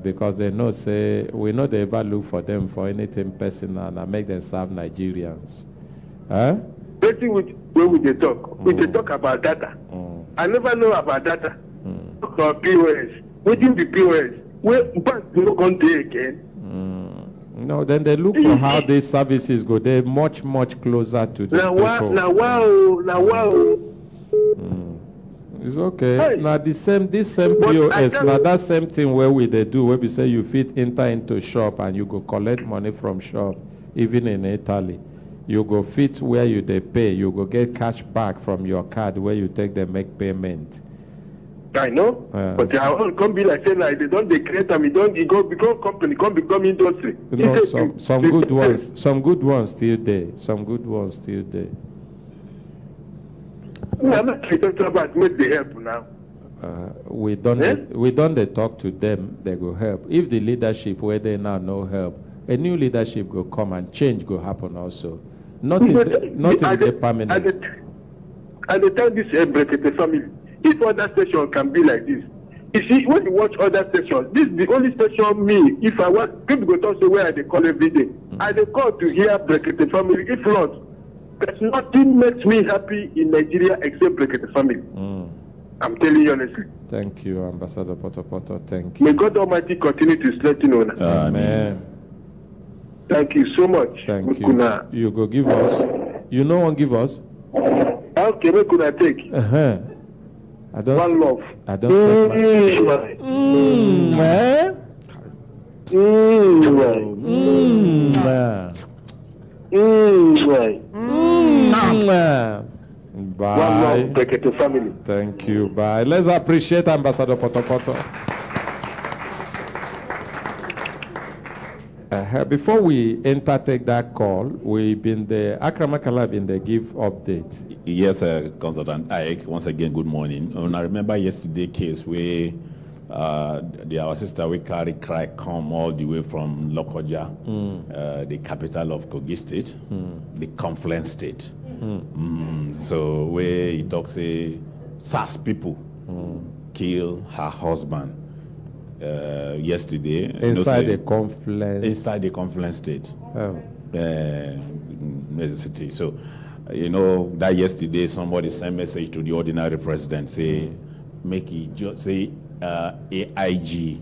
because they know say, we know they ever look for them for anything personal and make them serve Nigerians. Huh? Where would they talk? We they talk about data. I never know about data. Talk about POS. Waiting the POS. Where bank no come there again? No, then they look for how these services go. They're much closer to the people. Now wow. It's okay. Hey. Now this same POS, now that same thing where they do, where we say you fit enter into shop and you go collect money from shop, even in Italy. You go fit where you they pay, you go get cash back from your card where you take them make payment. I know, but they all come be like saying like they don't create them, you go become company, become industry. No, some good ones, still there. I'm not talking about make the help now. We don't they talk to them, they go help. If the leadership where they now no help, a new leadership go come and change go happen also. Not in the permanent. And they tell this Brekete family. If other station can be like this, you see, when you watch other stations, this is the only station me, if I want, people go talk to where they call every day. I they call to hear Brekete family. If not, there's nothing makes me happy in Nigeria except Brekete family. I'm telling you honestly. Thank you, Ambassador Poto. Thank you. May God Almighty continue to strengthen us. Amen. Thank you so much. Thank you. You go give us. You know one give us? Okay, what could I take? I don't one love. I don't say Bye. One love, Brekete family. Thank you. Bye. Let's appreciate Ambassador Poto. Before we take that call, we've been the Akramakala been the give update. Yes, Consultant Ike. Once again, good morning. I remember yesterday case where our sister we carry cry come all the way from Lokoja, the capital of Kogi State, the Confluence State. So where he talks say SAS people kill her husband. Yesterday inside the Confluence State, the city. So that yesterday somebody sent message to the ordinary president say make it just say AIG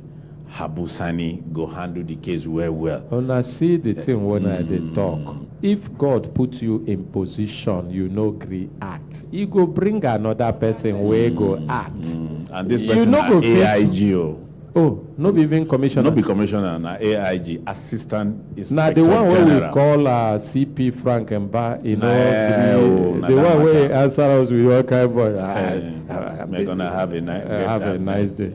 Habusani go handle the case well. When I see the thing when I did talk, if God puts you in position, you know react. You go bring another person where go act, and this person go AIG. Oh, not even commissioner. Not be commissioner, na AIG, assistant inspector now the one general. where we call CP Frank and Ba, the one where answer us with your kind of voice. We're gonna have a nice day.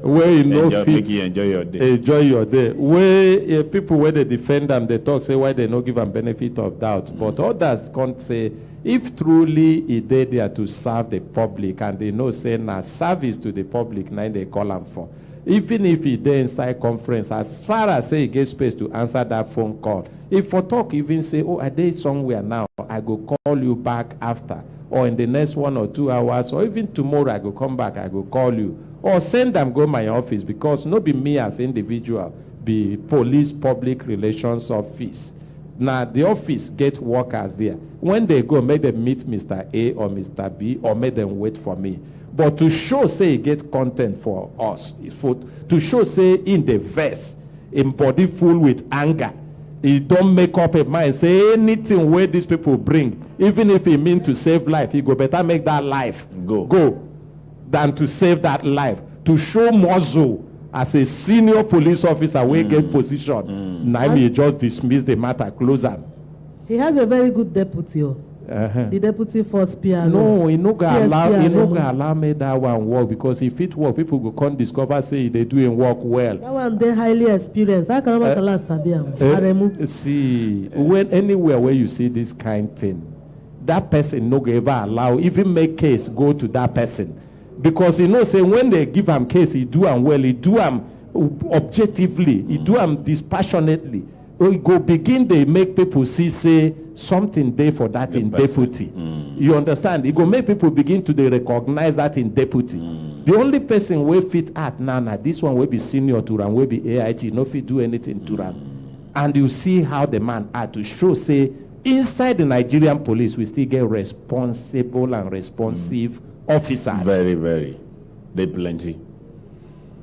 Where you know fit, enjoy your day. Enjoy your day. Where people where they defend them, they talk say why they not give them benefit of doubt. But others can't say if truly they there to serve the public and they know say na service to the public, now they call them for. even if he dey inside conference, as far as say he get space to answer that phone call, if for talk even say, oh, I dey somewhere now, I go call you back after, or in the next 1 or 2 hours, or even tomorrow I go come back, I go call you, or send them go my office, because no be me as individual, be police public relations office. Now the office get workers there. When they go, make them meet Mr. A or Mr. B, or make them wait for me. But to show say get content for us, to show say in the verse, in body full with anger, he don't make up a mind, say anything where these people bring, even if he mean to save life, he go better make that life go than to save that life. To show muscle as a senior police officer, we get position. Now he just dismiss the matter, close am. He has a very good deputy. The deputy first PRO. No, he no go allow me that one work, because if it work, people go come discover say they doing work well. That one they highly experienced. I can see, when anywhere where you see this kind thing, that person no go ever allow, even make case go to that person. Because he knows say when they give him case, he do him well, he do him objectively, he do him dispassionately. We go begin, they make people see say something there for that in deputy. You understand? It go make people begin to they recognize that in deputy. The only person we fit at now, this one will be senior to run, will be AIG, no fit do anything to run. And you see how the man had to show say inside the Nigerian police we still get responsible and responsive officers. Very, very. They plenty.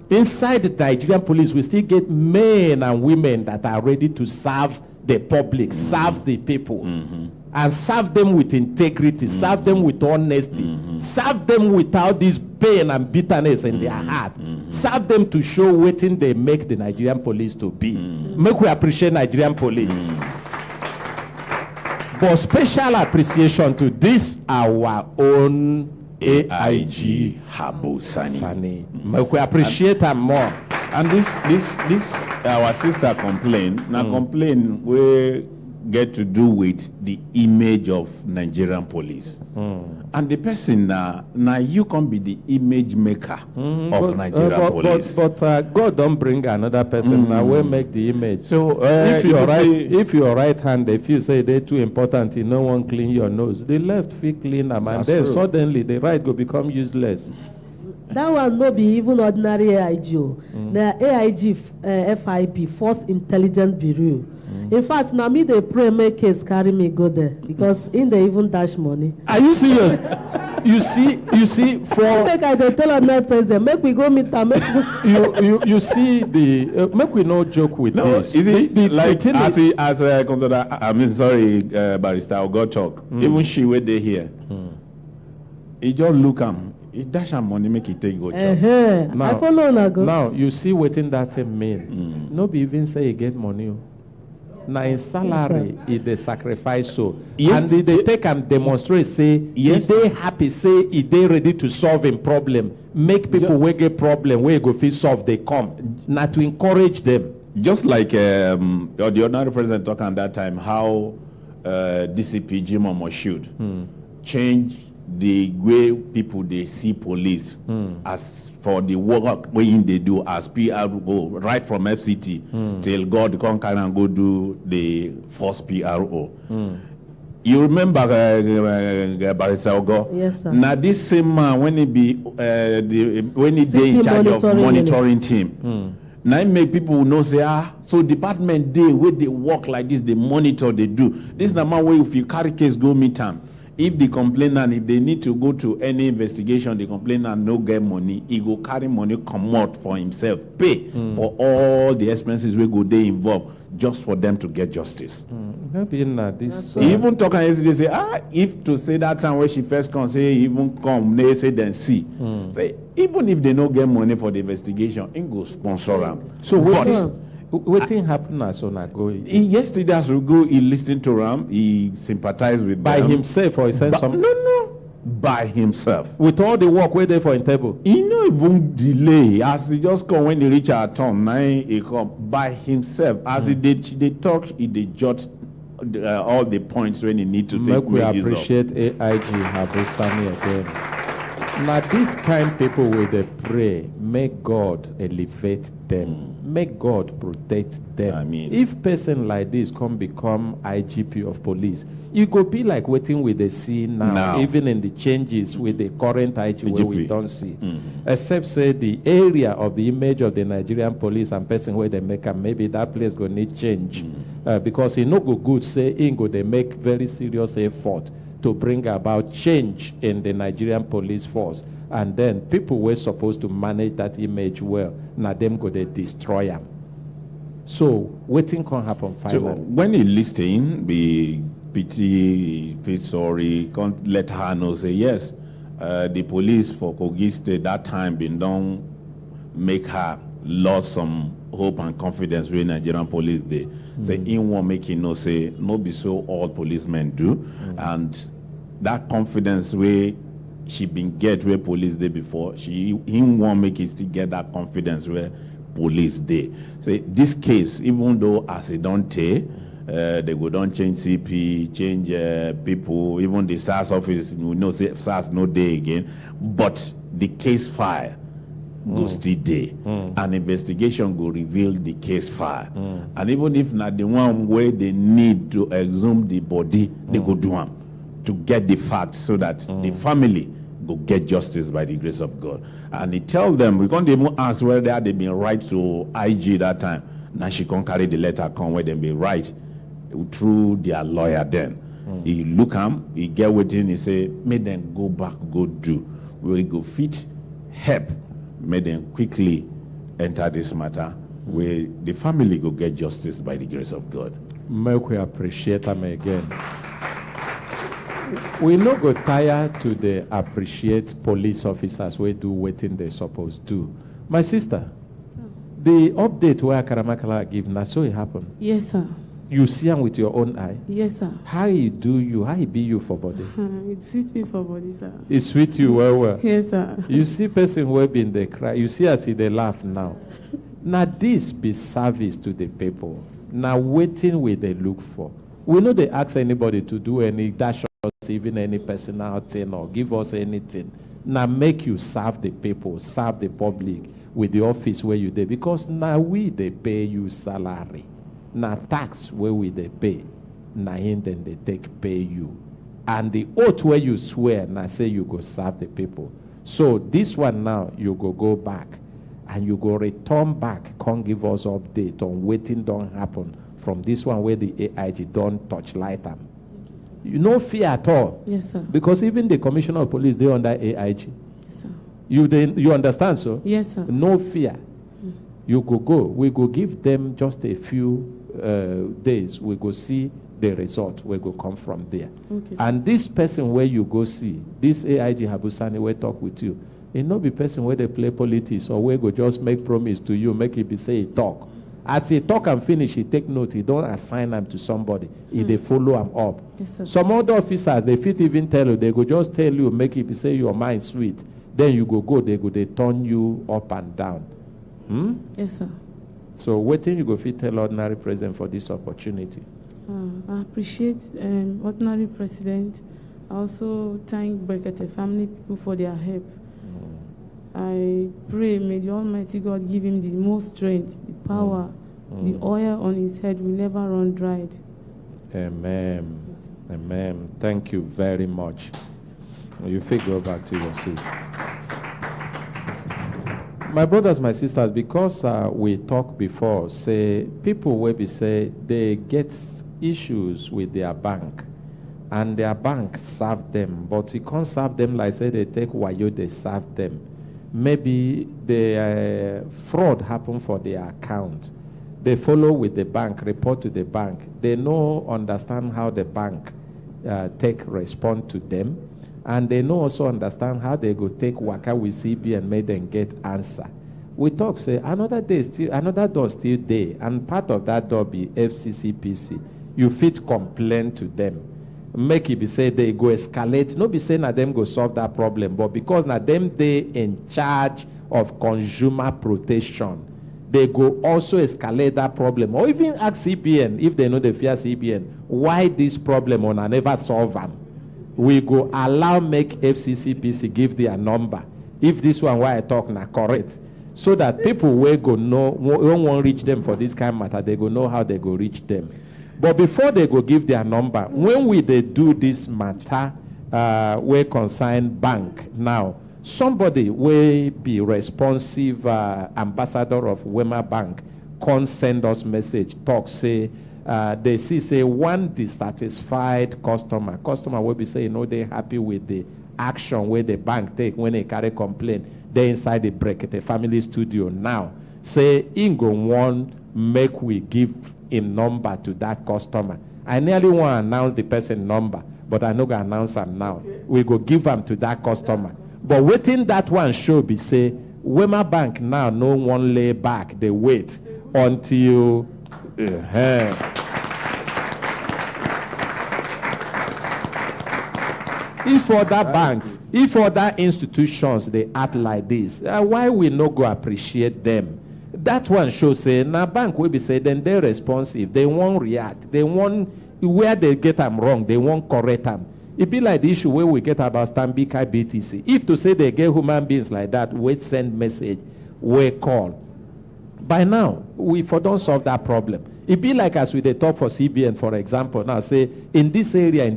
Inside the Nigerian police, we still get men and women that are ready to serve the public, serve the people, and serve them with integrity, serve them with honesty, serve them without this pain and bitterness in their heart, serve them to show what they make the Nigerian police to be. Make we appreciate Nigerian police. But special appreciation to this, our own AIG Habu Sani. We appreciate them more. And this our sister complain. Now complain we get to do with the image of Nigerian police. And the person now you can be the image maker of Nigerian police. But God don't bring another person. Now we make the image. So if your right hand, if you say they're too important, no one clean your nose. The left feel clean them, and then suddenly the right go become useless. That one no be even ordinary AIG. The AIG FIB, Force Intelligence Bureau. In fact, now me they pray make case carry me go there, because in they even dash money. Are you serious? You see for make I tell another president, make we go meet them. you see the make we no joke with this. Is it like as I mean sorry Barrister Ogochok, even she where they here. He just look am. He dash am money make it take go job. Now, I follow na go. Now you see waiting that thing mean. No be even say he get money. Now in salary, if they sacrifice so, yes, and they take and demonstrate, say, yes, if they happy, say, if they ready to solve a problem, make people where get problem, where go feel solve, they come. Not to encourage them. Just like the ordinary president talking at that time, how DCP Jim Omo should change the way people they see police as for the work when they do as PRO, right from FCT till God come carry and go do the first PRO. You remember Barrister Ogo? Yes, sir. Now this same man when he be when he dey in charge of monitoring team. Now it make people know say so department day where they work like this, they monitor, they do. This is the man where if you carry case go meet them. If the complainant, if they need to go to any investigation, the complainant no get money, he go carry money, come out for himself, pay for all the expenses we go they involved just for them to get justice. Maybe in this. He even talking yesterday say if to say that time when she first come say even come they say then see say even if they no get money for the investigation, he go sponsor them. So what thing happened as on go? Yesterday as we go, he listened to Ram, he sympathized with by them. himself, or he said something? No, by himself. With all the work waiting for in table. He no even delay as he just come when he reach our turn. Now he come by himself as he talk, he jot all the points when he need to take. We appreciate AIG Habu Sani again. Now, this kind people with they pray, make God elevate them, make God protect them. I mean, if person like this come become IGP of police, you go be like waiting with the see now, even in the changes with the current IGP where we don't see. Except say the area of the image of the Nigerian police and person where they make them, maybe that place go need change. Because it no go good say in go they make very serious effort to bring about change in the Nigerian police force. And then people were supposed to manage that image well. Now them go they destroy them. So waiting can happen finally. So when he listen, be pity, feel sorry, can't let her know, say yes, the police for Kogi State that time been done make her lost some hope and confidence with Nigerian police they say in one making no say no be so all policemen do and that confidence where she been get where police day before she in one make it still get that confidence where police day. Say this case even though as it don't take they go don't change CP, change people, even the SARS office we know say SARS no day again, but the case file go still day. An investigation go reveal the case file. And even if not the one where they need to exhume the body, they go do them to get the facts so that the family go get justice by the grace of God. And he tell them, we can't even ask whether they been right to IG that time. Now she can't carry the letter come where they be right through their lawyer then. He look him, he get waiting, he say, make them go back, go do. We go fit, help. Made them quickly enter this matter where the family go get justice by the grace of God. Make we appreciate them again. We no go tired to the appreciate police officers we do waiting they supposed to. My sister, the update where Karamakala give now so it happened. Yes, sir. You see him with your own eye? Yes, sir. How he do you? How he be you for body? It suits me for body, sir. It sweet you well. Yes, sir. You see person who been they cry. You see as they laugh now. Now this be service to the people. Now waiting where they look for. We know they ask anybody to do any dash us even any personal thing or give us anything. Now make you serve the people, serve the public with the office where you there. Because now they pay you salary. Now tax where we they pay, now then they take pay you. And the oath where you swear, now say you go serve the people. So this one now, you go back and you go return back, can't give us update on waiting don't happen from this one where the AIG don't touch light them. You no fear at all. Yes, sir. Because even the commissioner of police, they under AIG. Yes, sir. You understand, so? Yes, sir. No fear. You go. We go give them just a few days. We go see the result. We go come from there. Okay, and this person where you go see, this AIG Habusani will talk with you. It not be person where they play politics or where go just make promise to you, make it be say he talk. As he talk and finish, he take note. He don't assign them to somebody. They follow him up. Yes, sir. Some other officers, they fit even tell you. They go just tell you, make it be say your mind sweet. Then you go. They turn you up and down. Yes, sir. So waiting you go fit tell ordinary president for this opportunity. I appreciate ordinary president. I also thank Brekete family people for their help. I pray may the Almighty God give him the most strength, the power, the oil on his head will never run dry. Amen. Yes. Amen. Thank you very much. You fit go back to your seat. My brothers, my sisters, because we talked before, say people will be say they get issues with their bank, and their bank serve them, but it can't serve them like say they take wayo, they serve them. Maybe the fraud happened for their account. They follow with the bank, report to the bank. They know, understand how the bank respond to them. And they know also understand how they go take waka with CB and make them get answer. We talk, say, another door still there, and part of that door be FCCPC. You fit complain to them. Make it be say they go escalate. No be saying that them go solve that problem, but because now them they in charge of consumer protection, they go also escalate that problem. Or even ask CBN, if they know they fear CBN, why this problem on I never solve them. we go allow make FCCPC give their number. If this one why I talk now correct. So that people will go know, won't reach them for this kind of matter, they go know how they go reach them. But before they go give their number, when they do this matter, we consign bank now, somebody will be responsive ambassador of Wema Bank, can send us message, talk, say, they see, say, one dissatisfied customer will be saying, no, they're happy with the action where the bank take when they carry complaint. They inside the Brekete family studio now. Say, Ingo one make we give a number to that customer. I nearly want to announce the person number, but I no go announce them now. We go give them to that customer. But waiting that one show be say, Wema Bank now no one lay back. They wait until if other banks, if other institutions, they act like this, why we no go appreciate them? That one shows say, now bank will be say, then they're responsive, they won't react, they won't, where they get them wrong, they won't correct them. It be like the issue where we get about Stambika BTC. If to say they get human beings like that, we send message, we call. By now, we don't solve that problem. It be like as we they talk for CBN, for example, now say, in this area,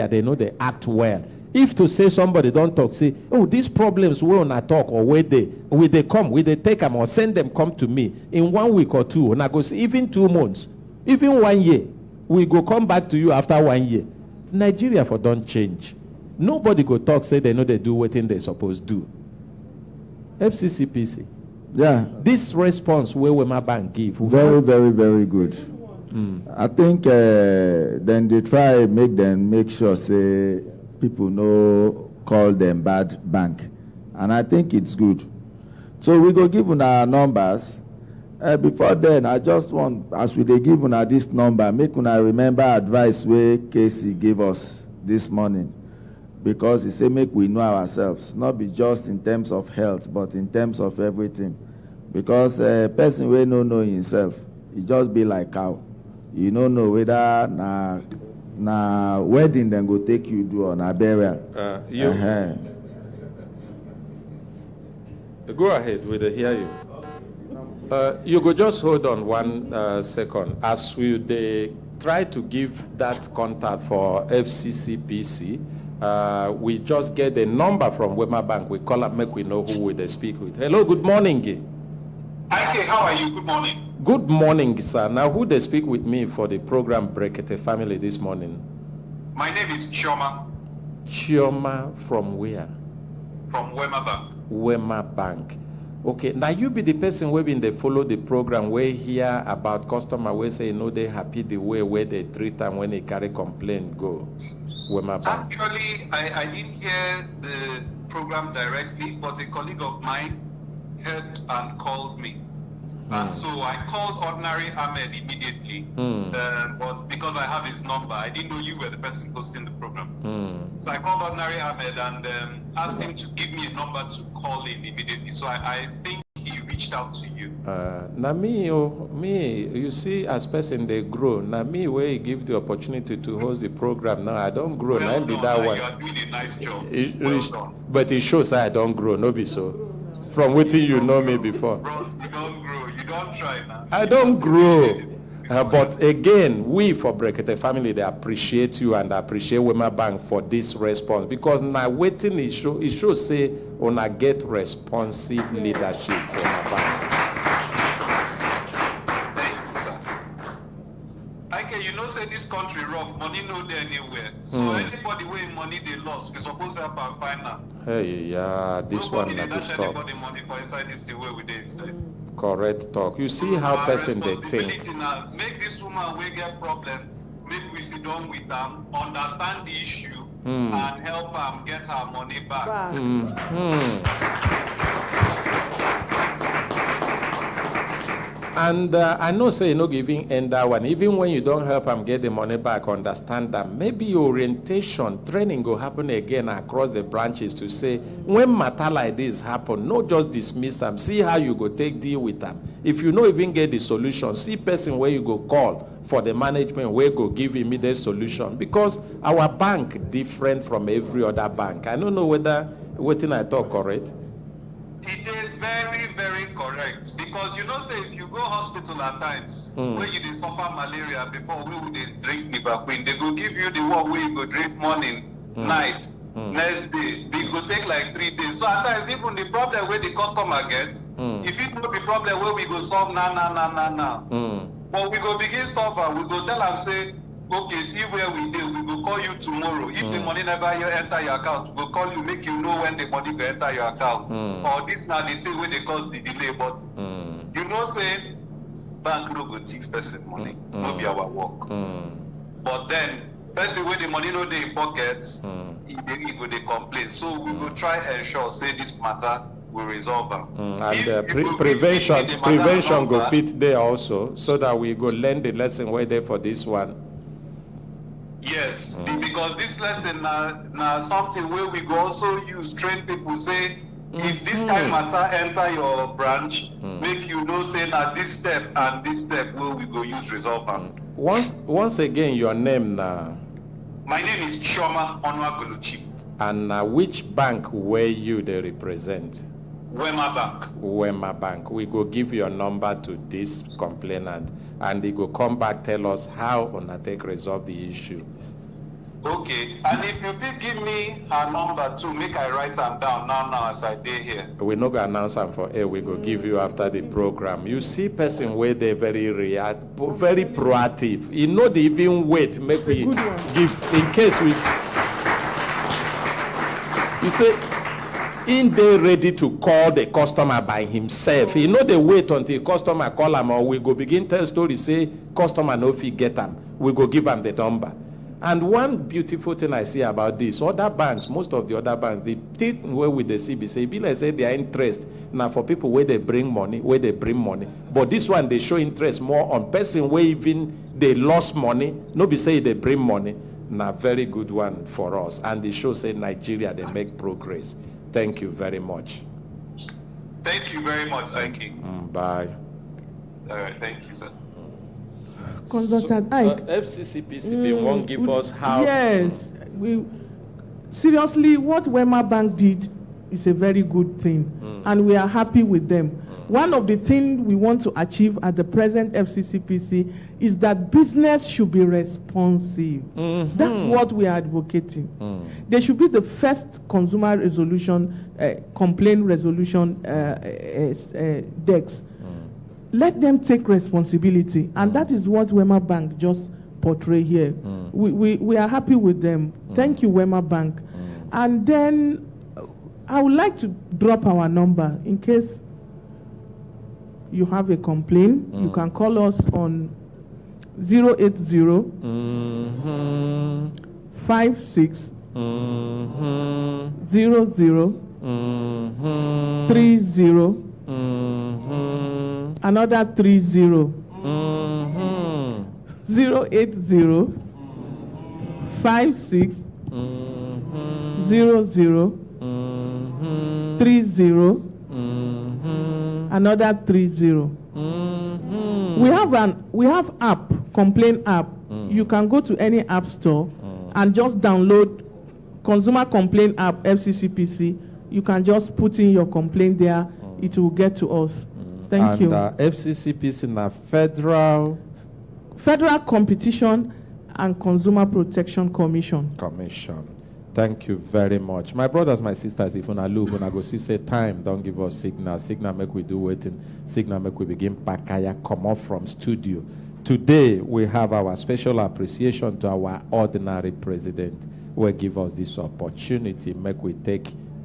they know they act well. If to say somebody don't talk, say, oh, these problems will not talk, or where they come, will they take them or send them come to me in 1 week or two, and I go say, even 2 months, even 1 year, we go come back to you after 1 year. Nigeria for don't change. Nobody go talk, say they know they do what they supposed do. FCCPC. Yeah. This response where Wema Bank give. Very, very, very good. I think then they try make sure say people know call them bad bank, and I think it's good. So we go give our numbers. Before then, I just want, as we they give una this number, make una remember advice where Casey gave us this morning, because he say make we know ourselves, not be just in terms of health, but in terms of everything. Because a person will no know himself, he just be like cow. You don't know whether na wedding then go take you do on a burial. Go ahead, we'll hear you. You go just hold on 1 second. As they try to give that contact for FCCPC, we just get a number from Wema Bank. We call up, make we know who they speak with. Hello, good morning. Hi, how are you? Good morning. Good morning, sir. Now, who they speak with me for the program Brekete Family this morning? My name is Chioma. Chioma from where? From Wema Bank. Wema Bank. Okay, now you be the person where they follow the program, where hear about customer, where say, no, they happy the way where they treat them when they carry complaint go. Wema Bank. Actually, I didn't hear the program directly, but a colleague of mine heard and called me. And so I called Ordinary Ahmed immediately, but because I have his number, I didn't know you were the person hosting the program. So I called Ordinary Ahmed and asked him to give me a number to call in immediately. So I think he reached out to you. Now me, you see, as person they grow. Now me, where he give the opportunity to host the program, now I don't grow. Well be that one. You are doing a nice job. Well done. But it shows I don't grow, no be so. From waiting you know me before. Bros, you don't grow. You don't try now. I don't grow. But again, we for Brekete Family, they appreciate you and appreciate Wema Bank for this response. Because now waiting, it shows say, on a get responsive leadership from Wema Bank. Thank you, sir. Okay, you know, say this country rough, money no there anywhere. So anybody with money they lost, we supposed to help and find out. Hey, yeah, this Nobody one they na dash good talk. anybody money for inside this thing where we dey inside. Correct talk. You see how person they think. Now, make this woman wey get problem, make we sit down with them, understand the issue, and help her get her money back. And I know say no giving end that one. Even when you don't help them get the money back, understand that maybe orientation, training will happen again across the branches to say, when matter like this happen, not just dismiss them, see how you go take deal with them. If you don't even get the solution, see person where you go call for the management where go give immediate solution. Because our bank different from every other bank. I don't know whether what I talk correct. It is very, very correct. Because you know, say if you go hospital at times, where you did suffer malaria before, we would drink Liverqueen, they go give you the one where you go drink morning, night, next day. They go take like 3 days. So at times, even the problem where the customer get, if it will be problem where we go solve now. But we go begin solve and we go tell them, say, okay, see where we did. We will call you tomorrow. If the money never enter your account, we'll call you, make you know when the money will enter your account. Or this now the thing where they cause the delay. But you know, say, bank no go thief person money. No be our work. But then, person where the money no dey in pockets, he go dey complain. So we will try and ensure, say this matter will resolve them. And prevention go fit there also, so that we go learn the lesson where there for this one. Yes, because this lesson now something where we go also use train people, say if this kind matter enter your branch, make you know say now this step and this step where we go use resolve them. Once again, your name now. My name is Chioma Onwagoluchi. And which bank where you they represent? Wema Bank. Wema Bank. We go give your number to this complainant, and they go come back tell us how Onatech resolve the issue. Okay, and if you will give me her number too, make I write them down now as I did here. We no go announce them for air. We go give you after the program. You see person where they very very proactive. You know they even wait. Make we give in case we. You say. In they ready to call the customer by himself. You know they wait until customer call him, or we go begin tell story, say customer no fit get him. We go give him the number. And one beautiful thing I see about this, other banks, most of the other banks, the thing where with the CBC, be like say their interest now for people where they bring money, But this one they show interest more on person where even they lost money, no be say they bring money. Now very good one for us. And they show say Nigeria they make progress. Thank you very much. Thank you very much. Thank you. Bye. All right. Thank you, sir. Consultant Ike. FCCPC won't give us how. Yes. Seriously, what Wema Bank did is a very good thing. And we are happy with them. One of the things we want to achieve at the present FCCPC is that business should be responsive. That's what we are advocating. They should be the first consumer resolution, complaint resolution decks. Let them take responsibility. And that is what Wema Bank just portray here. We are happy with them. Thank you, Wema Bank. And then I would like to drop our number in case you have a complaint. You can call us on 080 56 00 30 another 30 080 56 00 30 another 30. We have app, complaint app. You can go to any app store and just download consumer complaint app FCCPC. You can just put in your complaint there. It will get to us. Thank you. FCCPC na Federal Competition and Consumer Protection Commission. Thank you very much. My brothers, my sisters, if una look, when I go see say time, don't give us signal. Signal make we do waiting. Signal make we begin pakaya, come off from studio. Today, we have our special appreciation to our ordinary president, who will give us this opportunity, make we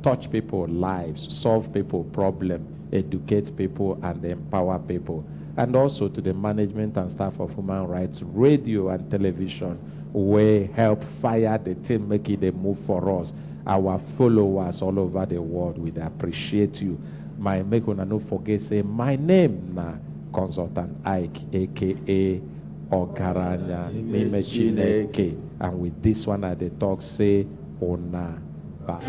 touch people's lives, solve people's problem, educate people, and empower people. And also to the management and staff of Human Rights Radio and Television, we help fire the team, make it a move for us. Our followers all over the world, we appreciate you. My make una no forget say my name na Consultant Ike, aka Ogaranya Nime Chineke. And with this one at the talk, say Ona Ba.